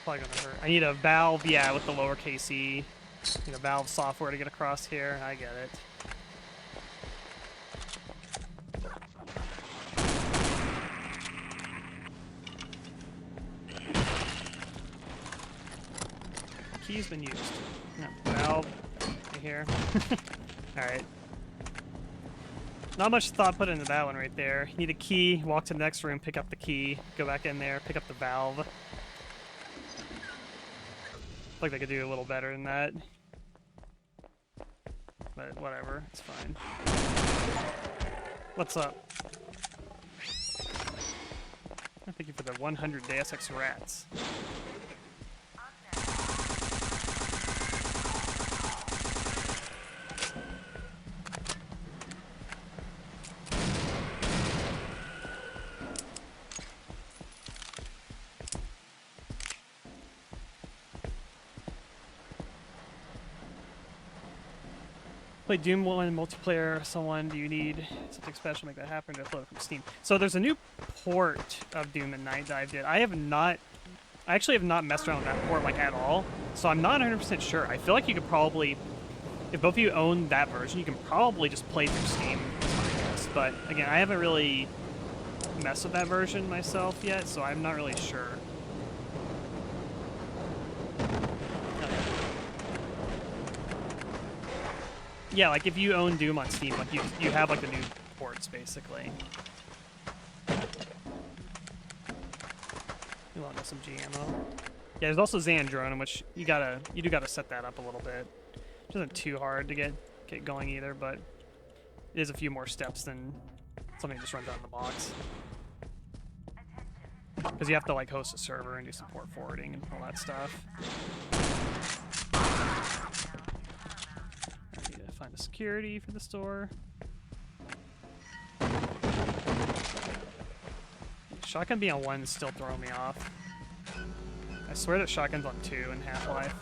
S1: Probably gonna hurt. I need a valve, yeah, with the lowercase e. Need a valve software to get across here. I get it. Key's been used. No, valve right here. Alright. Not much thought put into that one right there. You need a key, walk to the next room, pick up the key, go back in there, pick up the valve. Like they could do a little better than that. But whatever, it's fine. What's up? Thank you for the 100 Deus Ex rats. Play Doom 1 multiplayer, someone, do you need something special to make that happen to upload it from Steam? So there's a new port of Doom and Night Dive did. I actually have not messed around with that port like at all, so I'm not 100% sure. I feel like you could probably, if both of you own that version, you can probably just play through Steam, is my guess. But again, I haven't really messed with that version myself yet, so I'm not really sure. Yeah, like if you own Doom on Steam, like you have like the new ports basically. You want SMG ammo? Yeah, there's also Xandrone, which you do gotta set that up a little bit. Which isn't too hard to get going either, but it is a few more steps than something that just runs out of the box. Because you have to like host a server and do some port forwarding and all that stuff. Find the security for the store. Shotgun being on 1 is still throwing me off. I swear that shotgun's on 2 in Half-Life.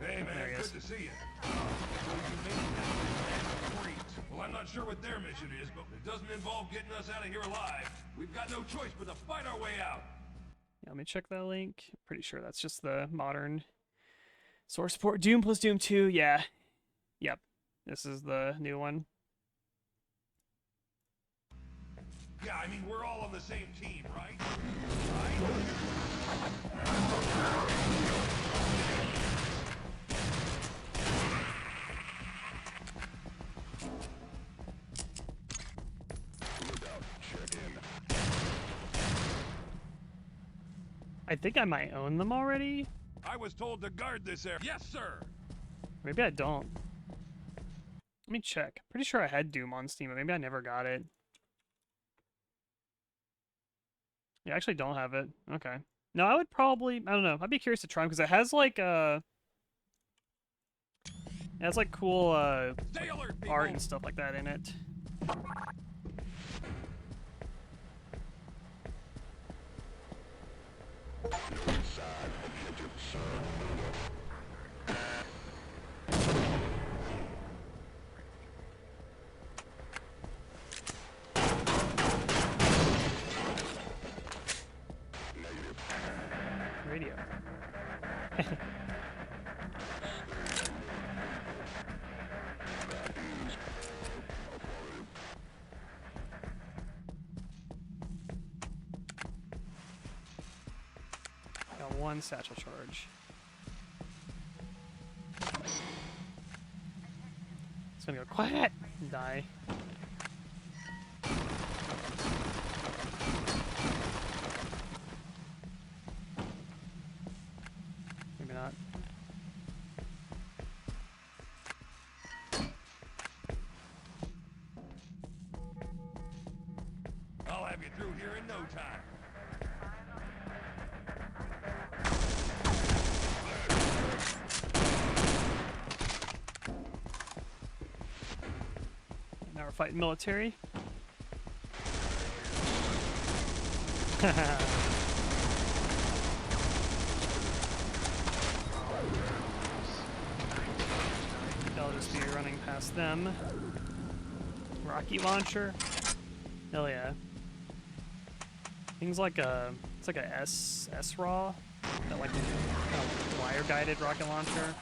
S4: Hey man, good to see you. Well, I'm not sure what their mission is, but it doesn't involve getting us out of here alive. We've got no choice but to fight our way out.
S1: Let me check that link. Pretty sure that's just the modern source port. Doom plus Doom 2, yeah. Yep. This is the new one.
S4: Yeah, I mean, we're all on the same team, right?
S1: I think I might own them already.
S4: I was told to guard this area. Yes, sir.
S1: Maybe I don't. Let me check. Pretty sure I had Doom on Steam, but maybe I never got it. Yeah, I actually don't have it. Okay. No, I would probably, I don't know. I'd be curious to try them because it has like it has like cool
S4: Stay
S1: like
S4: alert,
S1: art
S4: people.
S1: and stuff like that in it. Radio. Got one satchel charge. It's gonna go quiet and die. Maybe not.
S4: I'll have you through here in no time.
S1: Now we're fighting military. I'll just be running past them. Rocket launcher. Hell yeah. Things like it's like a S-RAW, that like kind of wire guided rocket launcher.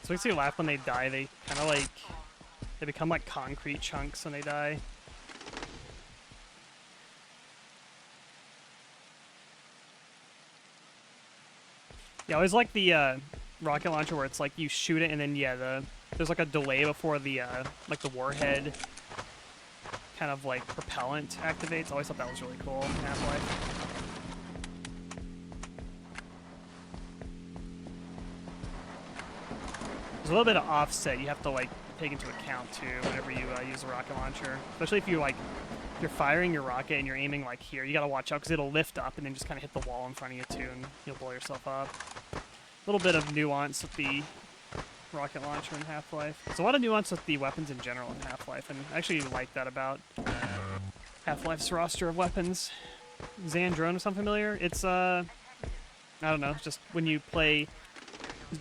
S1: So makes me laugh when they die. They kind of like, they become like concrete chunks when they die. Yeah, I always like the rocket launcher where it's like you shoot it and then yeah, there's like a delay before the like the warhead kind of like propellant activates. I always thought that was really cool in Half-Life. There's a little bit of offset you have to like take into account too whenever you use a rocket launcher, especially if you like you're firing your rocket and you're aiming like here. You gotta watch out because it'll lift up and then just kind of hit the wall in front of you too, and you'll blow yourself up. A little bit of nuance with the rocket launcher in Half-Life. There's a lot of nuance with the weapons in general in Half-Life, and I actually like that about Half-Life's roster of weapons. Xandrone sound familiar? It's I don't know, just when you play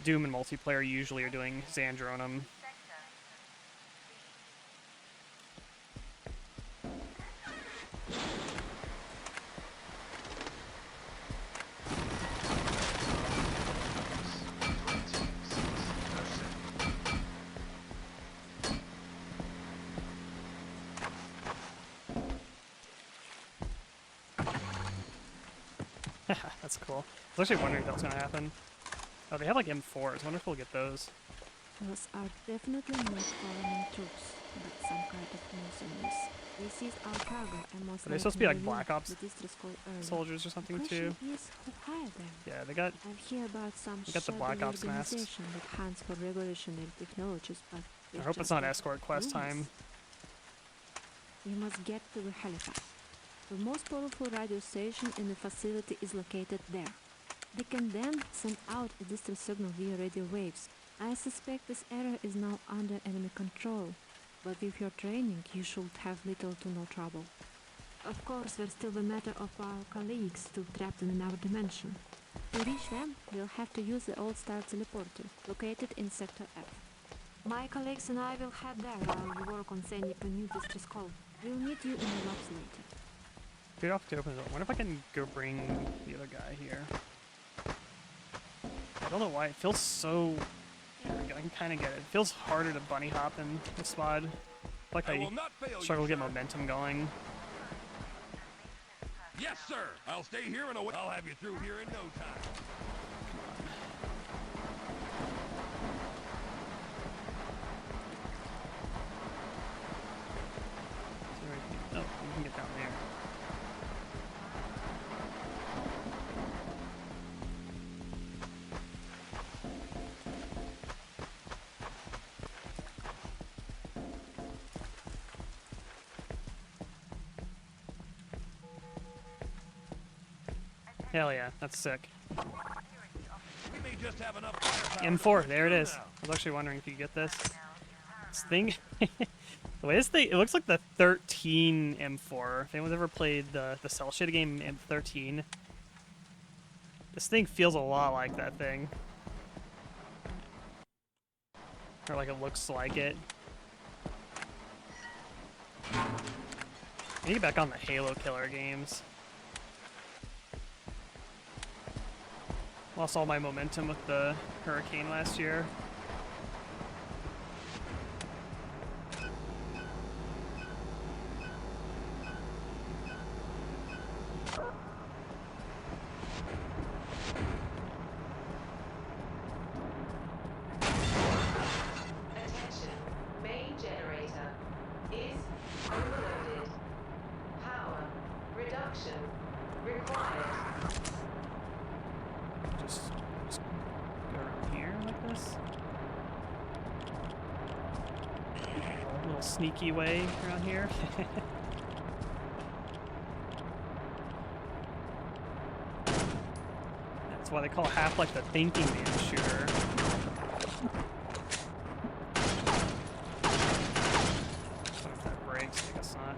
S1: Doom and multiplayer, usually you're doing Xandronum. That's cool. I was actually wondering if that was going to happen. Oh, they have like M4s. I wonder if we'll get those.
S9: Those are definitely not government troops, but some kind of mercenaries. seized our cargo and most
S1: Are they supposed to be like
S9: likely
S1: Black
S9: removed
S1: Ops
S9: the distress call early.
S1: soldiers or something
S9: The
S1: too?
S9: question is, who hired them?
S1: Yeah, they got.
S9: I've heard about some
S1: They got the Black
S9: shadowy
S1: Ops masks.
S9: organization that hunts for revolutionary technologies, but
S1: I hope it's not escort quest
S9: rumors.
S1: time.
S9: We must get to the helipad. The most powerful radio station in the facility is located there. They can then send out a distress signal via radio waves. I suspect this area is now under enemy control, but with your training you should have little to no trouble. Of course, there's still the matter of our colleagues still trapped in our dimension. To reach them, we'll have to use the Old Star teleporter, located in Sector F. My colleagues and I will head there while you work on sending a new distress call. We'll meet you in the labs later.
S1: Get off to open the door. I wonder if I can go bring the other guy here. I don't know why it feels so. There we go. I can kind of get it. It feels harder to bunny hop in this mod. Like
S4: I
S1: I
S4: will not fail
S1: struggle to
S4: you,
S1: get
S4: sir.
S1: momentum going.
S4: Yes, sir. I'll stay here and I'll have you through here in no time.
S1: Oh, you can get down there. Hell yeah, that's sick.
S4: We may just have enough firepower
S1: M4,
S4: to
S1: there it
S4: push
S1: is.
S4: through
S1: I
S4: now.
S1: was actually wondering if you could get this. This thing, the way this thing, it looks like the 13 M4. If anyone's ever played the cell shaded game M13, this thing feels a lot like that thing. Or like it looks like it. I need to get back on the Halo Killer games. Lost all my momentum with the Hurricane last year.
S7: Attention, main generator is overloaded. Power reduction required.
S1: Just go around here like this. A little sneaky way around here. That's why they call Half-Life the thinking man shooter. What if that breaks? I guess not.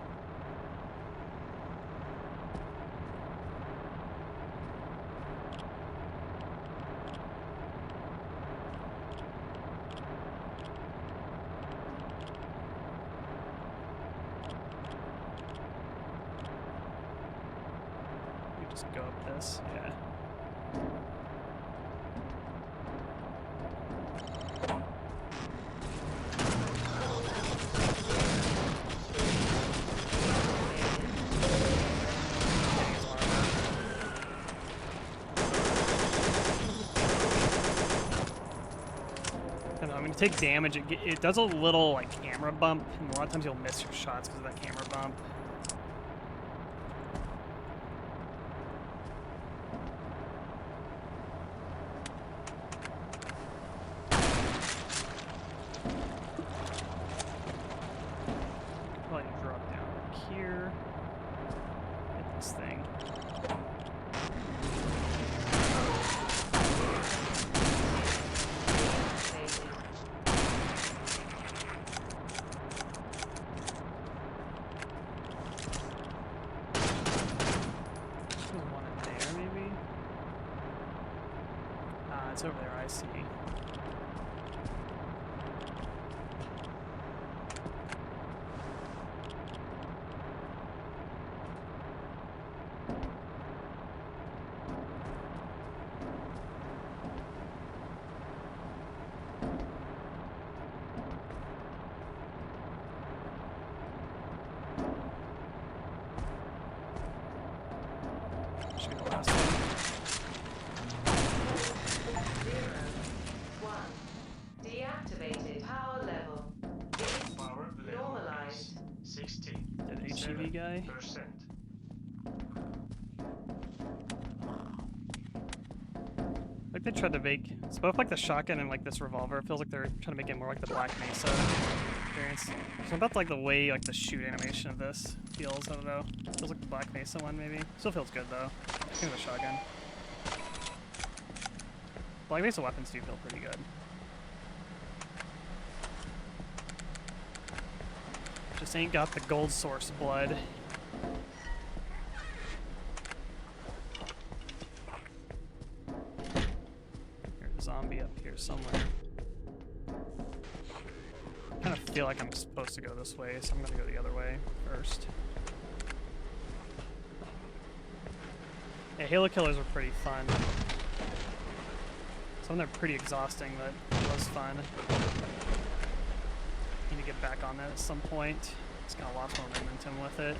S1: We just go up this, yeah. Getting his armor. I don't know, when you take damage, it does a little like camera bump, and a lot of times you'll miss your shots because of that camera bump. Probably drop down here. Hit this thing. There's one in there, maybe? Ah, it's over there, I see. Should be the last one. HEV guy. Like they tried to make it's both like the shotgun and like this revolver. It feels like they're trying to make it more like the Black Mesa experience. So about like the way like the shoot animation of this feels. I don't know. Feels like the Black Mesa one maybe. Still feels good though. I think the shotgun. Black Mesa weapons do feel pretty good. Just ain't got the gold source blood. There's a zombie up here somewhere. I kind of feel like I'm supposed to go this way, so I'm gonna go the other way first. Yeah, Halo killers are pretty fun. Some of them are pretty exhausting, but it was fun. Need to get back on that at some point. Just kind of lost my momentum with it.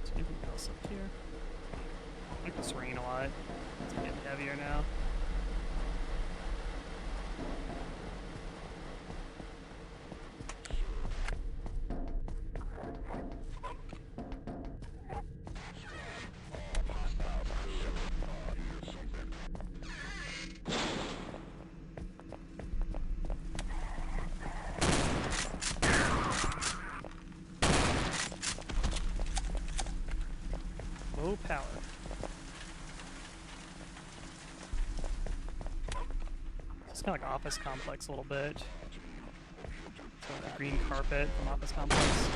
S1: Is there anything else up here? I like this rain a lot. It's getting heavier now. Low power. It's kind of like Office Complex a little bit. So like the green carpet from Office Complex.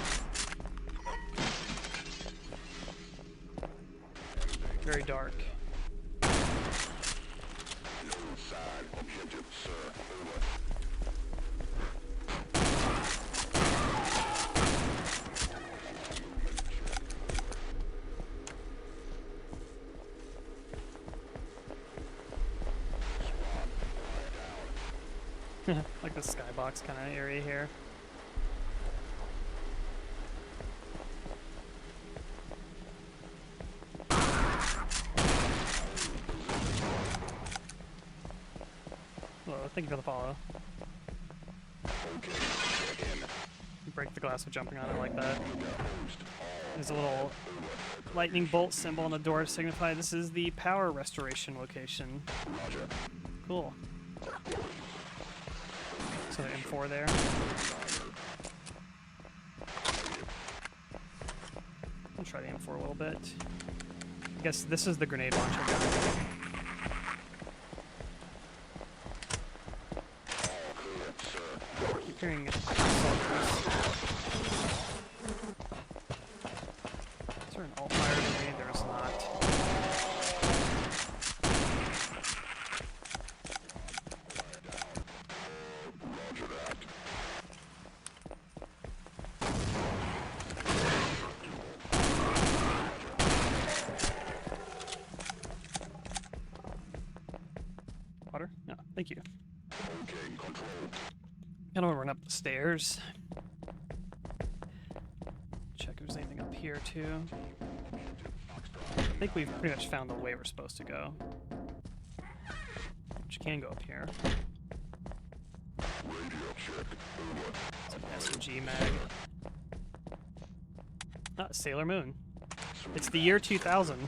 S1: Very dark. Like the skybox kind of area here. Well, thank you for the follow. Break the glass with jumping on it like that. There's a little lightning bolt symbol on the door to signify this is the power restoration location. Cool. So the M4 there. I'll try the M4 a little bit. I guess this is the grenade launcher gun. Keep hearing soldiers. Is there an alt-fire grenade? There's not. Water? No, thank you. I don't want to run up the stairs. Check if there's anything up here too. I think we've pretty much found the way we're supposed to go. Which can go up here. It's an SMG mag. Ah, Sailor Moon. It's the year 2000.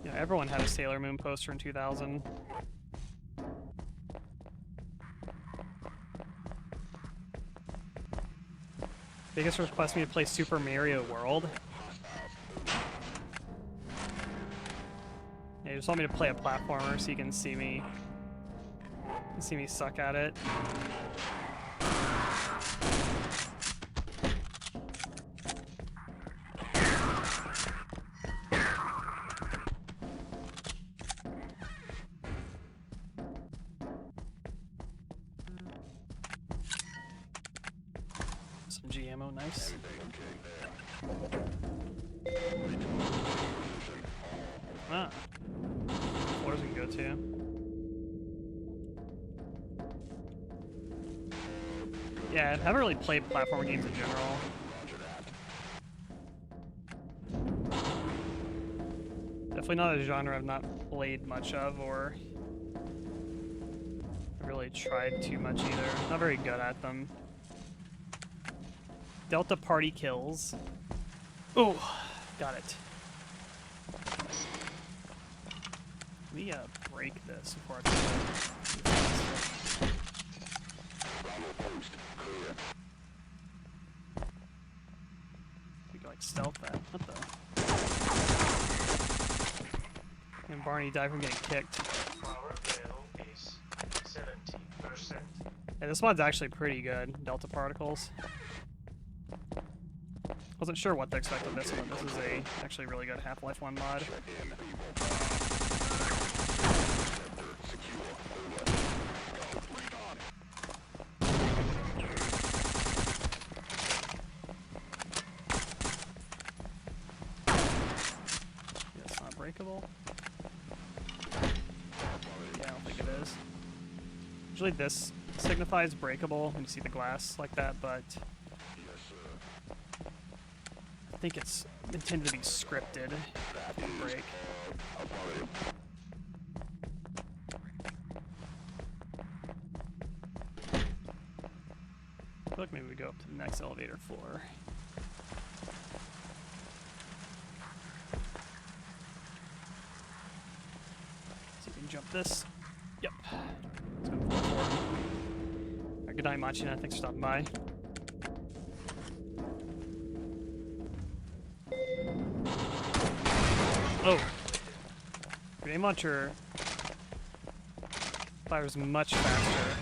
S1: Yeah, everyone had a Sailor Moon poster in 2000. Biggest request me to play Super Mario World. Yeah, you just want me to play a platformer so you can see me suck at it. Some G ammo, nice. Ah. Floors we can go to. Yeah, I haven't really played platformer games in general. Definitely not a genre I've not played much of or really tried too much either. Not very good at them. Delta party kills. Oh, got it. Let me break this before I do it. We can like stealth that. What the? And Barney died from getting kicked.
S5: Power level is 70%.
S1: Yeah, this mod's actually pretty good. Delta particles. Wasn't sure what to expect with this one. This is actually really good Half-Life 1 mod. Yeah, it's not breakable. Yeah, I don't think it is. Usually this signifies breakable when you see the glass like that, but I think it's intended to be scripted to break. I feel like maybe we go up to the next elevator floor. See if we can jump this. Yep. Let's go forward. Alright, good night, Machina. Thanks for stopping by. Oh! Grenade launcher fires much faster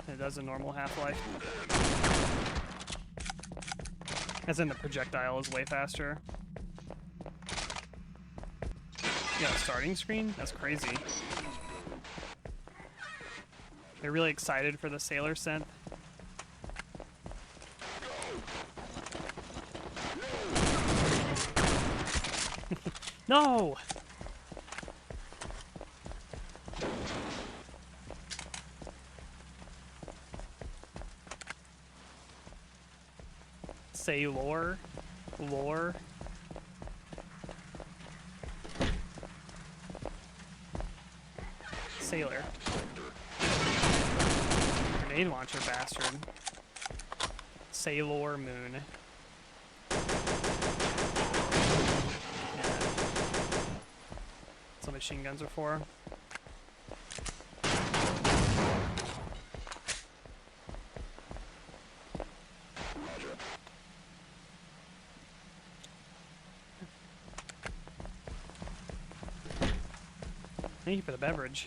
S1: than it does in normal Half-Life. As in the projectile is way faster. Yeah, starting screen? That's crazy. They're really excited for the sailor synth. No! Sailor? Lore? Sailor. Grenade launcher bastard. Sailor Moon. That's what machine guns are for. Thank you for the beverage.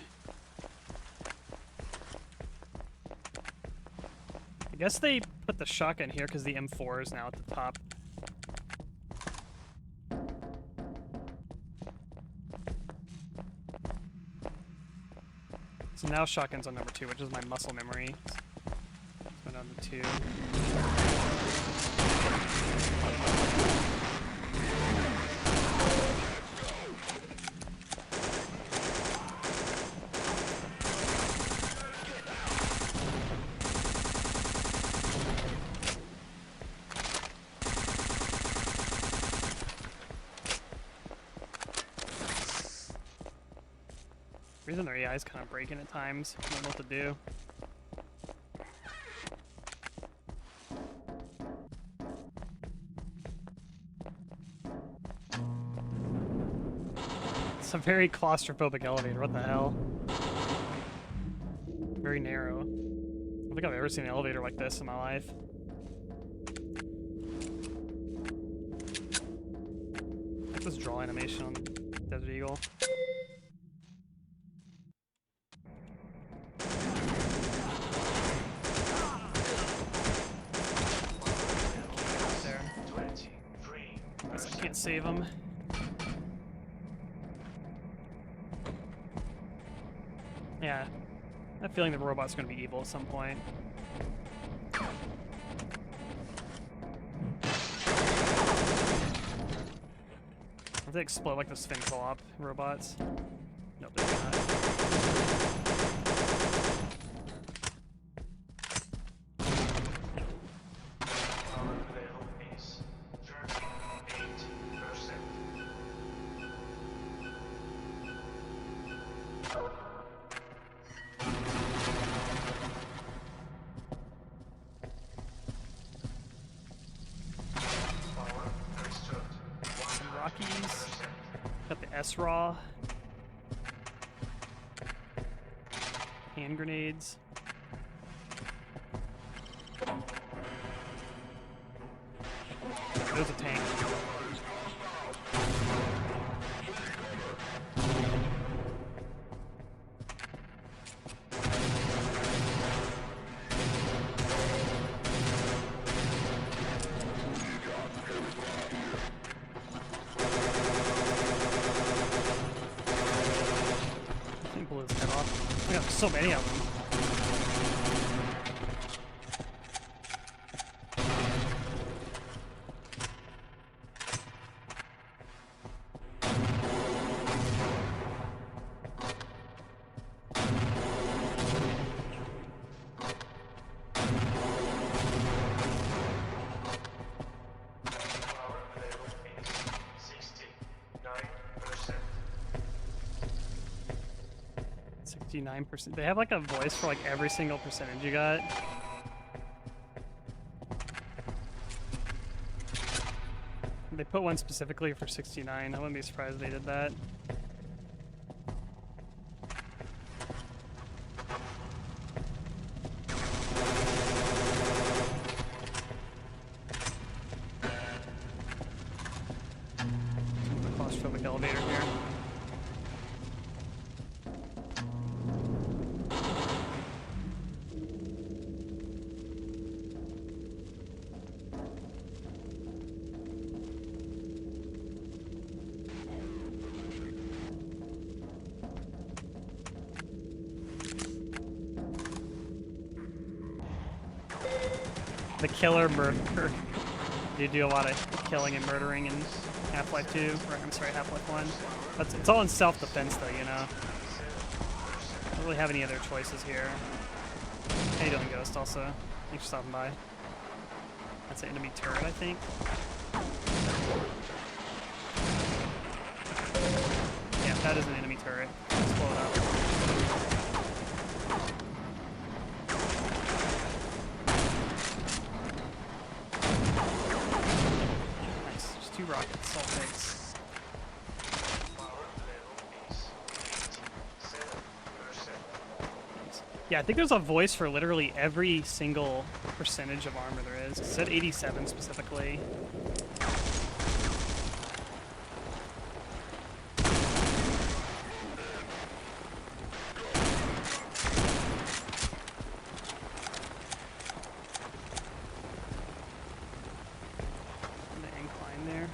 S1: I guess they put the shotgun here because the M4 is now at the top. So now shotgun's on number 2, which is my muscle memory. Let's go down to 2. The reason their AI is kind of breaking at times. I don't know what to do. It's a very claustrophobic elevator. What the hell? Very narrow. I don't think I've ever seen an elevator like this in my life. What's this draw animation on Desert Eagle? Can't save him. Yeah, I have a feeling the robot's gonna be evil at some point. If they explode like the Sphinxolop robots. Nope, they're not. S-Raw. Hand grenades. There's a tank. I think blew his head off. I got so many of them.
S5: Power level is 69%.
S1: 69%. They have like a voice for like every single percentage you got. They put one specifically for 69. I wouldn't be surprised if they did that. The claustrophobic elevator here. The killer murderer. You do a lot of killing and murdering in Half-Life 2, or I'm sorry, Half-Life 1. But it's all in self-defense though, you know. Don't really have any other choices here. How you doing, Ghost, also? Thanks for stopping by. That's an enemy turret, I think. Yeah, that is an enemy turret. Let's blow it up. Nice, just 2 rockets, all takes.
S5: Power level is 87%.
S1: Yeah, I think there's a voice for literally every single percentage of armor there is. It said 87 specifically. The incline there.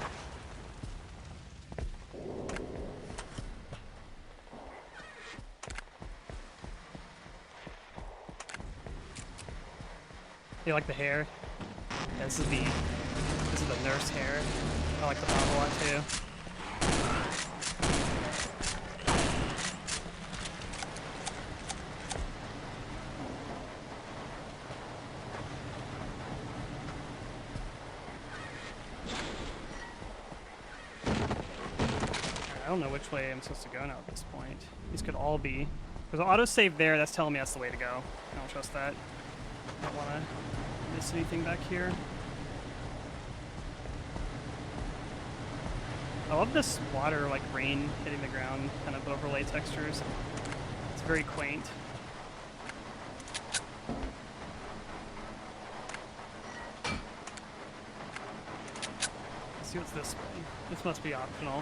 S1: You like the hair? Yeah, this is the nurse hair. I like the bob a lot too. I don't know which way I'm supposed to go now at this point. These could all be. There's an autosave there, that's telling me that's the way to go. I don't trust that. I don't want to miss anything back here. I love this water, like rain hitting the ground, kind of overlay textures. It's very quaint. Let's see what's this way. This must be optional.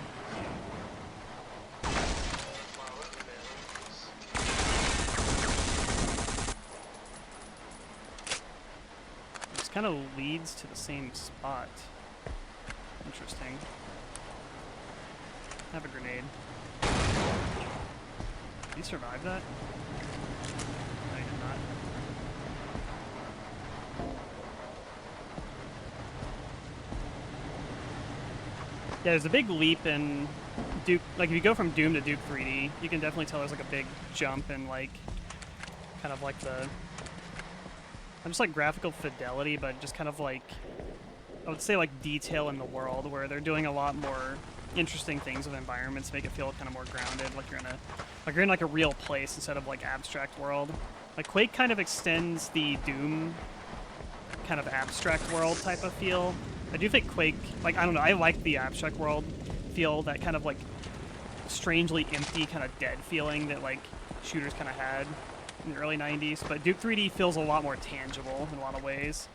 S1: This kind of leads to the same spot. Interesting. Have a grenade. Did you survive that? No, you did not. Yeah, there's a big leap in Duke. Like, if you go from Doom to Duke 3D, you can definitely tell there's like a big jump in like, kind of like the, not just like graphical fidelity, but just kind of like, I would say like detail in the world, where they're doing a lot more interesting things with environments, make it feel kind of more grounded, like you're in like a real place instead of like abstract world. Like Quake kind of extends the Doom kind of abstract world type of feel. I do think Quake, like, I don't know, I like the abstract world feel, that kind of like strangely empty, kind of dead feeling that like shooters kind of had in the early 90s. But Duke 3D feels a lot more tangible in a lot of ways.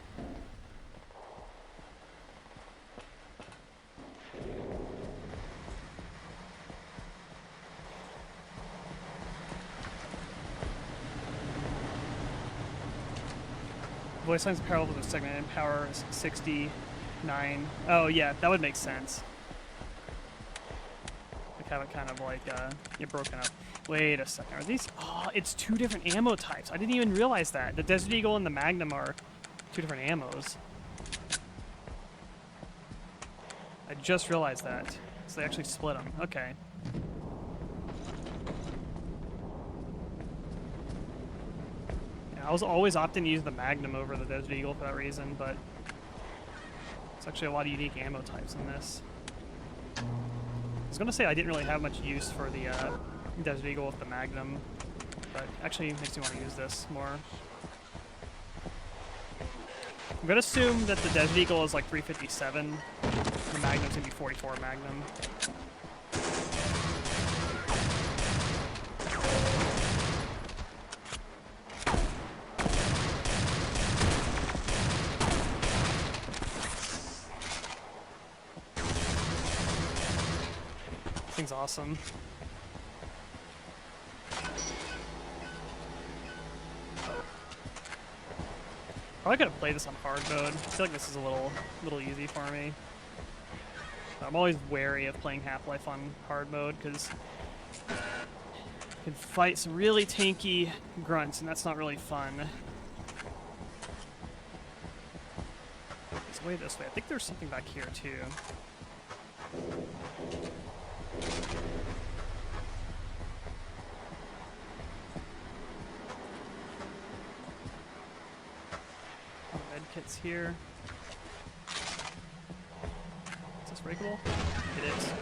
S1: Voice lines parallel with the segment and power is 69. Oh yeah, that would make sense. Like have it kind of like get broken up. Wait a second, are these? Oh, it's 2 different ammo types. I didn't even realize that. The Desert Eagle and the Magnum are 2 different ammos. I just realized that. So they actually split them. Okay. I was always opting to use the Magnum over the Desert Eagle for that reason, but it's actually a lot of unique ammo types in this. I was going to say I didn't really have much use for the Desert Eagle with the Magnum, but actually makes me want to use this more. I'm going to assume that the Desert Eagle is like 357, the Magnum's going to be 44 Magnum. Thing's awesome. Probably could have played this on hard mode. I feel like this is a little easy for me. I'm always wary of playing Half-Life on hard mode because you can fight some really tanky grunts, and that's not really fun. It's way this way. I think there's something back here too. Med kit's here. Is this breakable? It is.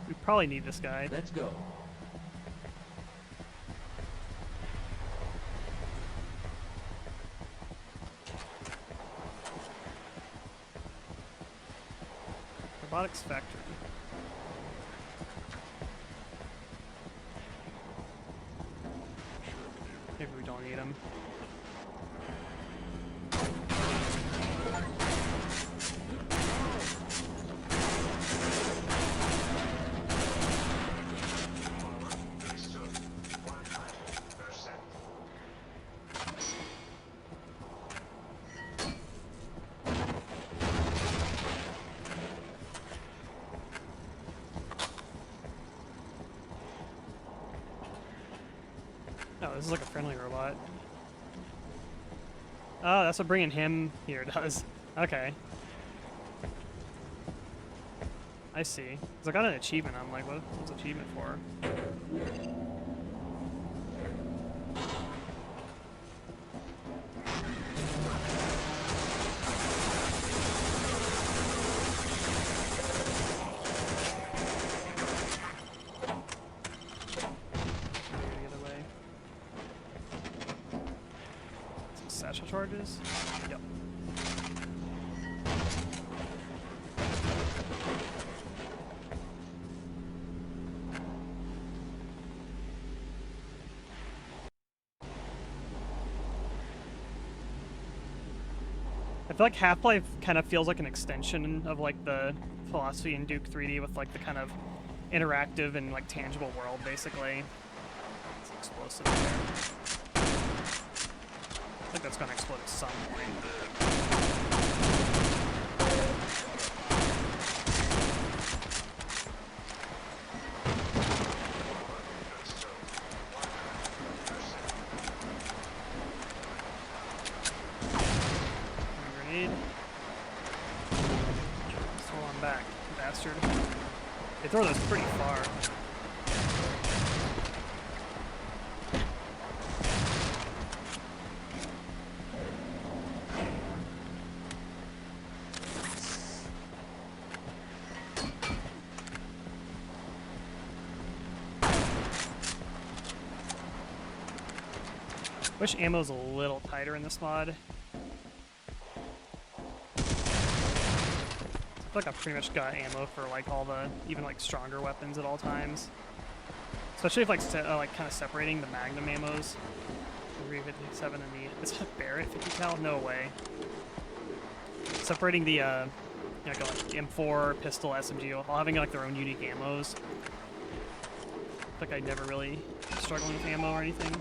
S1: We probably need this guy.
S2: Let's go.
S1: Robotics Factory. Maybe we don't need him. Oh, this is like a friendly robot. Oh, that's what bringing him here does. Okay. I see. Because I got an achievement. I'm like, what's the achievement for? Satchel charges? Yep. I feel like Half-Life kind of feels like an extension of like the philosophy in Duke 3D with like the kind of interactive and like tangible world basically. It's explosive there. I think that's gonna explode at some point. Grenade. Throw on back, bastard. They throw those pretty far. Wish ammo's a little tighter in this mod. I feel feel like I've pretty much got ammo for like all the even like stronger weapons at all times. Especially if like kind of separating the Magnum ammos. The 357 and the is that a Barrett 50 cal? No way. Separating the you know, like M4, pistol, SMG, all having like their own unique ammos. I feel like I never really struggling with ammo or anything.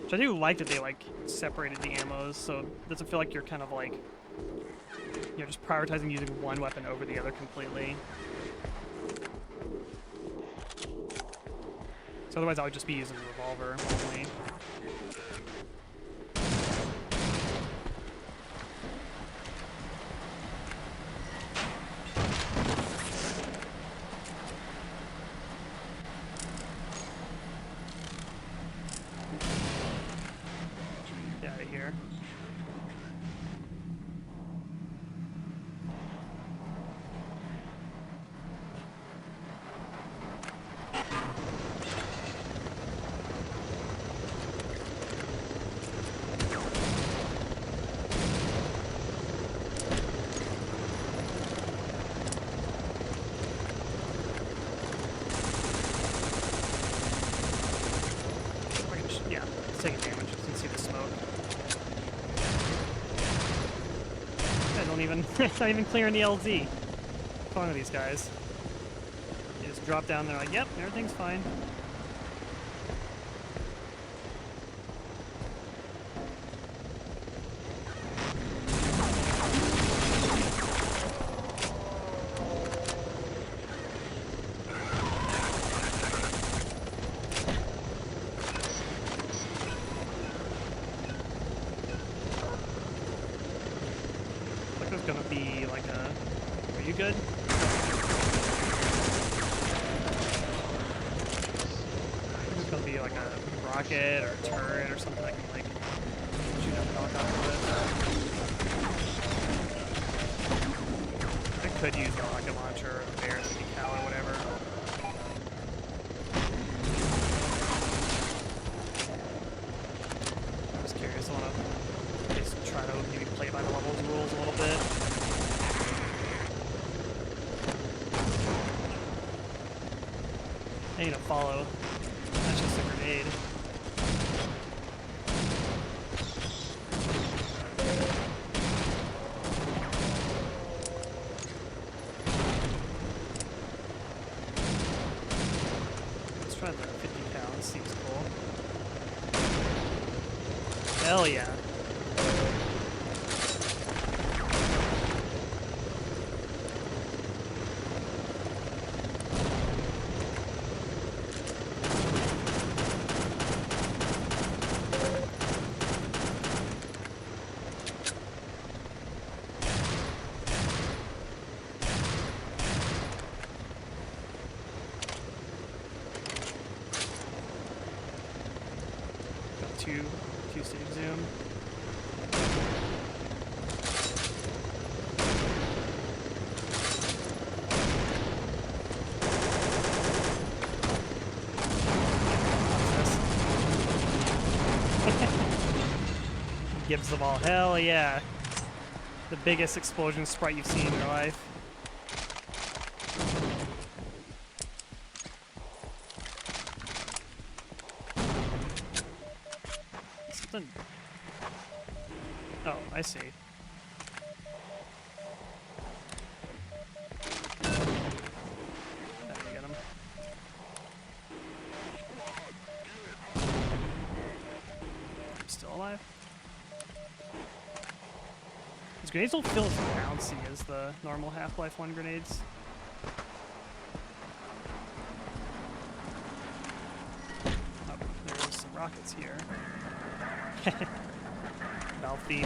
S1: Which I do like that they like separated the ammos, so it doesn't feel like you're kind of like, you know, just prioritizing using one weapon over the other completely. So otherwise I would just be using the revolver only. Get out of here. Yeah, it's taking damage. You can see the smoke. I don't even, it's not even clearing the LZ. What's wrong with these guys? They just drop down, they're like, yep, everything's fine. Like there's gonna be like a... Are you good? There's gonna be like a rocket or a turret or something that can like shoot out the helicopter with. I could use a rocket launcher or a Bear 50 cal or whatever. I'm just curious. I wanna just try to maybe play by the levels rules a little bit. I need to follow. That's just a grenade. Let's try the 50 cal. This seems cool. Hell yeah. Got two-stage zoom. Gives them all hell yeah. The biggest explosion sprite you've seen in your life. Something. Oh, I see. There we get him. Still alive? These grenades don't feel as bouncy as the normal Half-Life 1 grenades. Oh, there's some rockets here. Valve theme.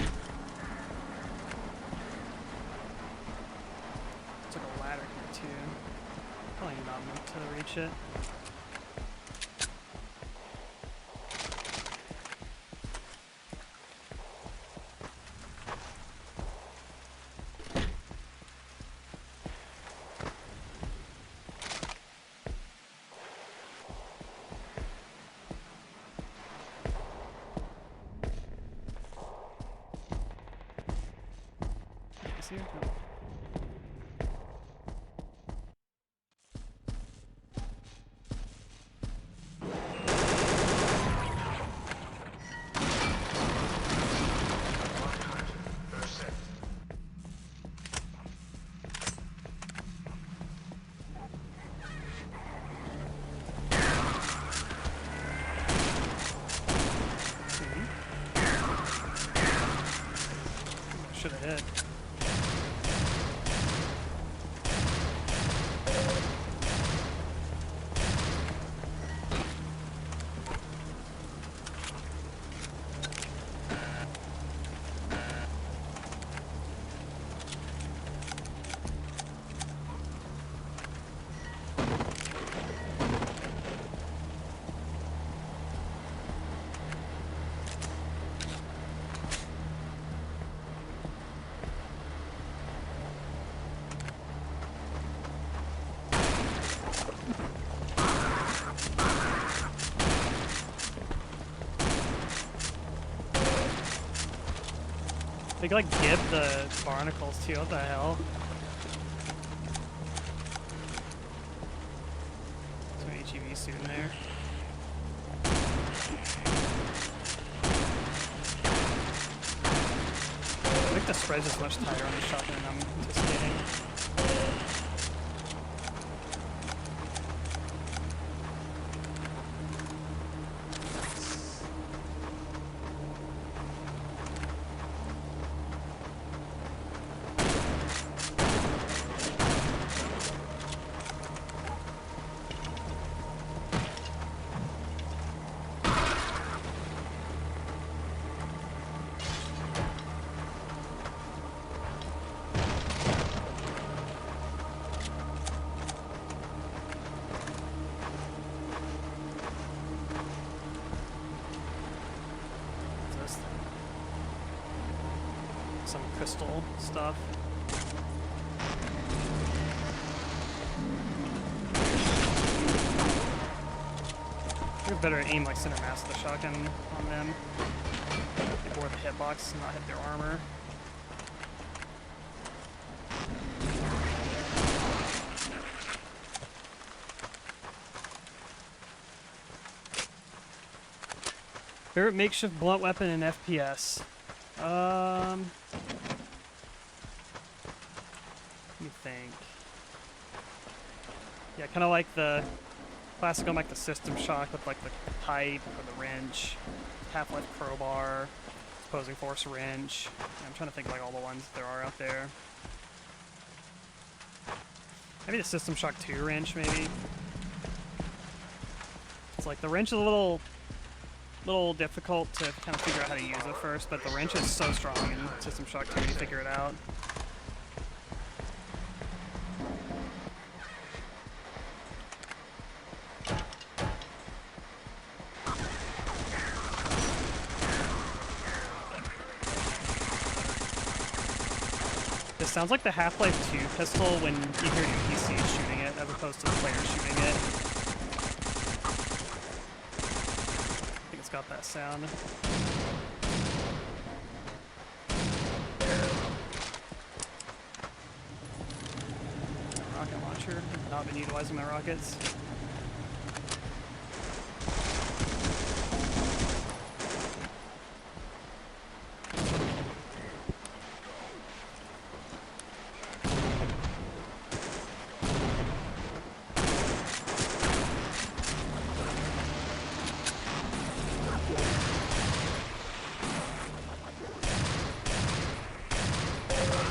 S1: It's like a ladder here too. Probably not enough to reach it. here? No. Should have hit. They like give the barnacles too. What the hell? There's an HEV suit in there. I think the spread's just much tighter on the shotgun than I'm anticipating. Some crystal stuff. I think better aim like center mass of the shotgun on them. They bore the hitbox and not hit their armor. Favorite makeshift blunt weapon in FPS? Let me think. Yeah, kind of like the classic on like the System Shock with like the pipe or the wrench, Half-Life crowbar, opposing force wrench. Yeah, I'm trying to think like all the ones there are out there. Maybe the System Shock 2 wrench, maybe. It's like the wrench is a little difficult to kind of figure out how to use it first, but the wrench is so strong in System Shock 2 when you figure it out. This sounds like the Half-Life 2 pistol when you hear your PC shooting it as opposed to the player shooting it. I think it's got that sound. Rocket launcher. I've not been utilizing my rockets.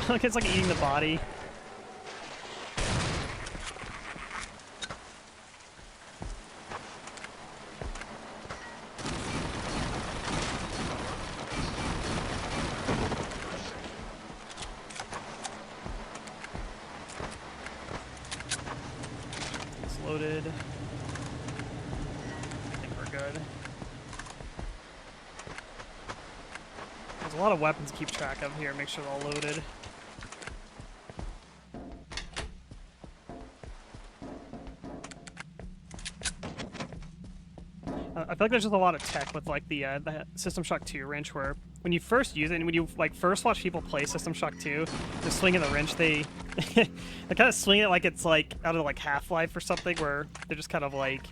S1: Like it's like eating the body. It's loaded. I think we're good. There's a lot of weapons to keep track of here. Make sure they're all loaded. I feel like there's just a lot of tech with like the System Shock 2 wrench where when you first use it, and when you like first watch people play System Shock 2, the swing of the wrench, they they kind of swing it like it's like out of like Half-Life or something, where they're just kind of like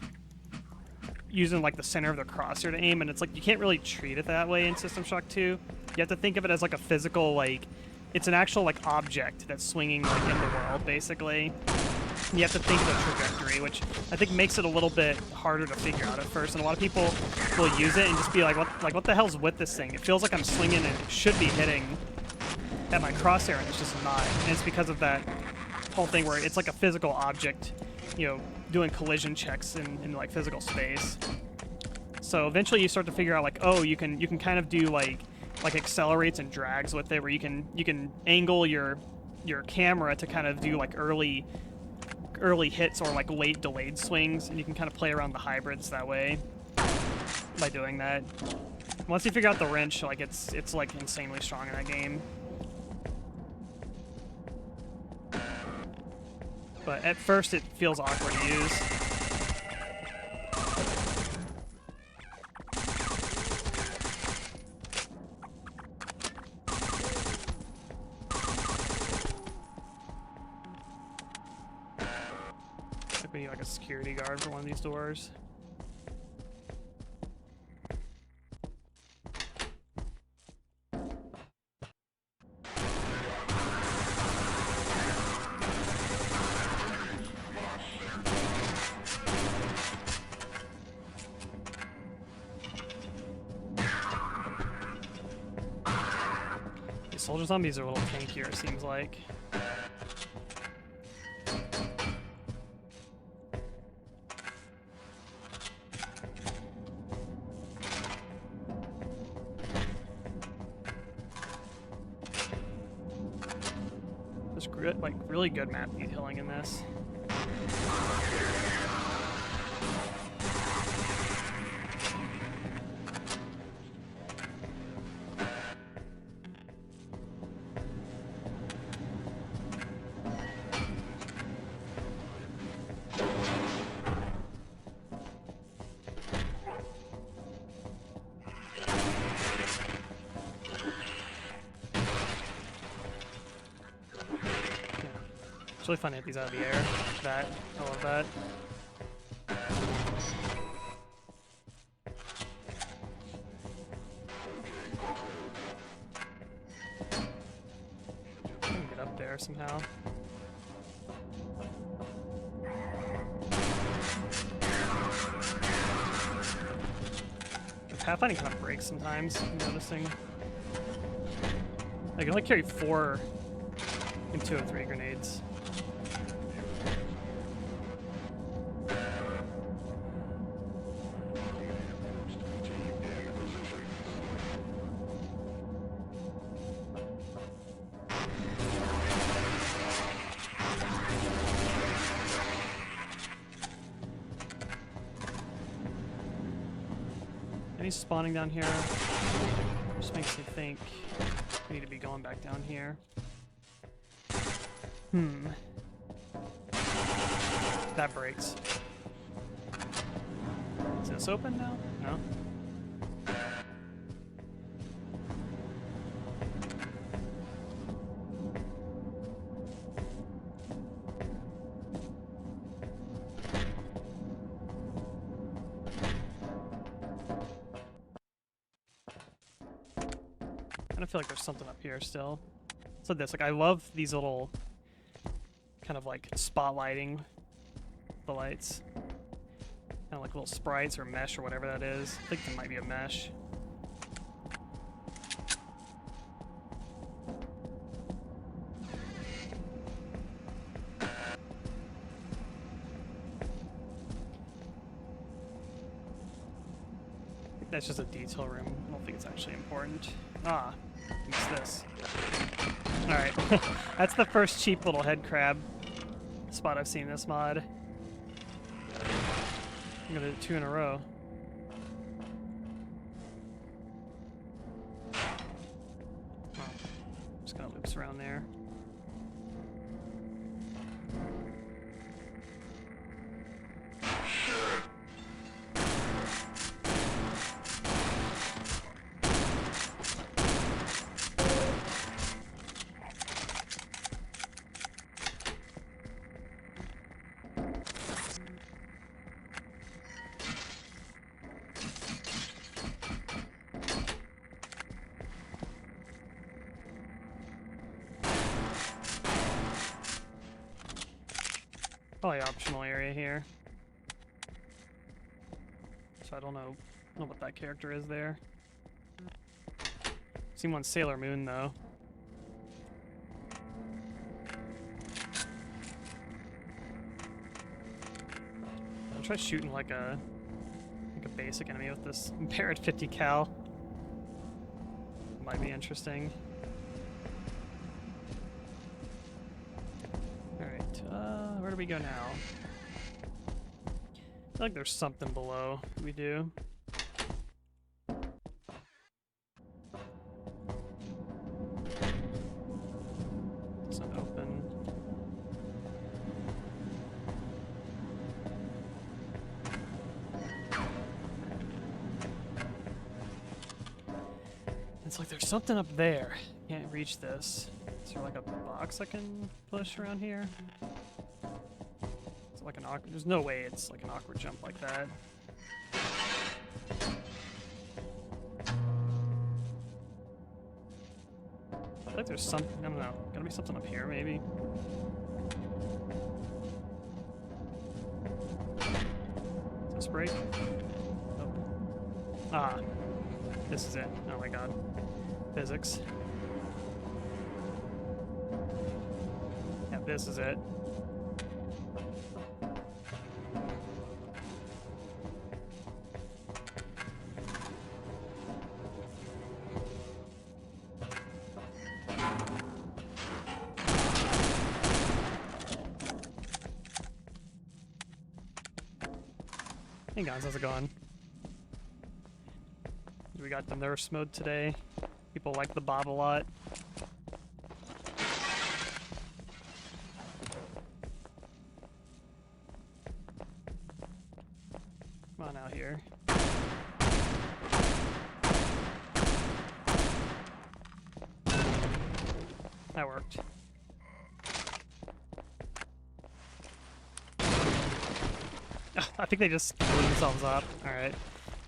S1: using like the center of their crosshair to aim, and it's like you can't really treat it that way in System Shock 2. You have to think of it as like a physical, like it's an actual like object that's swinging like in the world basically. And you have to think of the trajectory, which I think makes it a little bit harder to figure out at first. And a lot of people will use it and just be like, what the hell's with this thing? It feels like I'm swinging and it should be hitting at my crosshair, and it's just not. And it's because of that whole thing where it's like a physical object, you know, doing collision checks in like physical space. So eventually you start to figure out like, oh, you can kind of do like accelerates and drags with it, where you can angle your camera to kind of do like early hits or like late delayed swings, and you can kind of play around the hybrids that way by doing that. Once you figure out the wrench, like it's like insanely strong in that game. But at first it feels awkward to use. Like we need like a security guard for one of these doors. Soldier zombies are a little tankier, it seems like. There's like really good map detailing in this. It's really fun to hit these out of the air. That, I love that. I can get up there somehow. Pathfinding kind of breaks sometimes, I'm noticing. I can only carry 4 in 2 of 3 grenades. Any spawning down here just makes me think we need to be going back down here. That breaks. Is this open now? No? I feel like there's something up here still. So this, like, I love these little kind of like spotlighting the lights. Kind of like little sprites or mesh or whatever that is. I think it might be a mesh. That's just a detail room. I don't think it's actually important. Ah, it's this. Alright. That's the first cheap little head crab spot I've seen in this mod. I'm gonna do 2 in a row. Oh, just kind of loops around there. Probably optional area here. So I don't know what that character is there. Seen one Sailor Moon though. I'll try shooting like a basic enemy with this Barrett 50 cal. Might be interesting. Alright, where do we go now? I feel like there's something below we do. It's not open. It's like there's something up there. Can't reach this. Is there like a box I can push around here? It's like an awkward. There's no way it's like an awkward jump like that. I feel like there's something. I don't know. Gotta be something up here, maybe. Does this break? Nope. Ah. This is it. Oh my god. Physics. Yeah, this is it. Hey guys, how's it going? We got the nurse mode today. People like the Bob a lot. Come on out here. That worked. I think they just blew themselves up. Alright.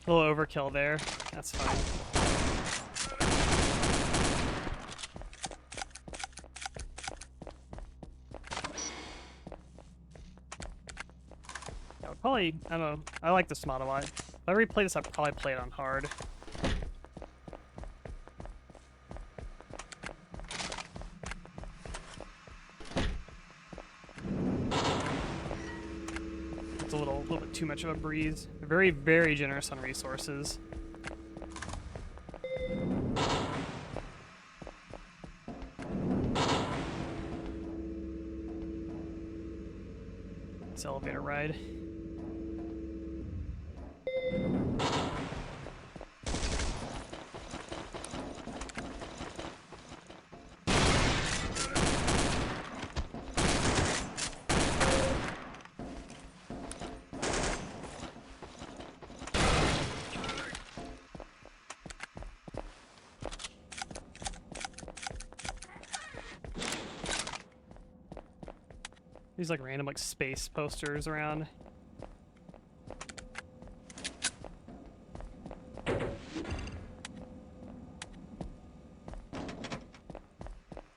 S1: A little overkill there. That's fine. I would probably, I don't know, I like this mod a lot. If I replay this, I'd probably play it on hard. It's a little bit too much of a breeze. Very, very generous on resources. This elevator ride. These like random like space posters around.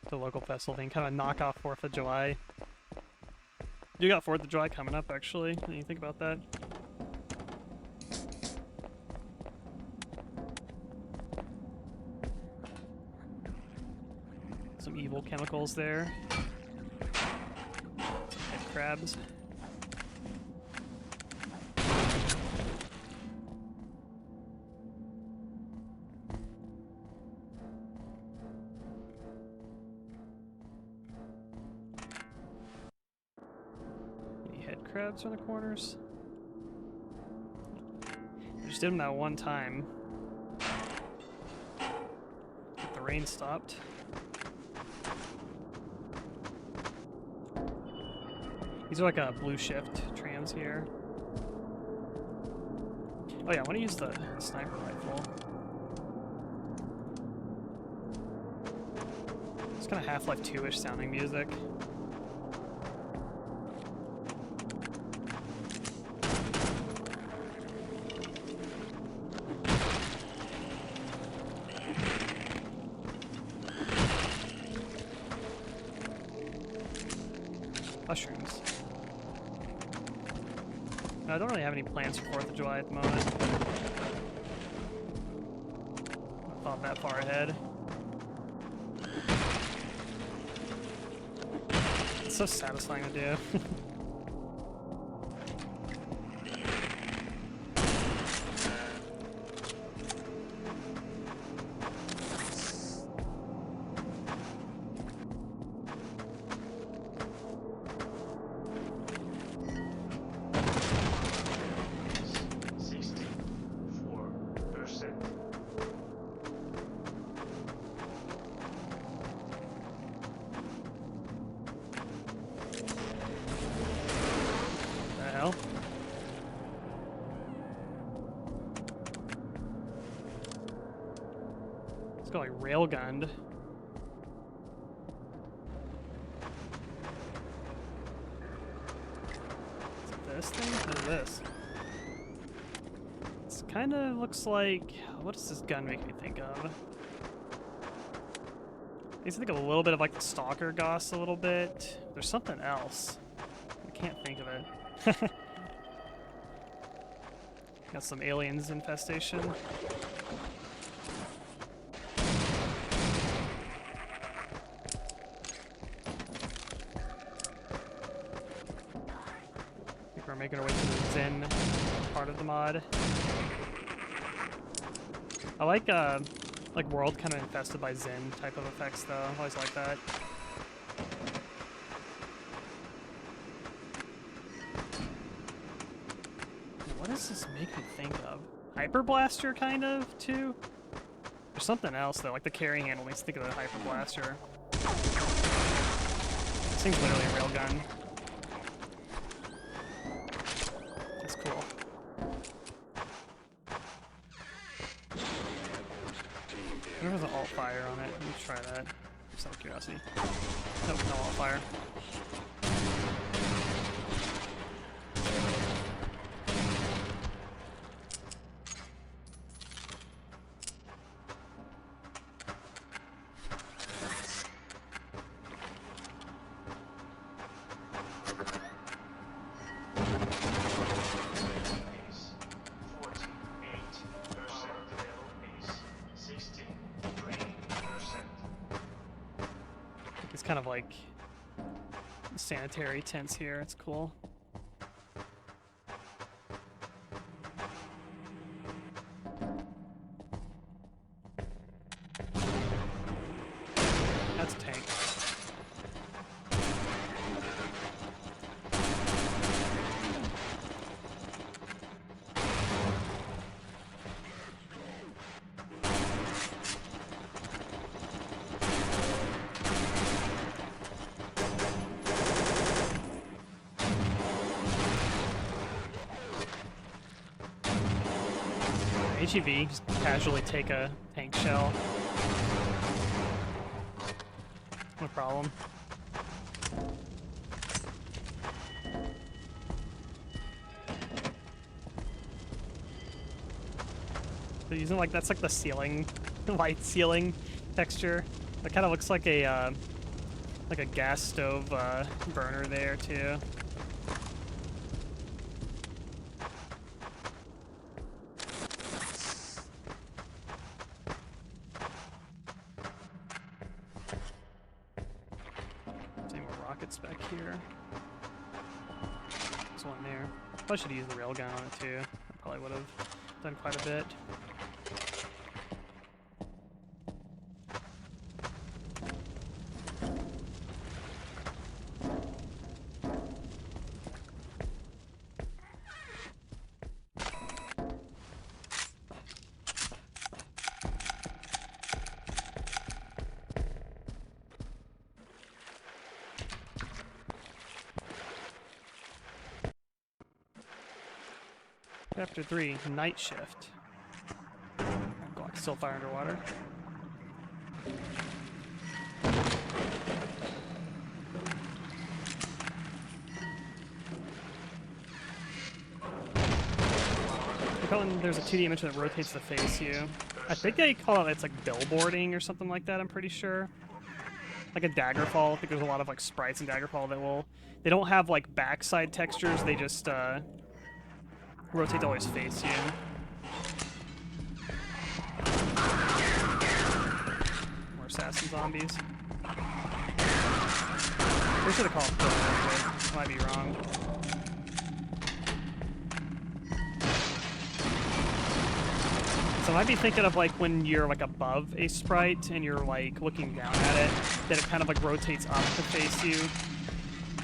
S1: The local festival thing, kind of knock off 4th of July. You got 4th of July coming up actually. When you think about that. Some evil chemicals there. Crabs. Any head crabs in the corners? I just did them that one time. But the rain stopped. These are like a blue shift trams here. Oh yeah, I want to use the sniper rifle. It's kind of Half-Life 2-ish sounding music. Mushrooms. I don't really have any plans for 4th of July at the moment. I thought that far ahead. It's so satisfying to do. Like railgunned. Is it this thing? What is this? This kind of looks like... What does this gun make me think of? Makes me think of a little bit of like the Stalker Goss a little bit. There's something else. I can't think of it. Got some aliens infestation. Making our way to the Zen part of the mod. I like world kind of infested by Zen type of effects though. I always like that. What does this make me think of? Hyper Blaster kind of too? There's something else though, like the carry handle makes me think of the Hyper Blaster. This thing's literally a railgun. There was an alt fire on it. Let me try that. Just out of curiosity. Nope, no alt fire. It's kind of like sanitary tents here. It's cool. That's a tank. HEV, just casually take a tank shell. No problem. They're using like, that's like the ceiling, light ceiling texture. That kind of looks like a gas stove burner there too. Back here. There's one there. Probably should use the railgun on it too. I probably would have done quite a bit. Chapter 3, Night Shift. Glock still fire underwater. There's a 2D image that rotates the face view. I think they call it, it's like billboarding or something like that, I'm pretty sure. Like a Daggerfall, I think there's a lot of like sprites in Daggerfall that they don't have like backside textures, they just Rotate to always face you. More assassin zombies. They should have called it, but I might be wrong. So I might be thinking of like when you're like above a sprite and you're like looking down at it, that it kind of like rotates up to face you,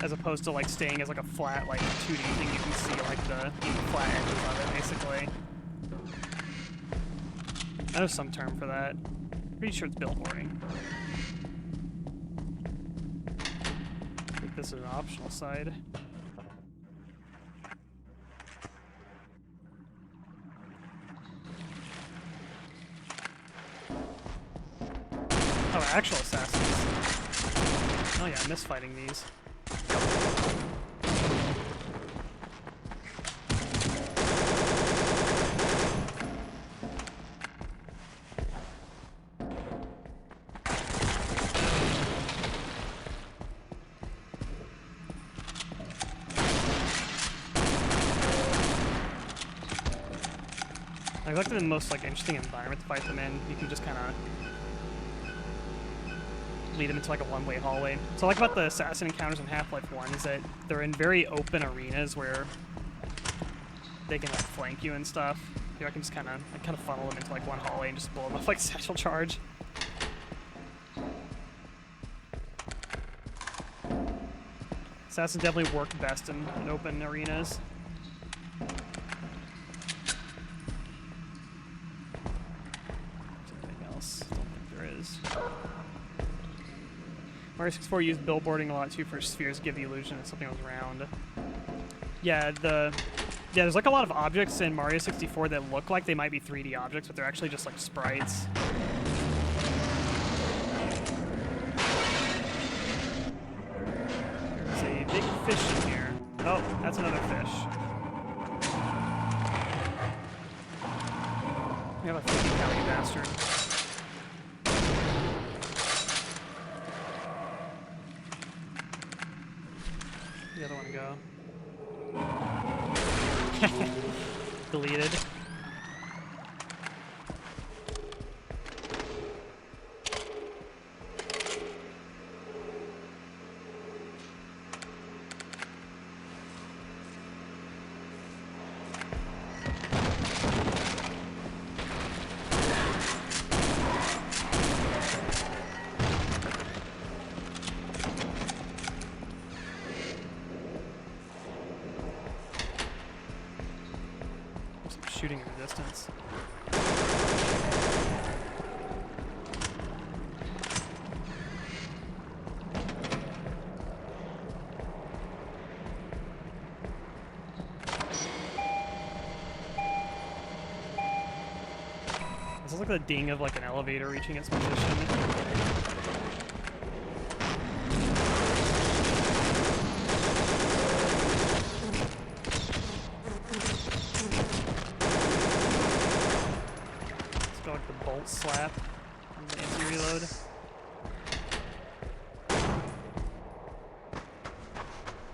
S1: as opposed to like staying as like a flat like 2D thing. You can see like the flat edges of it basically. I know some term for that. Pretty sure it's billboarding. I think this is an optional side. Oh, actual assassins. Oh yeah, I miss fighting these. I like the most like interesting environment to fight them in. You can just kind of lead them into like a one-way hallway. So what I like about the assassin encounters in Half-Life 1 is that they're in very open arenas where they can like flank you and stuff. Here I can just kind of funnel them into like one hallway and just blow them off like satchel charge. Assassins definitely work best in open arenas. Mario 64 used billboarding a lot too for spheres to give the illusion that something was round. Yeah, there's like a lot of objects in Mario 64 that look like they might be 3D objects, but they're actually just like sprites. There's a big fish in here. Oh, that's another fish. We have a 50 cal, you bastard. The other one go. Deleted. Shooting in the distance. This is like the ding of like an elevator reaching its position. Slap anti-reload.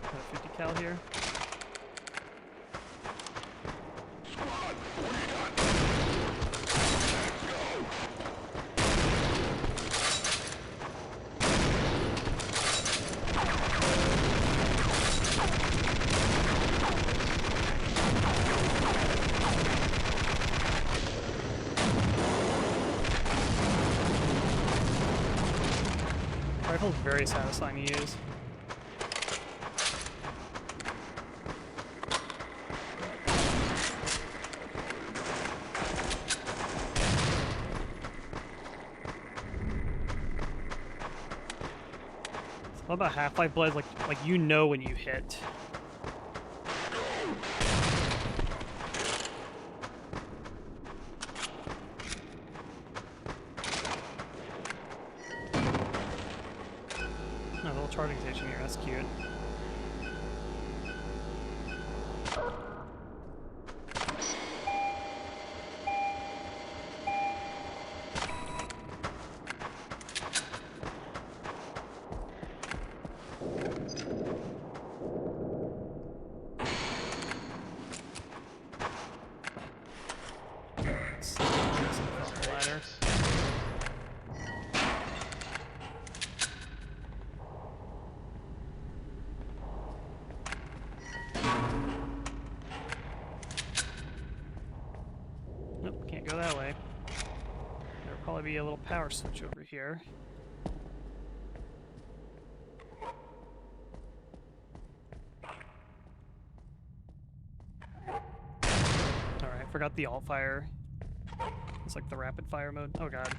S1: Got a 50 cal here. Rifle's very satisfying to use. What about Half-Life Blood? Like you know when you hit. Oh, a little charging station here, that's cute. probably be a little power switch over here. Alright, forgot the alt fire. It's like the rapid fire mode. Oh god.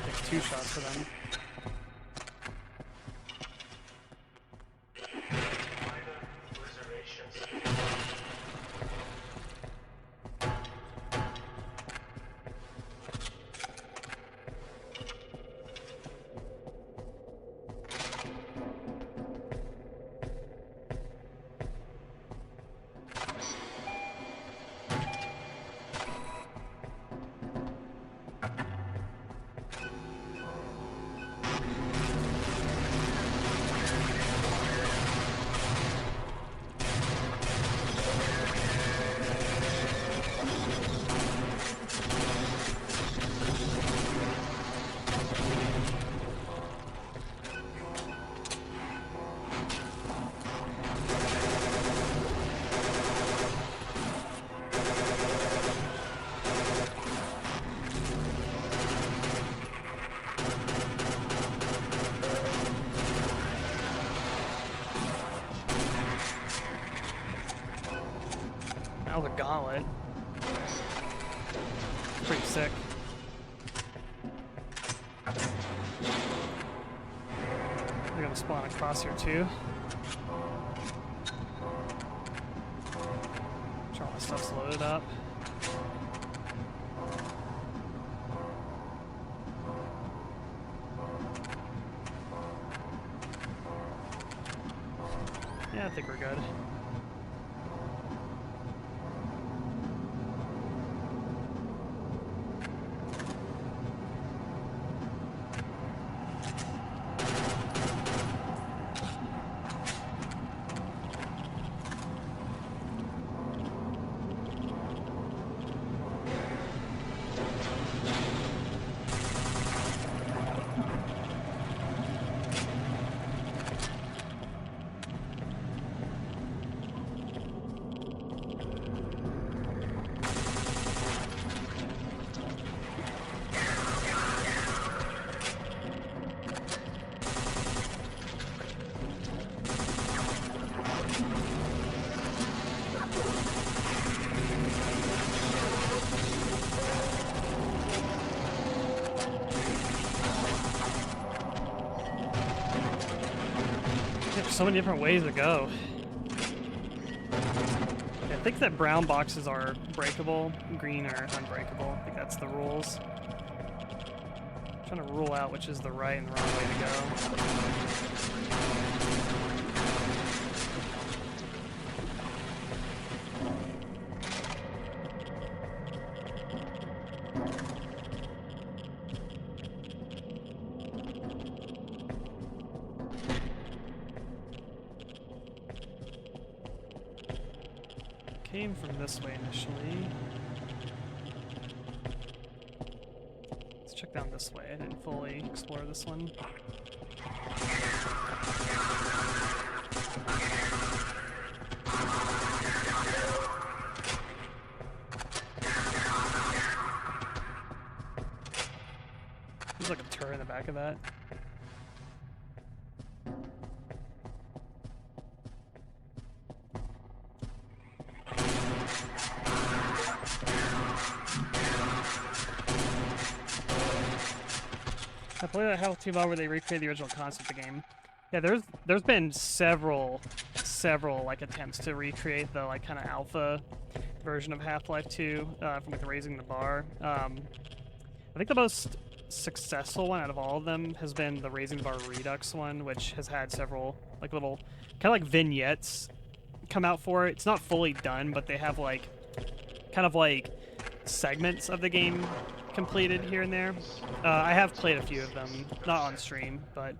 S1: Take 2 shots for them. That was a gauntlet. Pretty sick. They're gonna spawn across here too. Sure all my stuff's loaded up. Yeah, I think we're good. So many different ways to go. Yeah, I think that brown boxes are breakable, green are unbreakable. I think that's the rules. I'm trying to rule out which is the right and the wrong way to go. Came from this way initially. Let's check down this way. I didn't fully explore this one. There's like a turret in the back of that. I played that Health 2 mod where they recreated the original concept of the game. Yeah, there's been several like attempts to recreate the like kind of alpha version of Half-Life 2 from like raising the bar. I think the most successful one out of all of them has been the Raising the Bar Redux one, which has had several like little kind of like vignettes come out for it. It's not fully done, but they have like kind of like segments of the game completed here and there. I have played a few of them, not on stream, but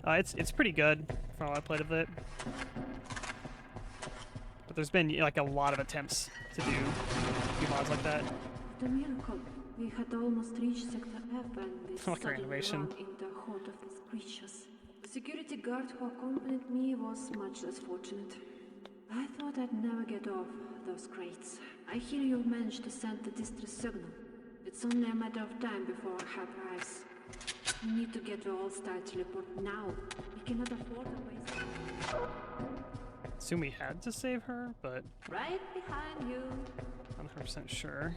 S1: it's pretty good from what I played of it. But there's been like a lot of attempts to do mods like that.
S10: The miracle. We had almost reached Sector F when we
S1: Like
S10: suddenly
S1: animation.
S10: ran into a horde of these creatures. security guard who accompanied me was much less fortunate. I thought I'd never get off those crates. I hear you managed to send the distress signal. It's only a matter of time before our help arrives. We need to get the All-Star to report now. We cannot afford to waste.
S1: Assume we had to save her, but
S10: Right behind you.
S1: I'm 100% sure.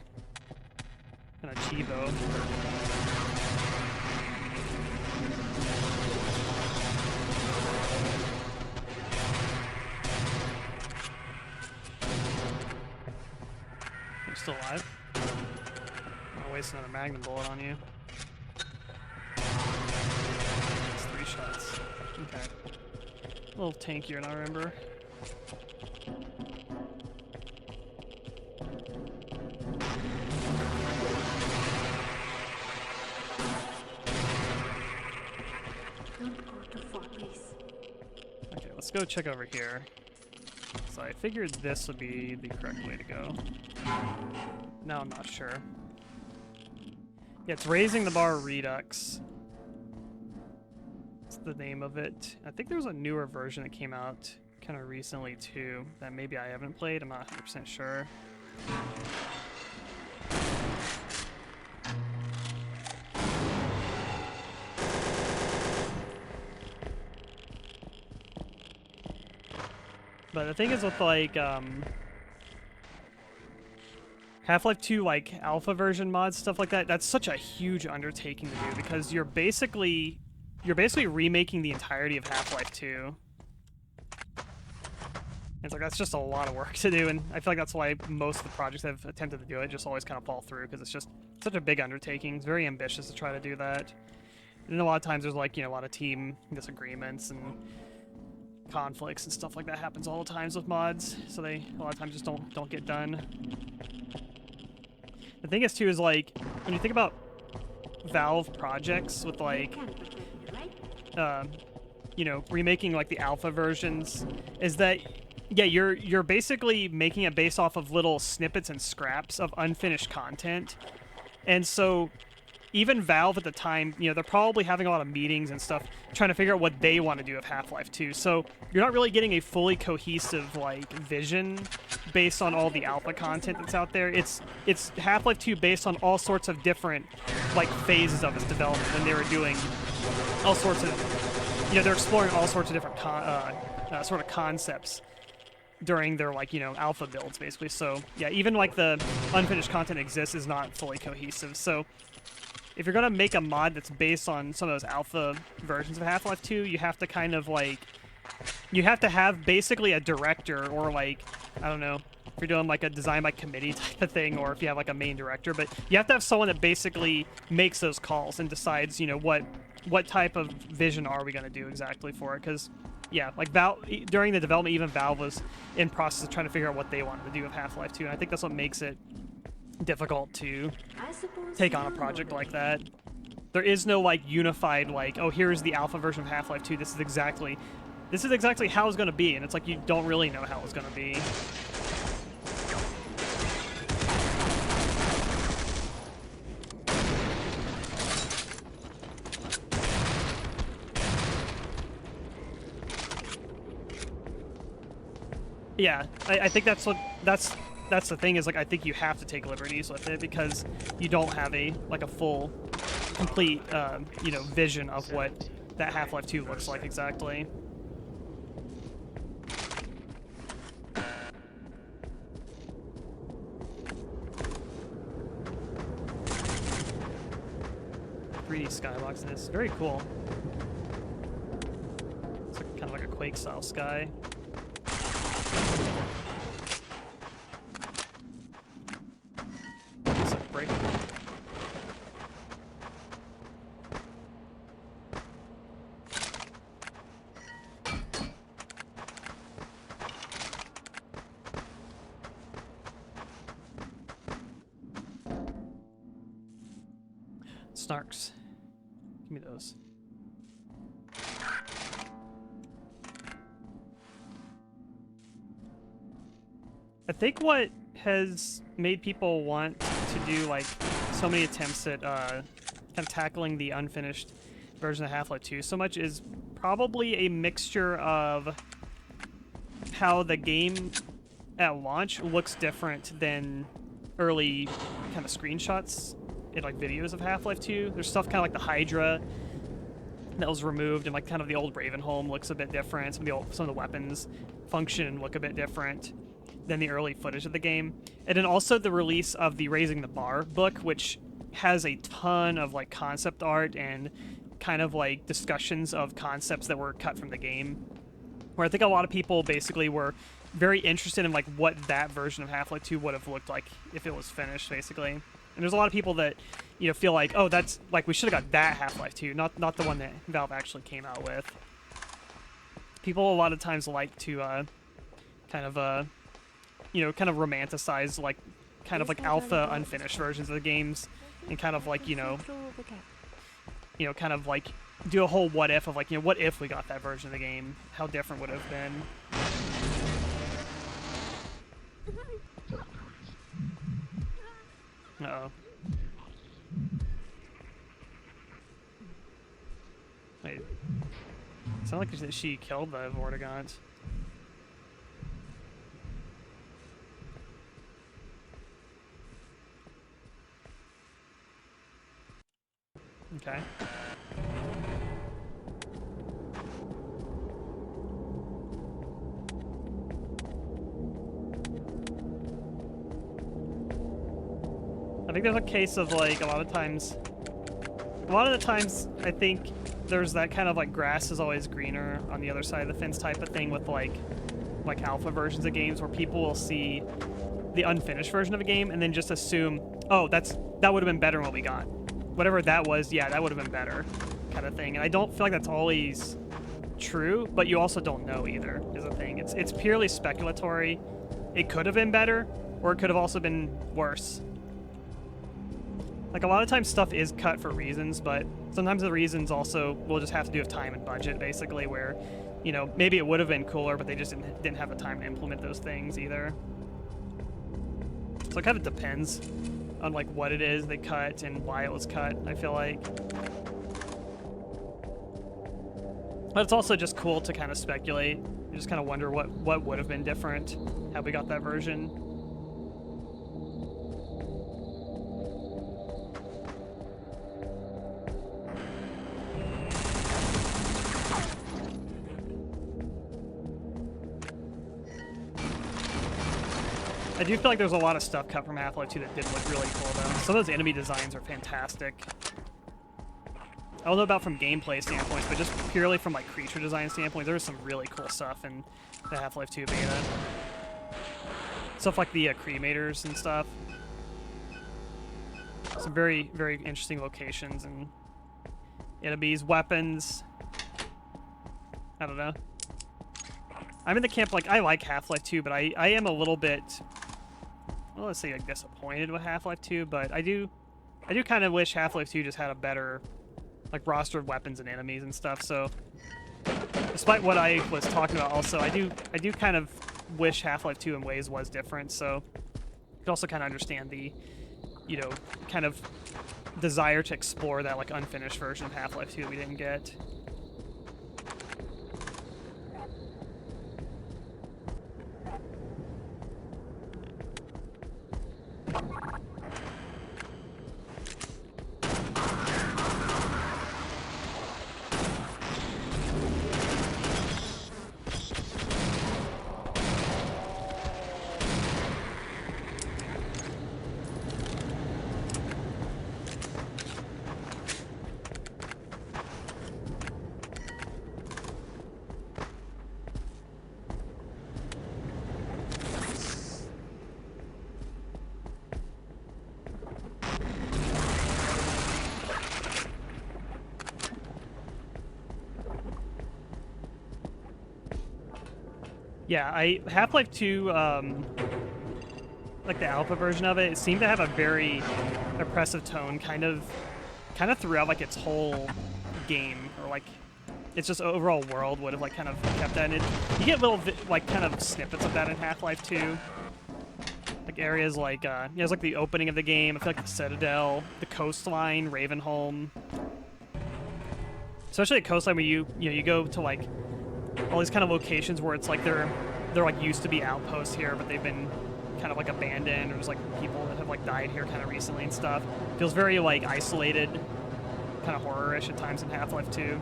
S1: And a Chivo. You're still alive? I'll waste another Magnum bullet on you. It's 3 shots. Okay. A little tankier than I remember.
S10: Don't go too far, please.
S1: Okay, let's go check over here. So I figured this would be the correct way to go. Now I'm not sure. Yeah, it's Raising the Bar Redux. That's the name of it. I think there was a newer version that came out kind of recently too, that maybe I haven't played. I'm not 100% sure. But the thing is with like Half-Life 2 like alpha version mods, stuff like that, that's such a huge undertaking to do because you're basically remaking the entirety of Half-Life 2. It's like that's just a lot of work to do, and I feel like that's why most of the projects that have attempted to do it just always kind of fall through, because it's just such a big undertaking. It's very ambitious to try to do that. And a lot of times there's like, you know, a lot of team disagreements and conflicts and stuff like that happens all the times with mods, so they a lot of times just don't get done. The thing is too is like when you think about Valve projects with like you know, remaking like the alpha versions, is that yeah, you're basically making it based off of little snippets and scraps of unfinished content. And so even Valve at the time, you know, they're probably having a lot of meetings and stuff trying to figure out what they want to do with Half-Life 2. So you're not really getting a fully cohesive like vision based on all the alpha content that's out there. It's Half-Life 2 based on all sorts of different like phases of its development when they were doing all sorts of, you know, they're exploring all sorts of different sort of concepts during their like, you know, alpha builds basically. So yeah, even like the unfinished content exists is not fully cohesive. So if you're gonna make a mod that's based on some of those alpha versions of Half-Life 2, you have to kind of like, you have to have basically a director, or like, I don't know, if you're doing like a design by committee type of thing, or if you have like a main director, but you have to have someone that basically makes those calls and decides, you know, what type of vision are we gonna do exactly for it, because yeah, like Valve, during the development, even Valve was in process of trying to figure out what they wanted to do with Half-Life 2, and I think that's what makes it difficult to take on a project like that. There is no like unified like, oh, here's the alpha version of Half-Life 2, this is exactly how it's going to be, and it's like you don't really know how it's going to be. Yeah, I think that's the thing, is like I think you have to take liberties with it because you don't have a full, complete you know, vision of what that Half-Life 2 looks like exactly. .3D skybox in this, very cool. It's like, kind of like a Quake style sky. Break. Snarks. Give me those. I think what has made people want to do like so many attempts at kind of tackling the unfinished version of Half-Life 2 so much is probably a mixture of how the game at launch looks different than early kind of screenshots in like videos of Half-Life 2. There's stuff kind of like the Hydra that was removed, and like kind of the old Ravenholm looks a bit different. Some of the weapons function and look a bit different than the early footage of the game. And then also the release of the Raising the Bar book, which has a ton of like concept art and kind of like discussions of concepts that were cut from the game, where I think a lot of people basically were very interested in like what that version of Half-Life 2 would have looked like if it was finished, basically. And there's a lot of people that, you know, feel like, oh, that's like we should have got that Half-Life 2, not the one that Valve actually came out with. People a lot of times like to kind of you know, kind of romanticize like kind of like alpha unfinished versions of the games, and kind of like, you know, kind of like do a whole what if of like, you know, what if we got that version of the game? How different would it have been? Uh-oh. Wait. It sounded like she killed the Vortigaunt. Okay. I think there's a case of like a lot of the times I think there's that kind of like grass is always greener on the other side of the fence type of thing with like alpha versions of games, where people will see the unfinished version of a game and then just assume, oh, that would have been better than what we got. Whatever that was, yeah, that would have been better, kind of thing. And I don't feel like that's always true, but you also don't know either, is the thing. It's purely speculatory. It could have been better, or it could have also been worse. Like, a lot of times stuff is cut for reasons, but sometimes the reasons also will just have to do with time and budget, basically, where, you know, maybe it would have been cooler, but they just didn't have the time to implement those things either. So it kind of depends on like what it is they cut and why it was cut, I feel like. But it's also just cool to kind of speculate. You just kind of wonder what would have been different had we got that version. I do feel like there's a lot of stuff cut from Half-Life 2 that did look really cool, though. Some of those enemy designs are fantastic. I don't know about from gameplay standpoints, but just purely from like creature design standpoint, there's some really cool stuff in the Half-Life 2 beta. Stuff like the cremators and stuff. Some very, very interesting locations and enemies, weapons. I don't know. I'm in the camp, like, I like Half-Life 2, but I am a little bit, well, let's say, like, disappointed with Half-Life 2, but I do kind of wish Half-Life 2 just had a better, like, roster of weapons and enemies and stuff. So despite what I was talking about, also I do kind of wish Half-Life 2 in ways was different. So you could also kind of understand the, you know, kind of desire to explore that like unfinished version of Half-Life 2 we didn't get. Yeah, Half-Life 2, like the alpha version of it, it seemed to have a very oppressive tone kind of throughout like its whole game, or like its just overall world would have like kind of kept that in it. You get little like kind of snippets of that in Half-Life 2. Like areas like, it's like the opening of the game, I feel like the Citadel, the coastline, Ravenholm. especially at coastline when you go to like all these kind of locations where it's like they're like used to be outposts here, but they've been kind of like abandoned, or there's like people that have like died here kind of recently and stuff. Feels very like isolated, kind of horror-ish at times in Half-Life 2.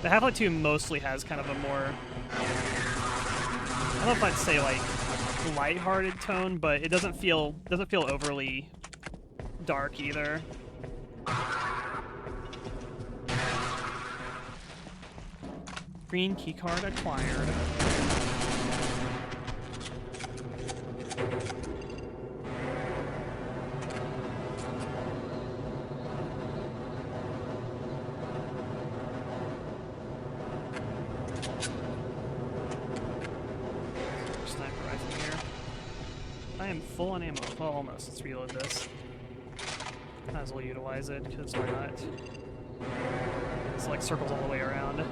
S1: The Half-Life 2 mostly has kind of a more, I don't know if I'd say like lighthearted tone, but it doesn't feel overly dark either. Green keycard acquired. Sniper rifle here. I am full on ammo. Well, almost. Let's reload this. Might as well utilize it, because why not? It's like circles all the way around.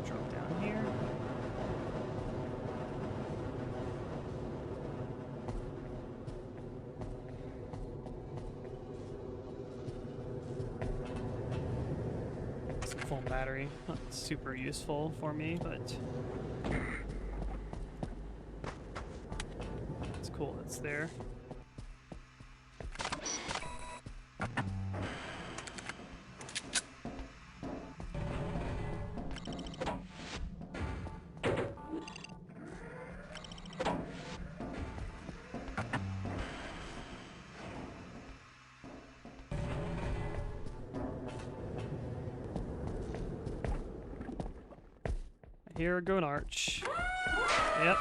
S1: Drop down here. It's a full battery. Not super useful for me, but it's cool it's there. Here go an arch. Yep.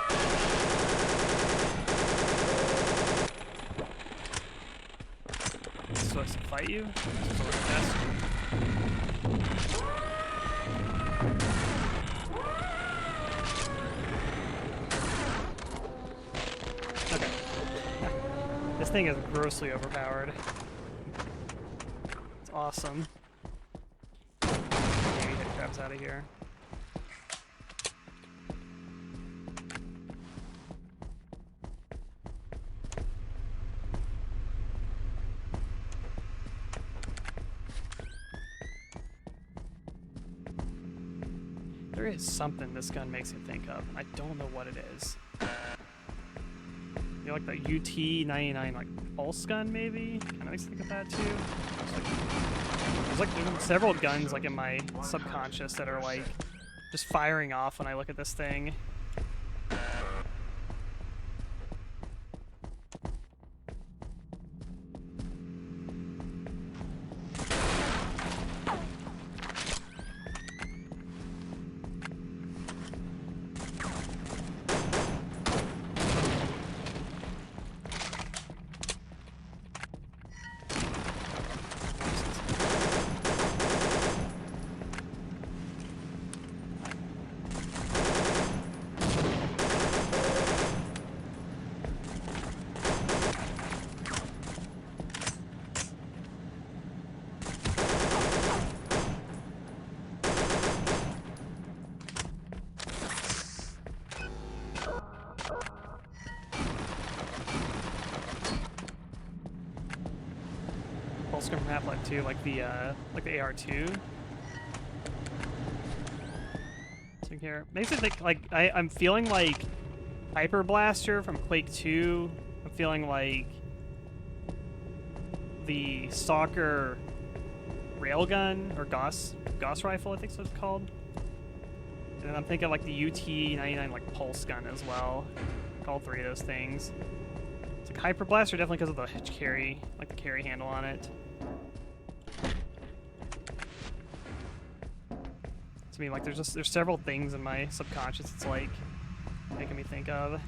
S1: Supposed to fight you? This is a little test. Okay. This thing is grossly overpowered. It's awesome. Maybe get crabs out of here. There is something this gun makes me think of. I don't know what it is. You know, like the UT-99 like pulse gun maybe? Kind of makes me think of that too. There's like several guns like in my subconscious that are like just firing off when I look at this thing. Pulse gun from Half-Life 2, like the AR2. So here, makes me think like I'm feeling like Hyper Blaster from Quake 2. I'm feeling like the Stalker railgun or Gauss rifle, I think so it's called. And then I'm thinking like the UT-99 like pulse gun as well. Like all three of those things. It's like Hyper Blaster definitely because of the carry, like the carry handle on it. To me, like there's several things in my subconscious it's like making me think of.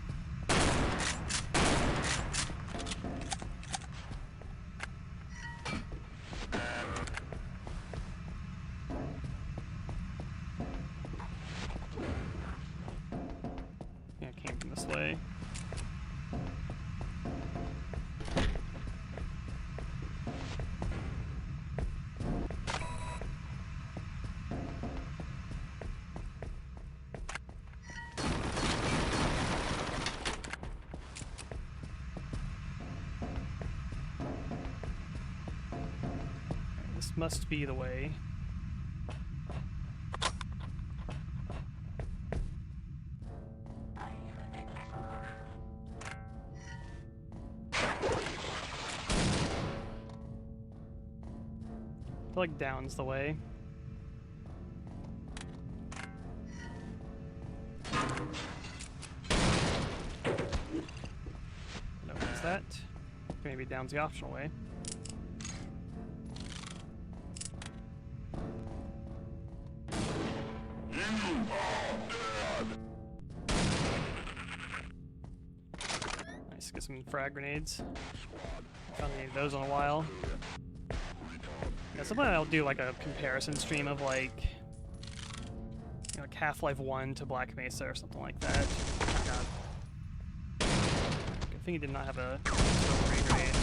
S1: Yeah, it came from this way. This must be the way. I feel like down's the way. No, what's that? Maybe down's the optional way. Nice, get some frag grenades. Haven't needed those in a while. Yeah, something I'll do like a comparison stream of like, you know, like Half-Life 1 to Black Mesa or something like that. Oh god. Good thing he did not have a frag grenade.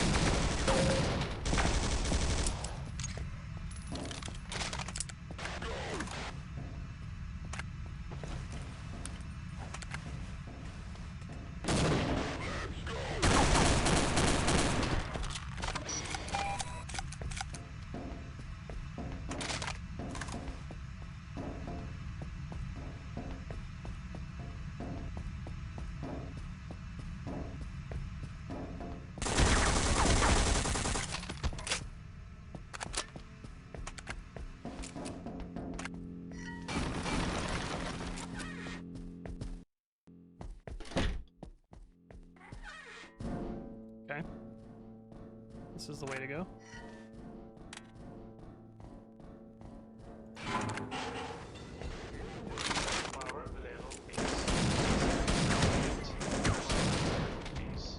S1: Okay. This is the way to go.
S5: Power level is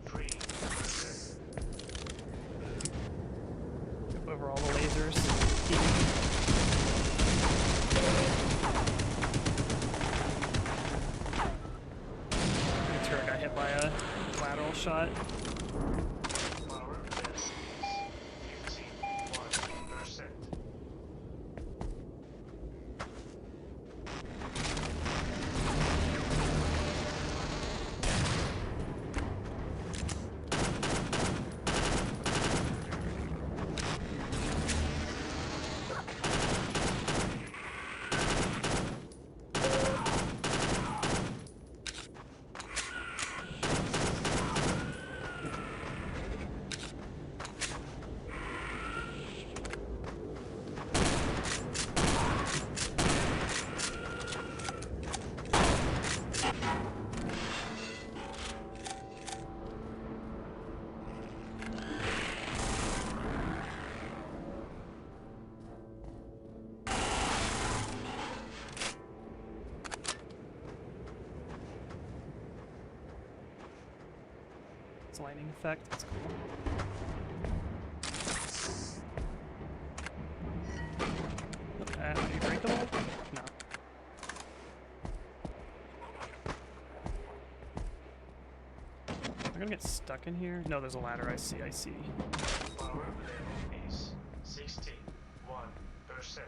S5: 3%.
S1: Jump over all the lasers. The turret got hit by a lateral shot.
S5: Power level is 51%.
S1: It's a lightning effect. That's cool. Are you breakable? No. I'm gonna get stuck in here. No, there's a ladder. I see.
S5: Power level is 61%.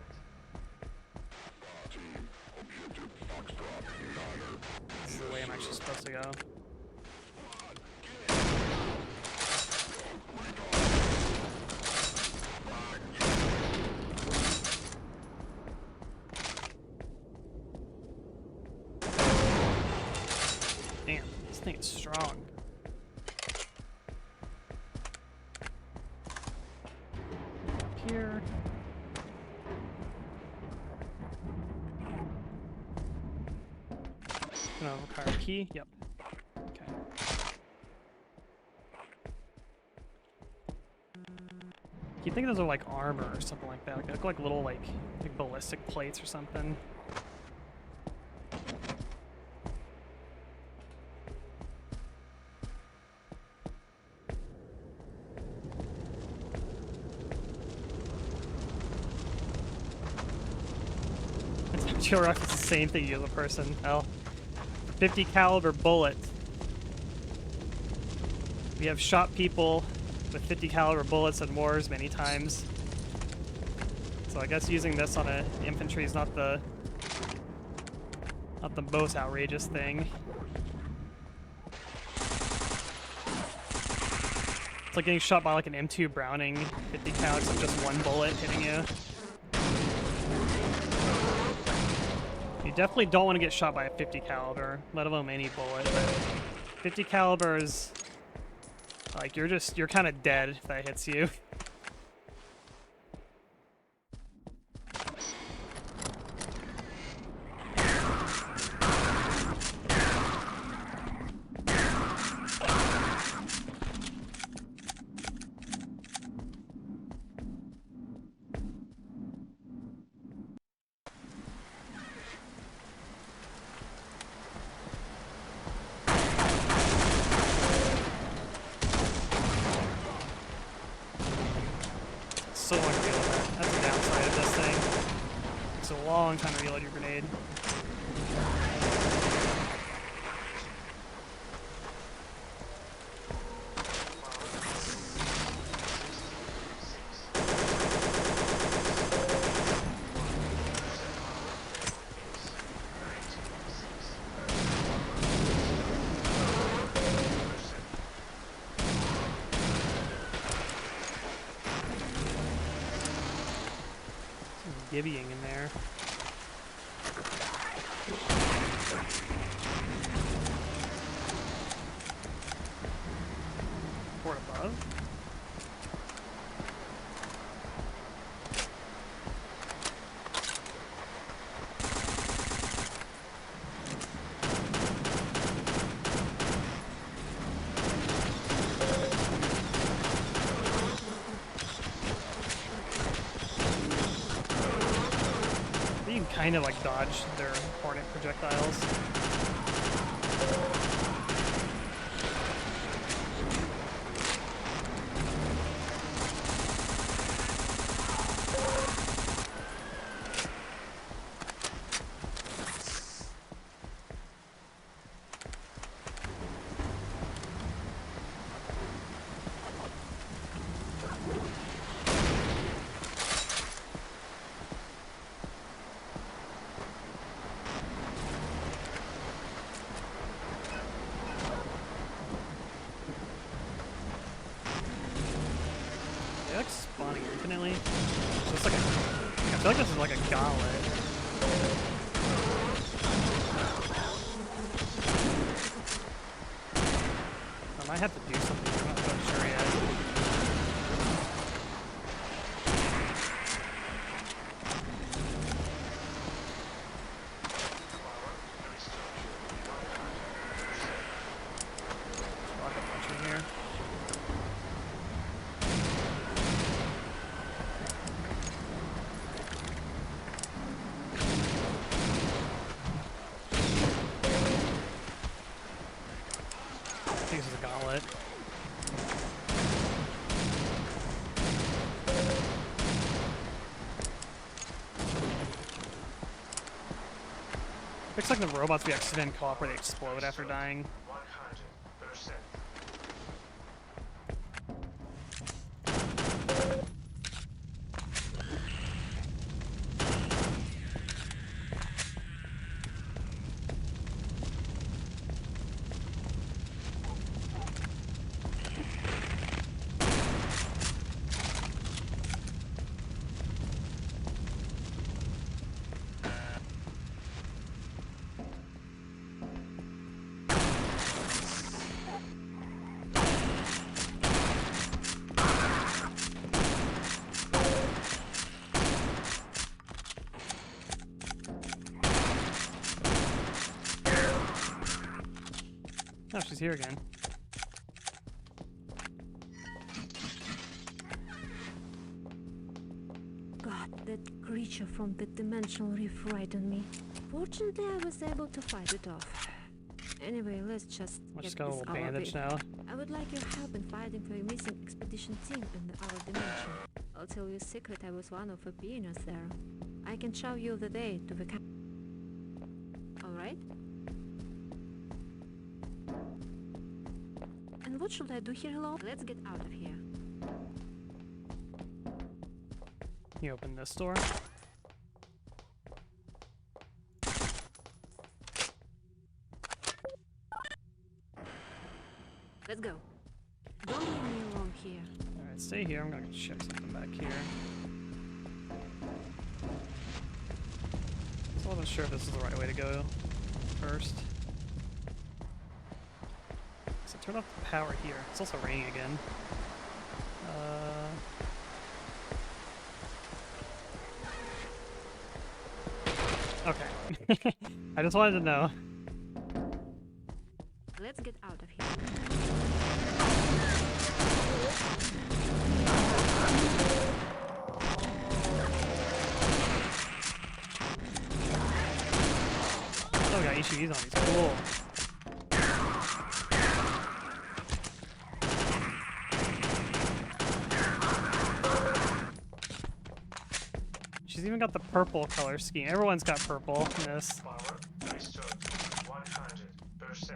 S1: This is the way I'm actually supposed to go. Damn, this thing is strong. Up here. Gonna require a key. Yep. Okay. You think those are like armor or something like that? Like they look like little like ballistic plates or something. Chill rock is the same thing you as a person. Hell, 50 caliber bullet. We have shot people with 50 caliber bullets in wars many times. So I guess using this on an infantry is not the most outrageous thing. like getting shot by like an M2 Browning 50 cal, except just one bullet hitting you. You definitely don't want to get shot by a 50 caliber, let alone any bullet. But 50 calibers, like you're kind of dead if that hits you. So long to reload that. That's the downside of this thing. It's a long time to reload your grenade. Gibbying in there. Port above. You can kind of like dodge their hornet projectiles. They like spawning infinitely. So it's like a, I feel like this is like a gauntlet. I might have to do something. I'm not quite sure yet. Rocket launcher in here. I think this is a gauntlet. Looks like the robots we accident co-op where they explode after dying.
S5: 100%.
S1: Oh, she's here again.
S10: God, that creature from the dimensional reef frightened me. Fortunately, I was able to fight it off. Anyway, let's just
S1: I
S10: get
S1: just got a
S10: this
S1: little
S10: out of
S1: bandage
S10: it.
S1: now.
S10: I would like your help in fighting for a missing expedition team in our dimension. I'll tell you a secret, I was one of the pioneers there. I can show you the way to the camp. Alright? And what should I do here alone? Let's get out of here.
S1: You open this door.
S10: Let's go. Don't leave me alone here.
S1: here. So I wasn't sure if this is the right way to go first. So turn off the power here. It's also raining again. Okay. I just wanted to know.
S9: Let's get out of here.
S1: Oh, we got HEVs on these. Cool. She's even got the purple color scheme. Everyone's got purple in this.
S5: Power restored 100%.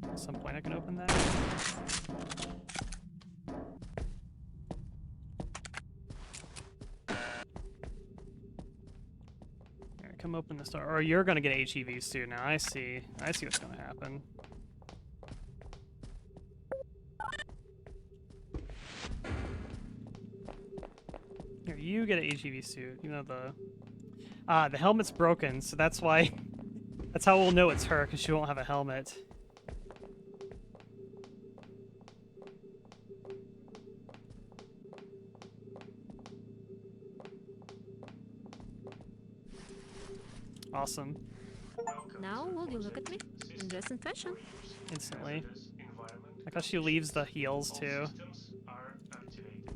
S1: At some point I can open that. Here, come open this door. Or you're gonna get HEVs too now. I see what's gonna happen. Here, you get an HEV suit. You know the helmet's broken, so that's why. That's how we'll know it's her, because she won't have a helmet. Awesome.
S9: Now, will you look at me? I'm dressed in fashion.
S1: Instantly. Like how she leaves the heels too.
S5: Systems are activated.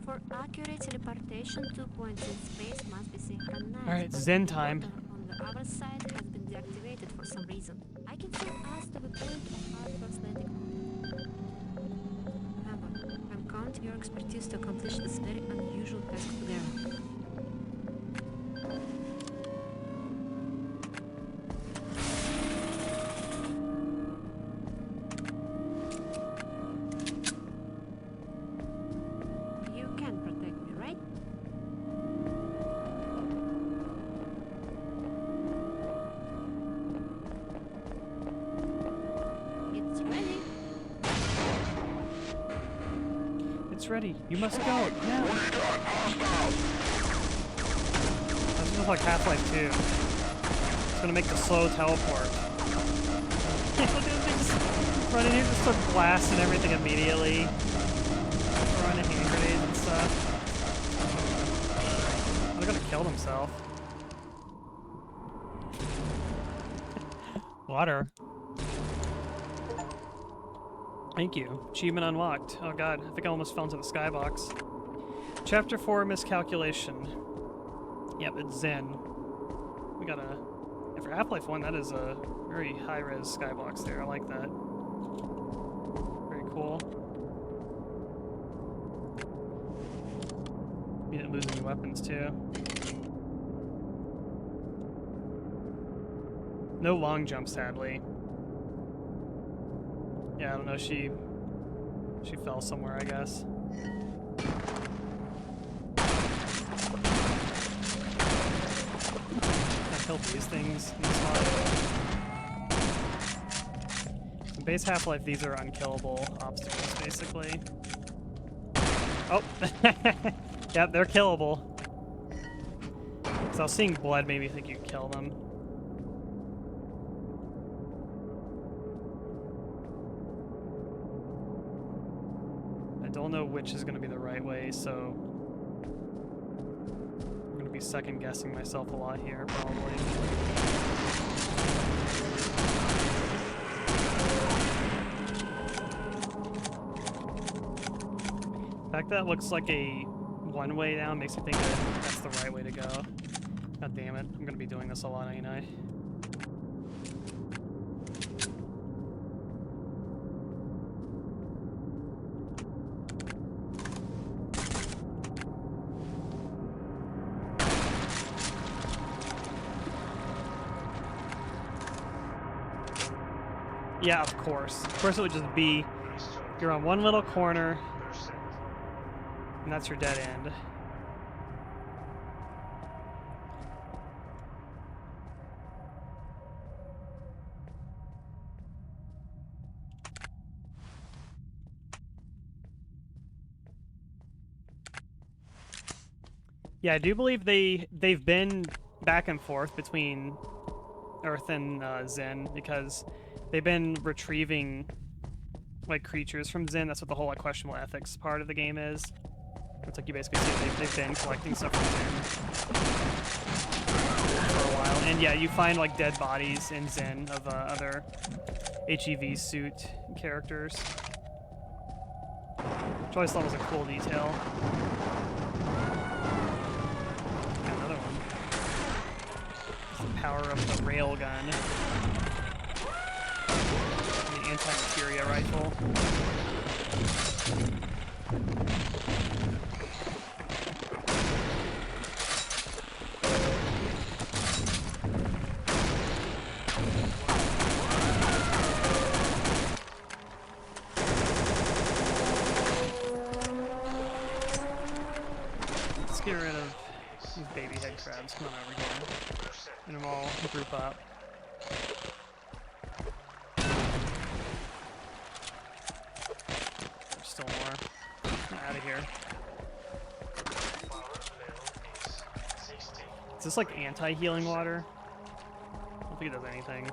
S9: For accurate teleportation, 2 points in space must be synchronized.
S1: Alright,
S9: but
S1: Zen
S9: the
S1: time.
S9: button on the other side has been deactivated for some reason. I can send us to the point of our first landing. Remember, I'm counting your expertise to accomplish this very unusual task together. You can protect me, right? It's ready.
S1: It's ready. You must go now. This is like Half-Life 2. It's gonna make the slow teleport. Look at this thing just running here, just start blasting everything immediately. Throwing a hand grenades and stuff. Oh, they're gonna kill themselves. Water. Thank you. Achievement unlocked. Oh god, I think I almost fell into the skybox. Chapter 4, Miscalculation. Yep, it's Zen. We got a... And for Half-Life 1, that is a very high-res skybox there. I like that. Very cool. You didn't lose any weapons, too. No long jump, sadly. Yeah, I don't know, she fell somewhere, I guess. I killed these things in this mod. In base Half-Life, these are unkillable obstacles, basically. Oh! Yep, they're killable. So I was seeing blood made me think you'd kill them. Don't know which is going to be the right way, so I'm going to be second guessing myself a lot here, probably. The fact that it looks like a one-way now makes me think that that's the right way to go. God damn it, I'm going to be doing this a lot, ain't I? Yeah, of course. Of course it would just be, you're on one little corner, and that's your dead end. Yeah, I do believe they've been back and forth between Earth and Zen, because they've been retrieving like creatures from Zen. That's what the whole like questionable ethics part of the game is. It's like you basically see they've been collecting stuff from Zen for a while, and yeah, you find like dead bodies in Zen of other HEV suit characters, which I always thought was a cool detail. Got another one. It's the power of the railgun. The anti-materia rifle. Let's get rid of these baby head crabs. Come on over here. And them all group up. There's still more. Get out of here. Is this like anti-healing water? I don't think it does anything.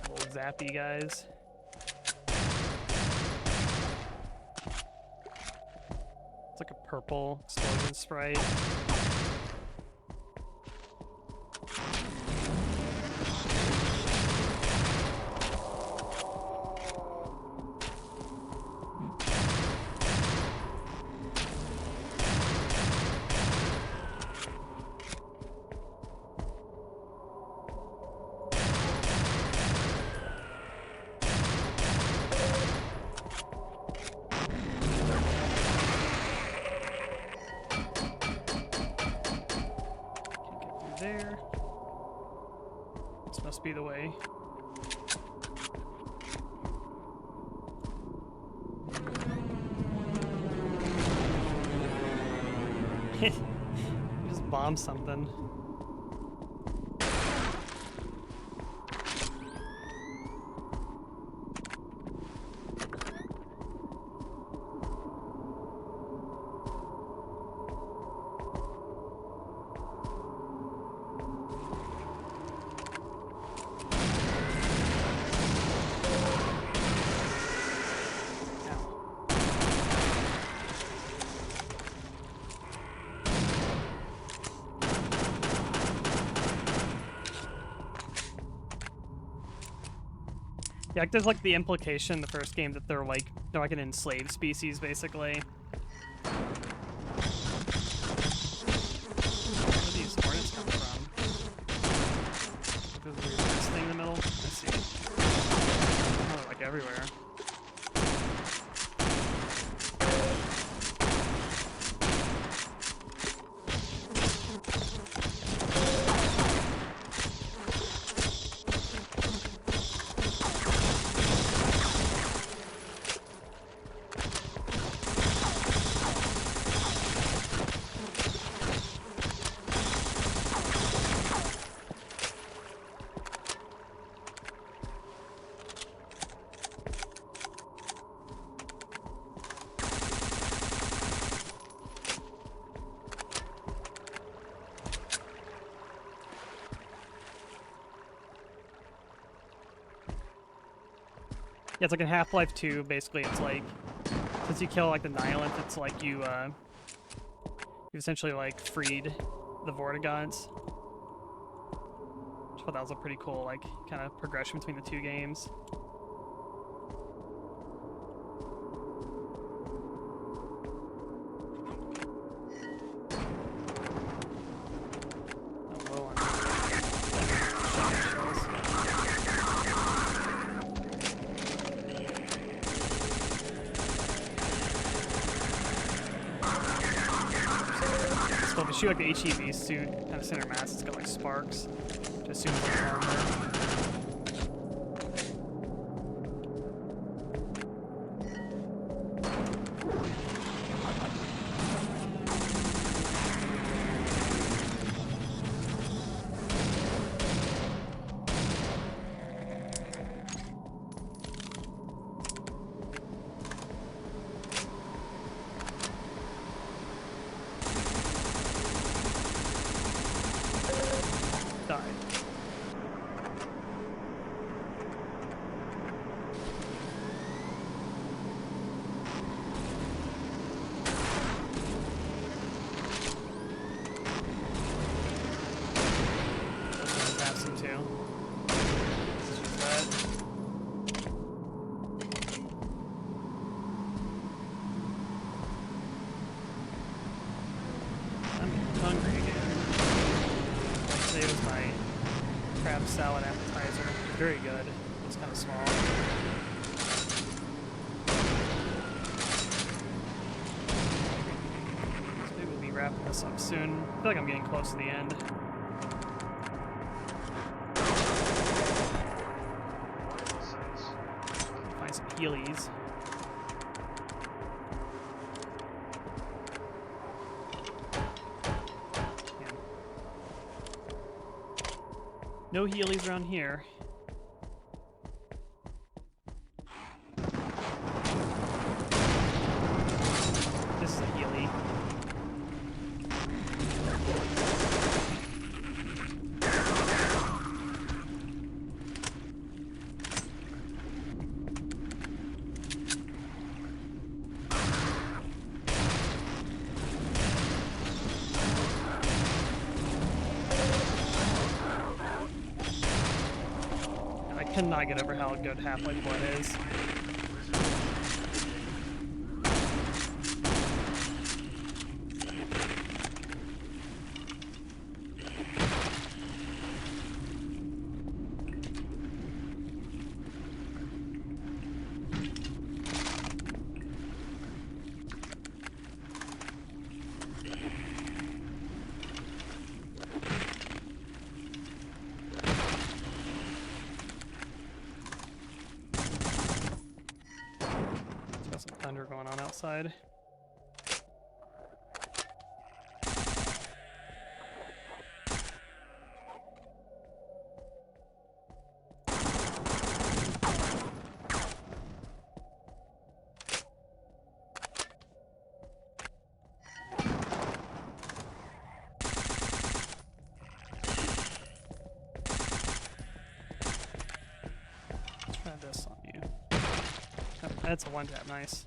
S1: Little zappy guys. It's like a purple explosion sprite. There. This must be the way. Just bomb something. Yeah, there's like the implication in the first game that they're like an enslaved species, basically. Where do these hornets come from? There's a weird thing in the middle. I see. Oh, they're like everywhere. Yeah, it's like in Half-Life 2, basically, it's like, since you kill, like, the Nihilants, it's like you essentially, like, freed the Vortigods. I thought that was a pretty cool, like, kind of progression between the two games. I'm low on shoot like the HEV suit, kind of center mass. It's got like sparks. Just assume it's like armor. Salad appetizer. Very good. It's kind of small. So maybe we'll be wrapping this up soon. I feel like I'm getting close to the end. Find some Heelys. No Heelys around here. This is a Heely. Cannot get over how good half-life blood is. Thunder going on outside. Let's try this on you. Oh, that's a one tap, nice.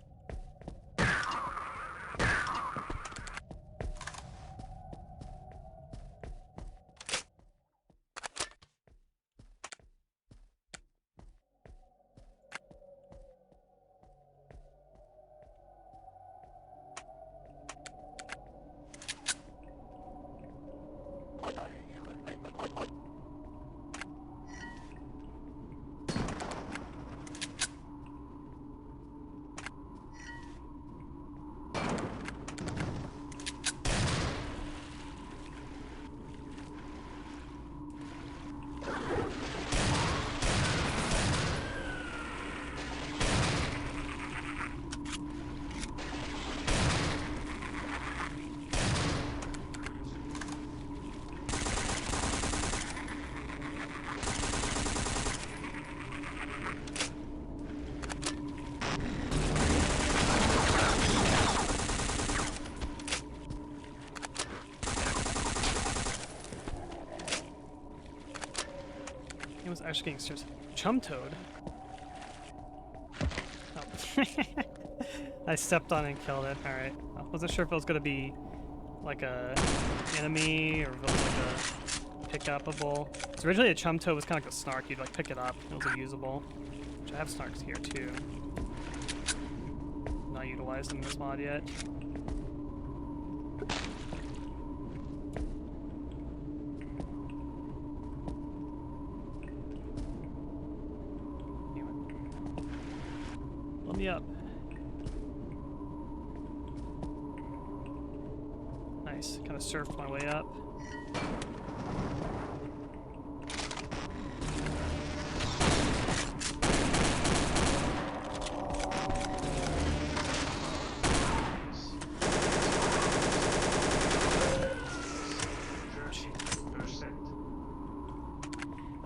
S1: It was actually getting just chum toad. Oh. I stepped on it and killed it. Alright. I wasn't sure if it was gonna be like a enemy or if it was like a pick upable. So originally a chum toad was kind of like a snark. You'd like pick it up. It was usable. Which I have snarks here too. Not utilized in this mod yet. Let me up. Nice. Nice. Kind of surfed my way up.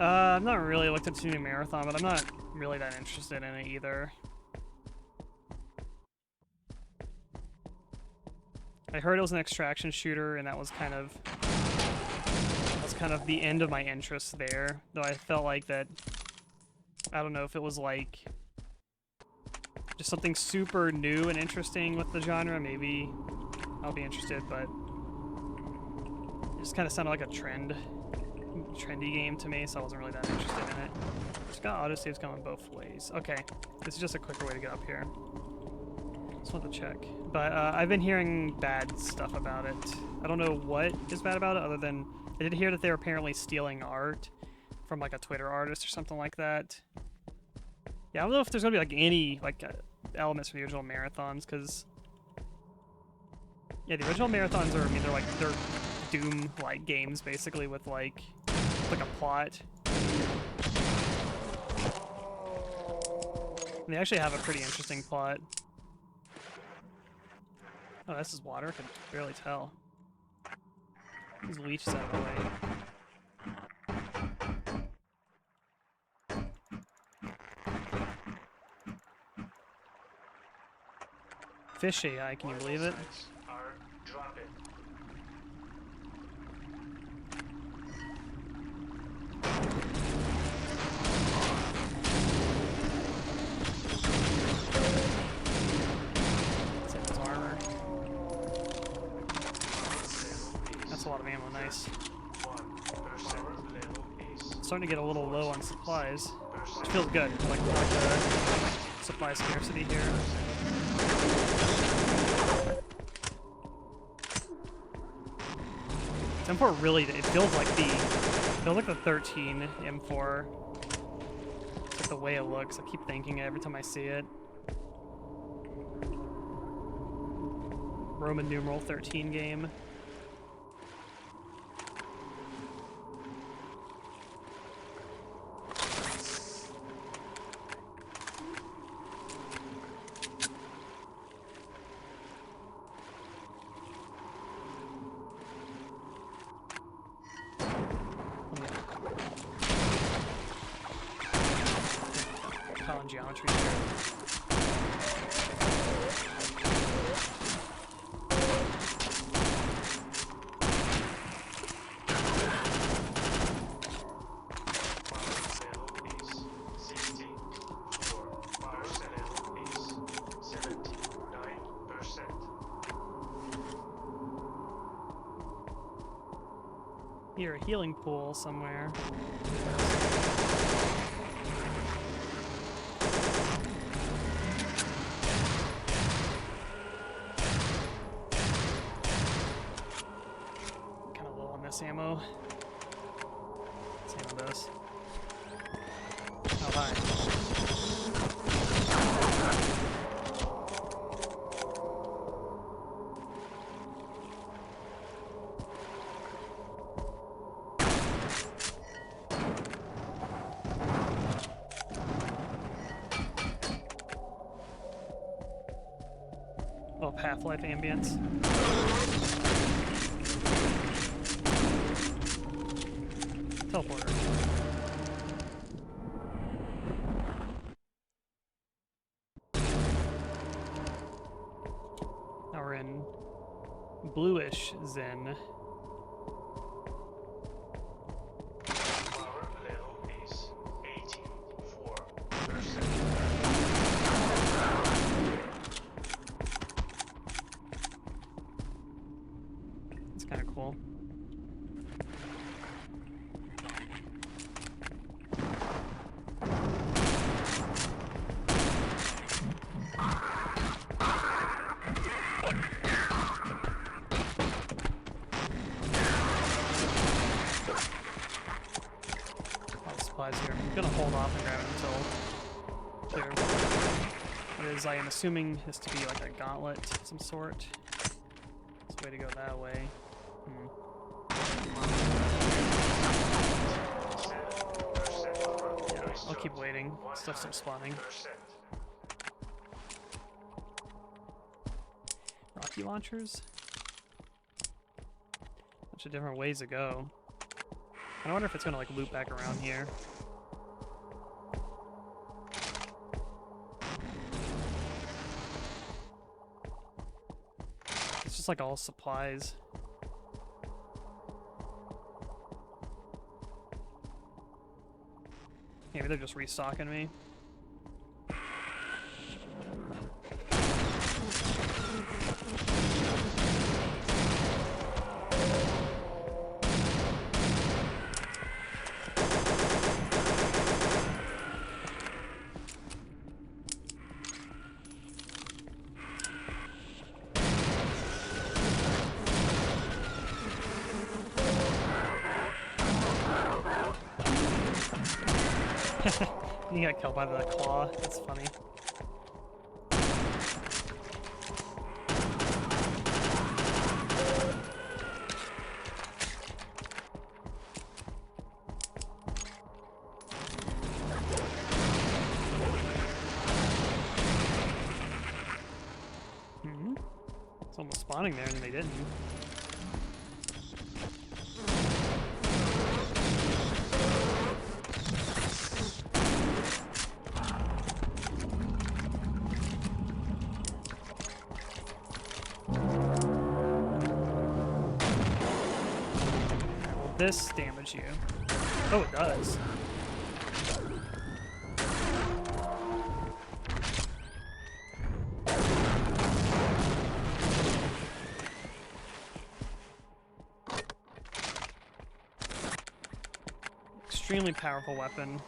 S1: I've not really looked into the marathon, but I'm not really that interested in it either. I heard it was an extraction shooter, and that was kind of the end of my interest there. Though I felt like that, I don't know if it was like just something super new and interesting with the genre. Maybe I'll be interested, but it just kind of sounded like a trendy game to me, so I wasn't really that interested in it. Just got autosaves going both ways. Okay, this is just a quicker way to get up here. Just wanted to check. But I've been hearing bad stuff about it. I don't know what is bad about it, other than I did hear that they're apparently stealing art from like a Twitter artist or something like that. Yeah, I don't know if there's gonna be like any elements from the original marathons, because yeah, the original marathons are, I mean, they're Doom-like games basically with like a plot. And they actually have a pretty interesting plot. Oh, this is water. I can barely tell. These leeches out of the way. Fish AI, can you believe it?
S5: Are dropping.
S1: That's his armor. That's a lot of ammo, nice. Starting to get a little low on supplies, which feels good. I like the supply scarcity here. This M4 really, it feels like the 13 M4. It's like the way it looks. I keep thinking it every time I see it. Roman numeral 13 game. Geometry there. Here, a healing pool somewhere. Ammo. Let's handle this. Oh, hi. Oh, Half-Life ambience. Teleporter. Now we're in bluish Zen.
S5: Power level is 84%.
S1: It's kind of cool. Here. I'm gonna hold off and grab it until clear. What is, I am assuming this to be like a gauntlet of some sort. It's a way to go that way. Yeah, I'll keep waiting. Stuff's still spawning. Rocky launchers? Bunch of different ways to go. I wonder if it's gonna like loop back around here. It's just like all supplies. Maybe they're just restocking me. You got killed by the claw. That's funny. It's almost spawning there and they didn't. This damage you? Oh, it does. Extremely powerful weapon.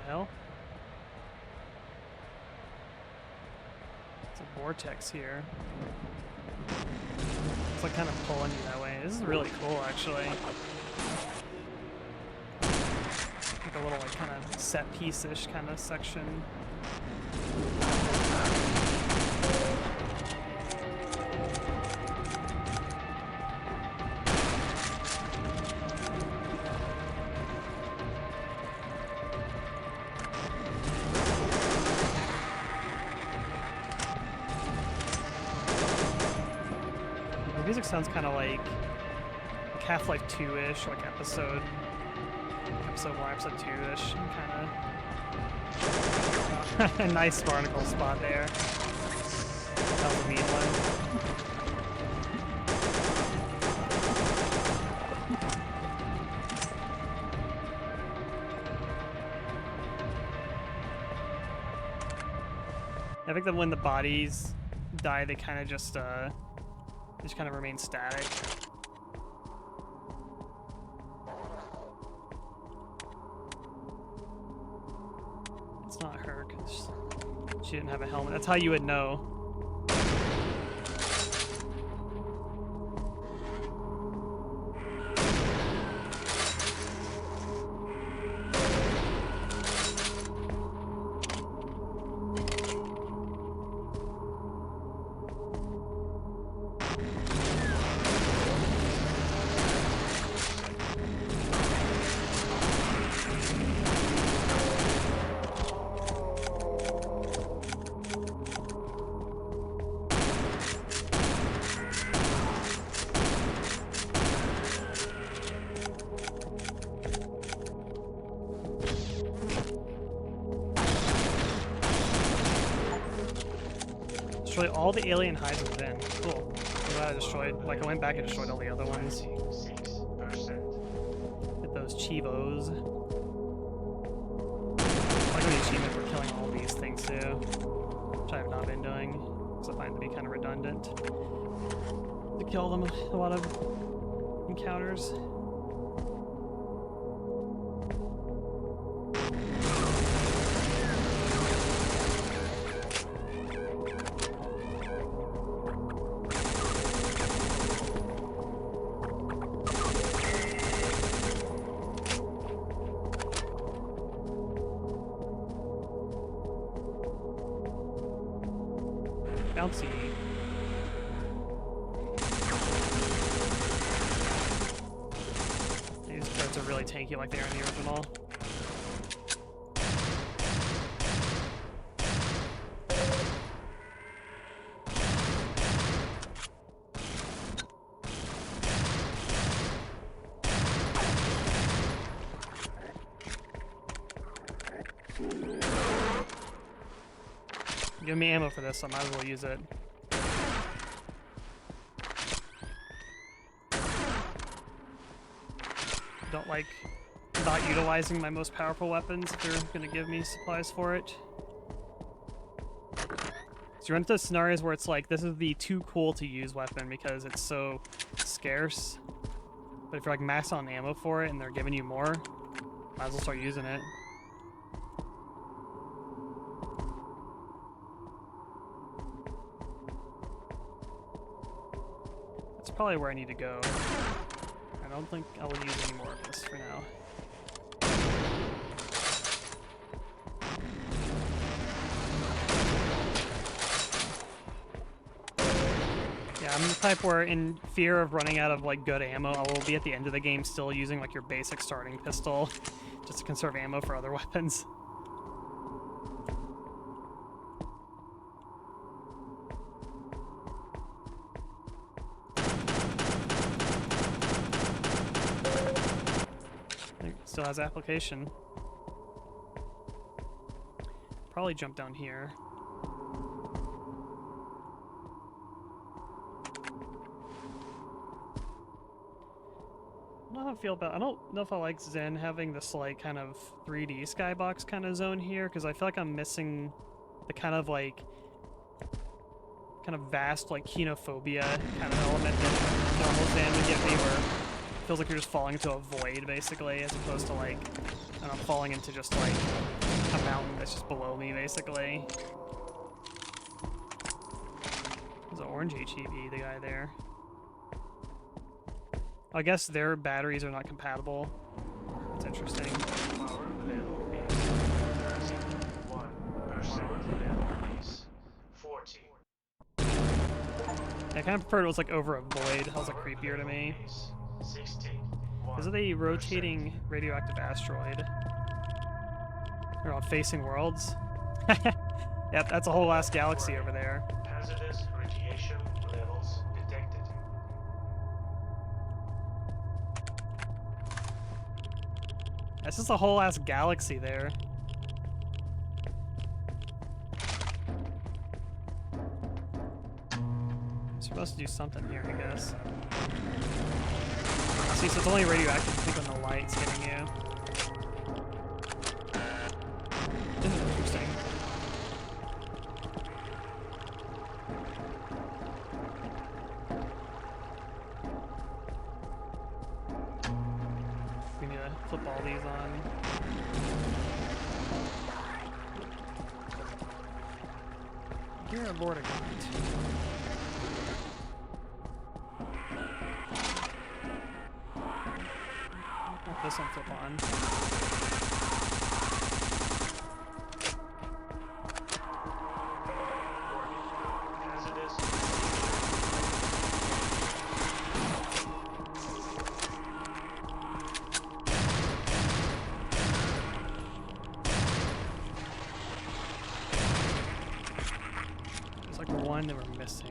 S1: Hell? It's a vortex here. It's like kind of pulling you that way. This is really cool, actually. Like a little like kind of set piece-ish kind of section. The music sounds kind of like Half-Life 2-ish, like episode 1, episode 2-ish, kind of. A nice barnacle spot there. That was a mean one. I think that when the bodies die, they kind of just kind of remain static. It's not her, because she didn't have a helmet. That's how you would know. Destroy all the alien hides within. Cool. I'm glad I destroyed, like I went back and destroyed all the other ones. Get those chivos. Like when you achievement for killing all these things too, which I have not been doing, because I find it to be kind of redundant to kill them a lot of encounters. Bouncy. These turrets are really tanky like they are in the original. Give me ammo for this, so I might as well use it. Don't like not utilizing my most powerful weapons if they're gonna give me supplies for it. So you run into scenarios where it's like, this is the too cool to use weapon because it's so scarce. But if you're like maxed on ammo for it and they're giving you more, might as well start using it. That's probably where I need to go. I don't think I will use any more of this for now. Yeah, I'm the type where in fear of running out of like good ammo, I will be at the end of the game still using like your basic starting pistol just to conserve ammo for other weapons. Still has application. Probably jump down here. I don't know how I feel about. I don't know if I like Zen having this like kind of 3D skybox kind of zone here, because I feel like I'm missing the kind of vast like kenophobia kind of element that normal Zen would give me, where it feels like you're just falling into a void basically, as opposed to like I don't know, falling into just like a mountain that's just below me basically. There's an orange HEV, the guy there. I guess their batteries are not compatible. That's interesting.
S5: Power level is 31%. Level is 40.
S1: I kind of preferred it was like over a void. That was like creepier to me. Is it a rotating radioactive asteroid? They're all facing worlds. Yep, that's a whole last galaxy over there.
S5: Hazardous radiation levels detected.
S1: That's just a whole ass galaxy there. I'm supposed to do something here, I guess. See, so it's only radioactive I think when the light's hitting you. This is interesting. We need to flip all these on. Here, Lord of God. Let this one flip on. There's like one that we're missing.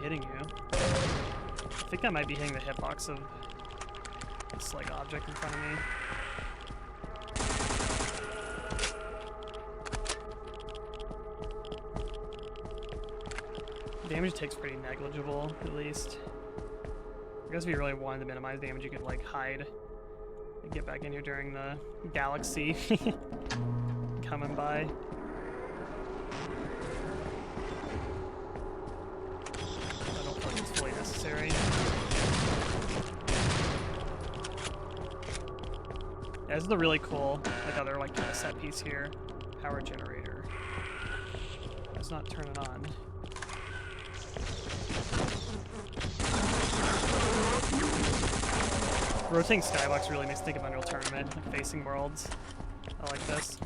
S1: Hitting you. I think I might be hitting the hitbox of this like object in front of me. Damage takes pretty negligible, at least. I guess if you really wanted to minimize damage, you could like hide and get back in here during the galaxy coming by. I don't think it's fully necessary. Yeah, this is the really cool, like other like kind of set piece here. Power generator. Let's not turn it on. Rotating skybox really makes me think of Unreal Tournament, like facing worlds. I like this.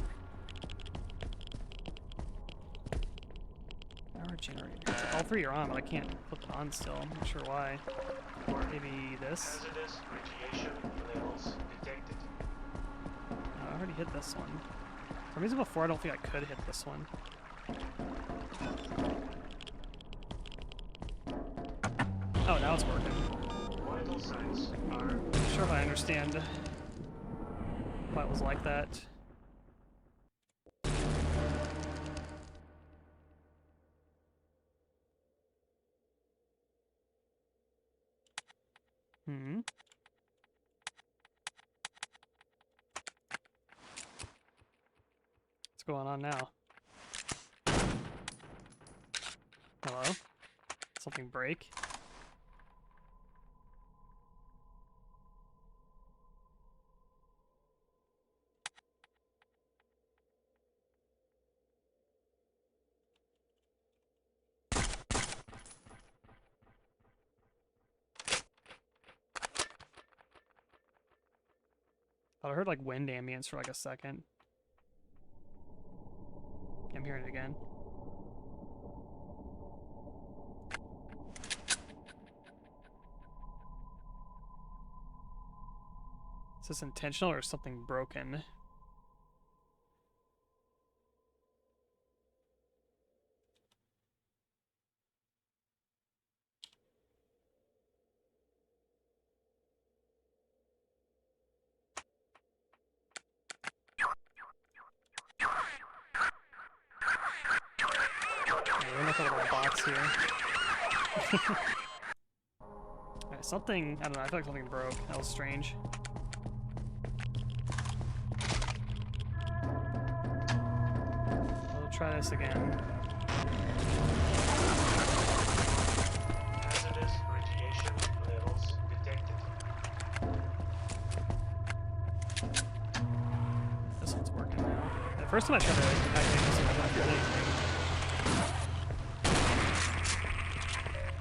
S1: Power generator. It's like all three are on, but I can't flip it on still. I'm not sure why. Maybe this?
S5: Hazardous radiation levels detected.
S1: No, I already hit this one. For some reason before I don't think I could hit this one. Oh, now it's working.
S5: Vital signs are
S1: Not sure if I understand why it was like that. Hmm. What's going on now? Hello? Something break? Thought I heard like wind ambience for like a second. I'm hearing it again. Is this intentional or something broken? We're not a little box here. Alright, something, I don't know, I feel like something broke. That was strange. We'll try this again.
S5: hazardous radiation levels detected.
S1: This one's working now. The first time I tried to activate this one, I thought I did anything.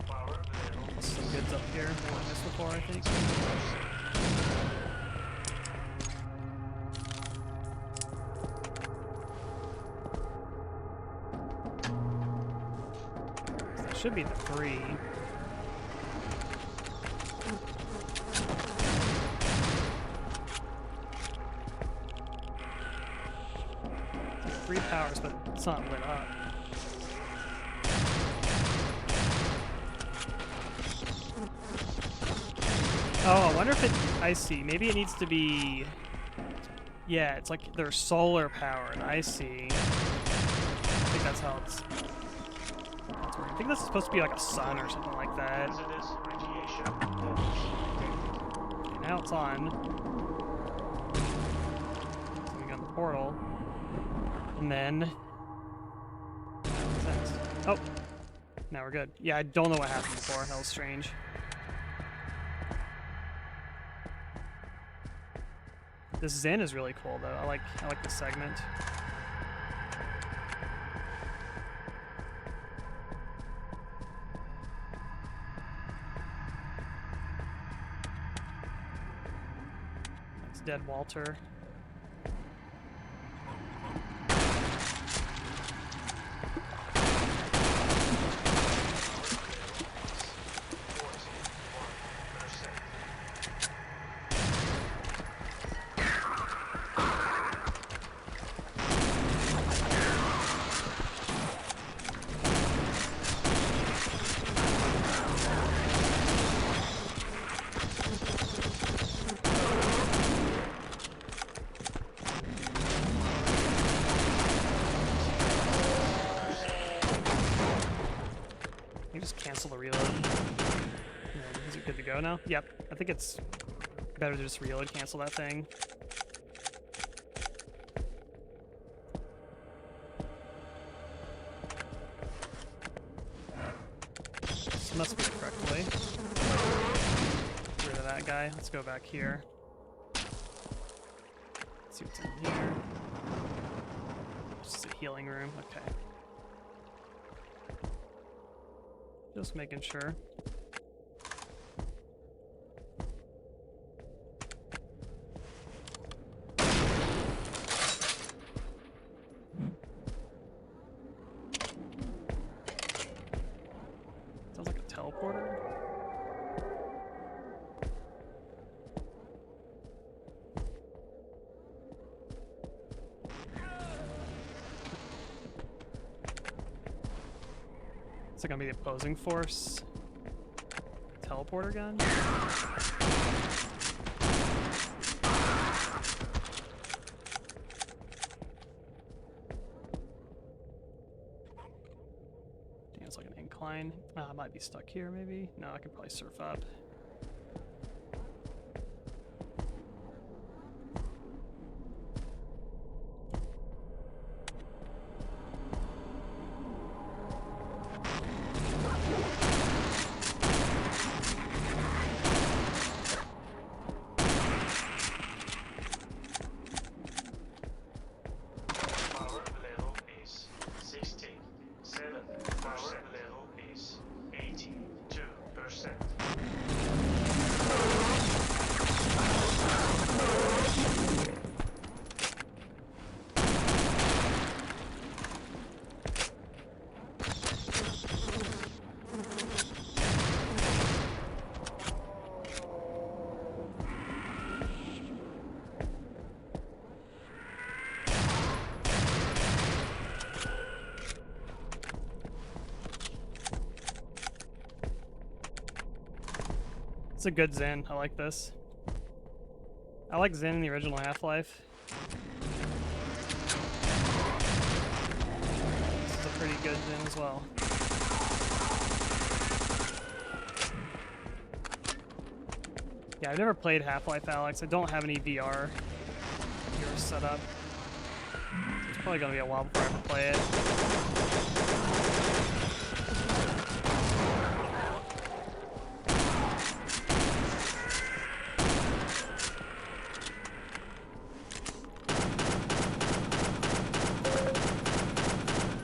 S5: Power level
S1: Some goods up here. More than this before, I think. So that should be the 3. Three powers, but it's not lit up. Oh, I wonder if it... I see. Maybe it needs to be... Yeah, it's like they're solar powered. I see. I think that's how it's working. I think this is supposed to be like a sun or something like that.
S5: hazardous radiation levels detected.
S1: Okay, now it's on. So we go in the portal. And then... What's next? Oh! Now we're good. Yeah, I don't know what happened before. That was strange. This Zen is really cool though. I like this segment. That's dead Walter. go now? Yep. I think it's better to just reload, cancel that thing. This must be the correct way. Get rid of that guy. Let's go back here. Let's see what's in here. This is a healing room. Okay. Just making sure. Sounds like a teleporter. Is it gonna be the opposing force? Teleporter gun? Damn, it's like an incline. I might be stuck here, maybe? No, I could probably surf up. It's a good Zen. I like this. I like Zen in the original Half-Life. This is a pretty good Zen as well. Yeah, I've never played Half-Life, Alex. I don't have any VR here set up. It's probably gonna be a while before I ever play it.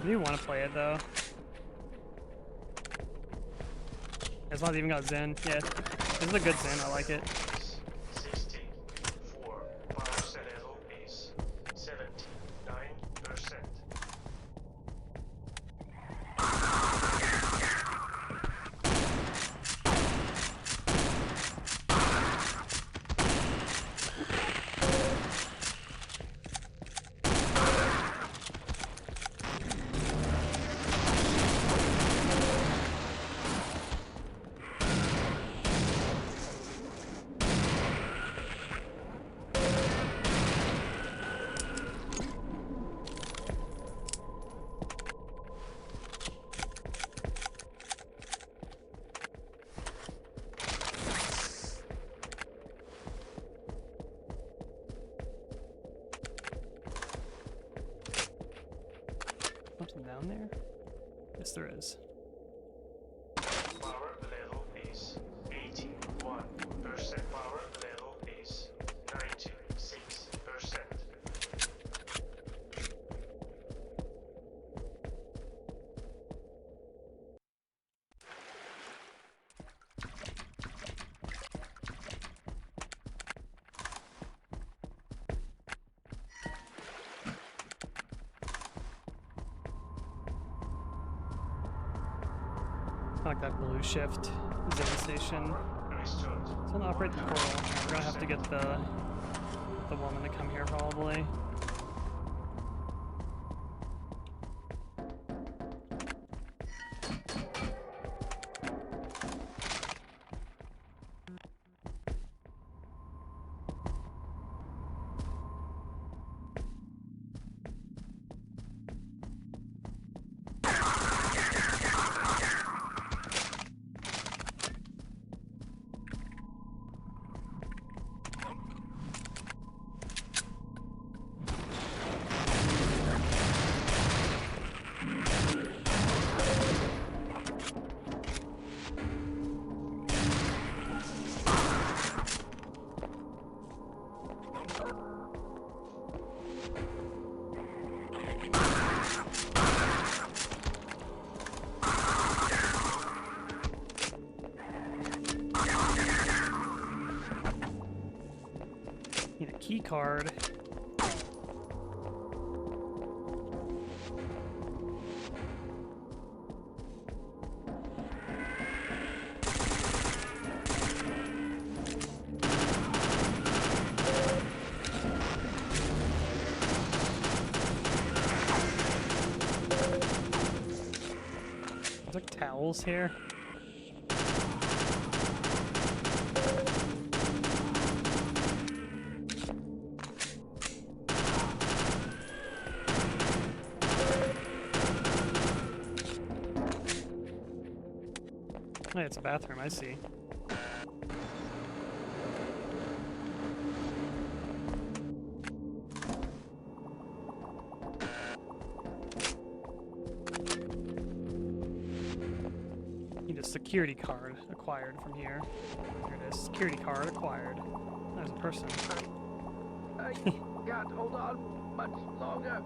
S1: I do want to play it though. It's not even got Zen. Yeah, this is a good Zen. I like it.
S5: 64. Power cell level is 79%.
S1: Something down there? Yes, there is.
S5: Power level is 81%. Power level is 96%.
S1: I like that blue shift Zen station.
S5: Restored.
S1: It's gonna operate the portal. We're gonna have to get the woman to come here probably. Need a key card. There's like towels here. Oh, it's a bathroom, I see. Need a security card acquired from here. Here it is. Security card acquired. There's a person.
S6: I can't hold on much longer.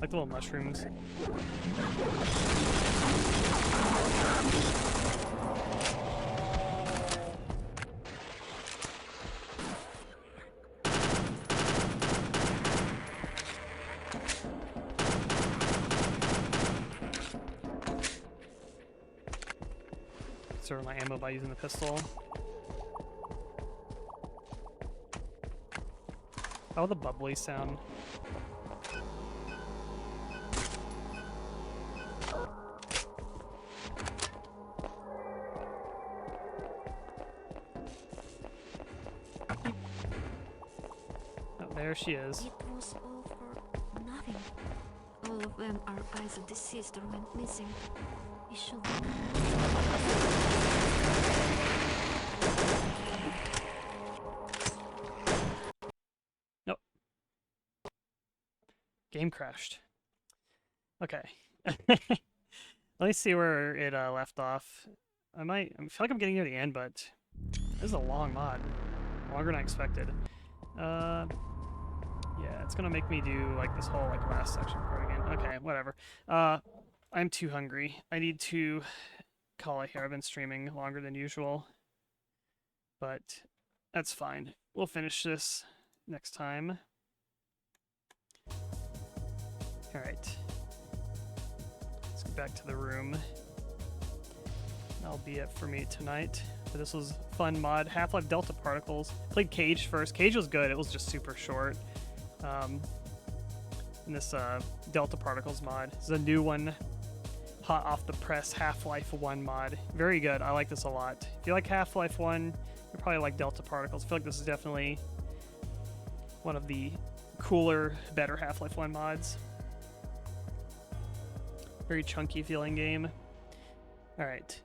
S1: Like the little mushrooms. Conserve my ammo by using the pistol. Oh, the bubbly sound. There she is.
S10: It was all for nothing. All of them are either deceased or went missing. We should.
S1: Nope. Game crashed. Okay. Let me see where it left off. I feel like I'm getting near the end, but this is a long mod. Longer than I expected. Yeah, it's gonna make me do like this whole like last section part again. Okay, whatever. I'm too hungry. I need to call it here. I've been streaming longer than usual, but that's fine. We'll finish this next time. All right. Let's get back to the room. That'll be it for me tonight. But this was fun mod. Half-Life Delta Particles. Played CAGED first. CAGED was good. It was just super short. And this Delta Particles mod. This is a new one. Hot off the press Half-Life 1 mod. Very good. I like this a lot. If you like Half-Life 1, you probably like Delta Particles. I feel like this is definitely one of the cooler, better Half-Life 1 mods. Very chunky feeling game. Alright.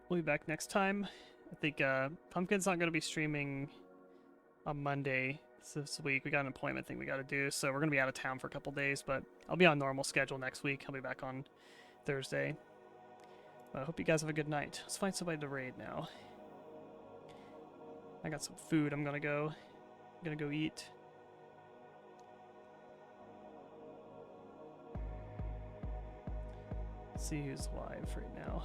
S1: We'll be back next time. I think Pumpkin's not going to be streaming on Monday this week. We got an appointment thing we got to do, so we're going to be out of town for a couple days, but I'll be on normal schedule next week. I'll be back on Thursday. But I hope you guys have a good night. Let's find somebody to raid now. I got some food I'm going to go eat. Let's see who's live right now.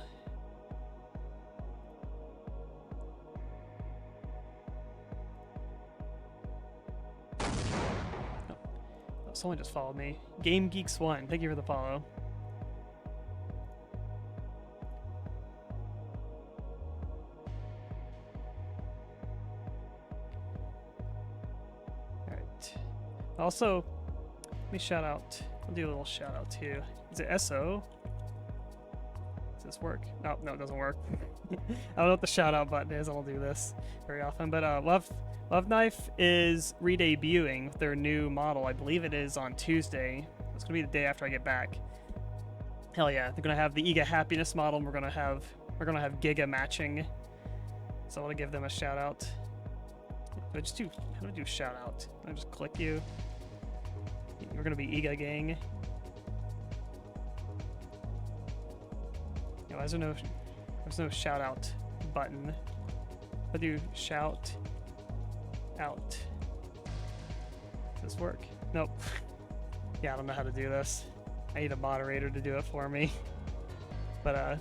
S1: Someone just followed me. Game Geeks 1. Thank you for the follow. Alright. Also, let me shout out. I'll do a little shout out too. Is it SO? Does this work? No, it doesn't work. I don't know what the shout out button is. I don't do this very often. But Love Knife is re-debuting with their new model. I believe it is on Tuesday. It's gonna be the day after I get back. Hell yeah! They're gonna have the Ega Happiness model, and we're gonna have Giga matching. So I want to give them a shout out. How do I do shout out? I just click you. We're gonna be Ega Gang. Yeah, why is there there's no shout out button? I do shout out. Does this work? Nope. Yeah, I don't know how to do this. I need a moderator to do it for me. But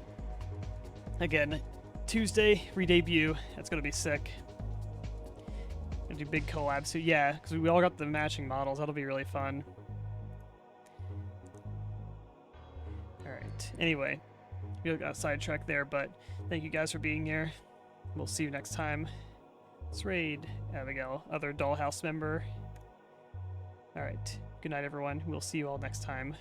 S1: Again, Tuesday, re-debut. That's gonna be sick. Gonna do big collabs. So yeah, because we all got the matching models. That'll be really fun. Alright, anyway. We got sidetracked there, but thank you guys for being here. We'll see you next time. Let's raid Abigail, other Dollhouse member. Alright, good night everyone. We'll see you all next time.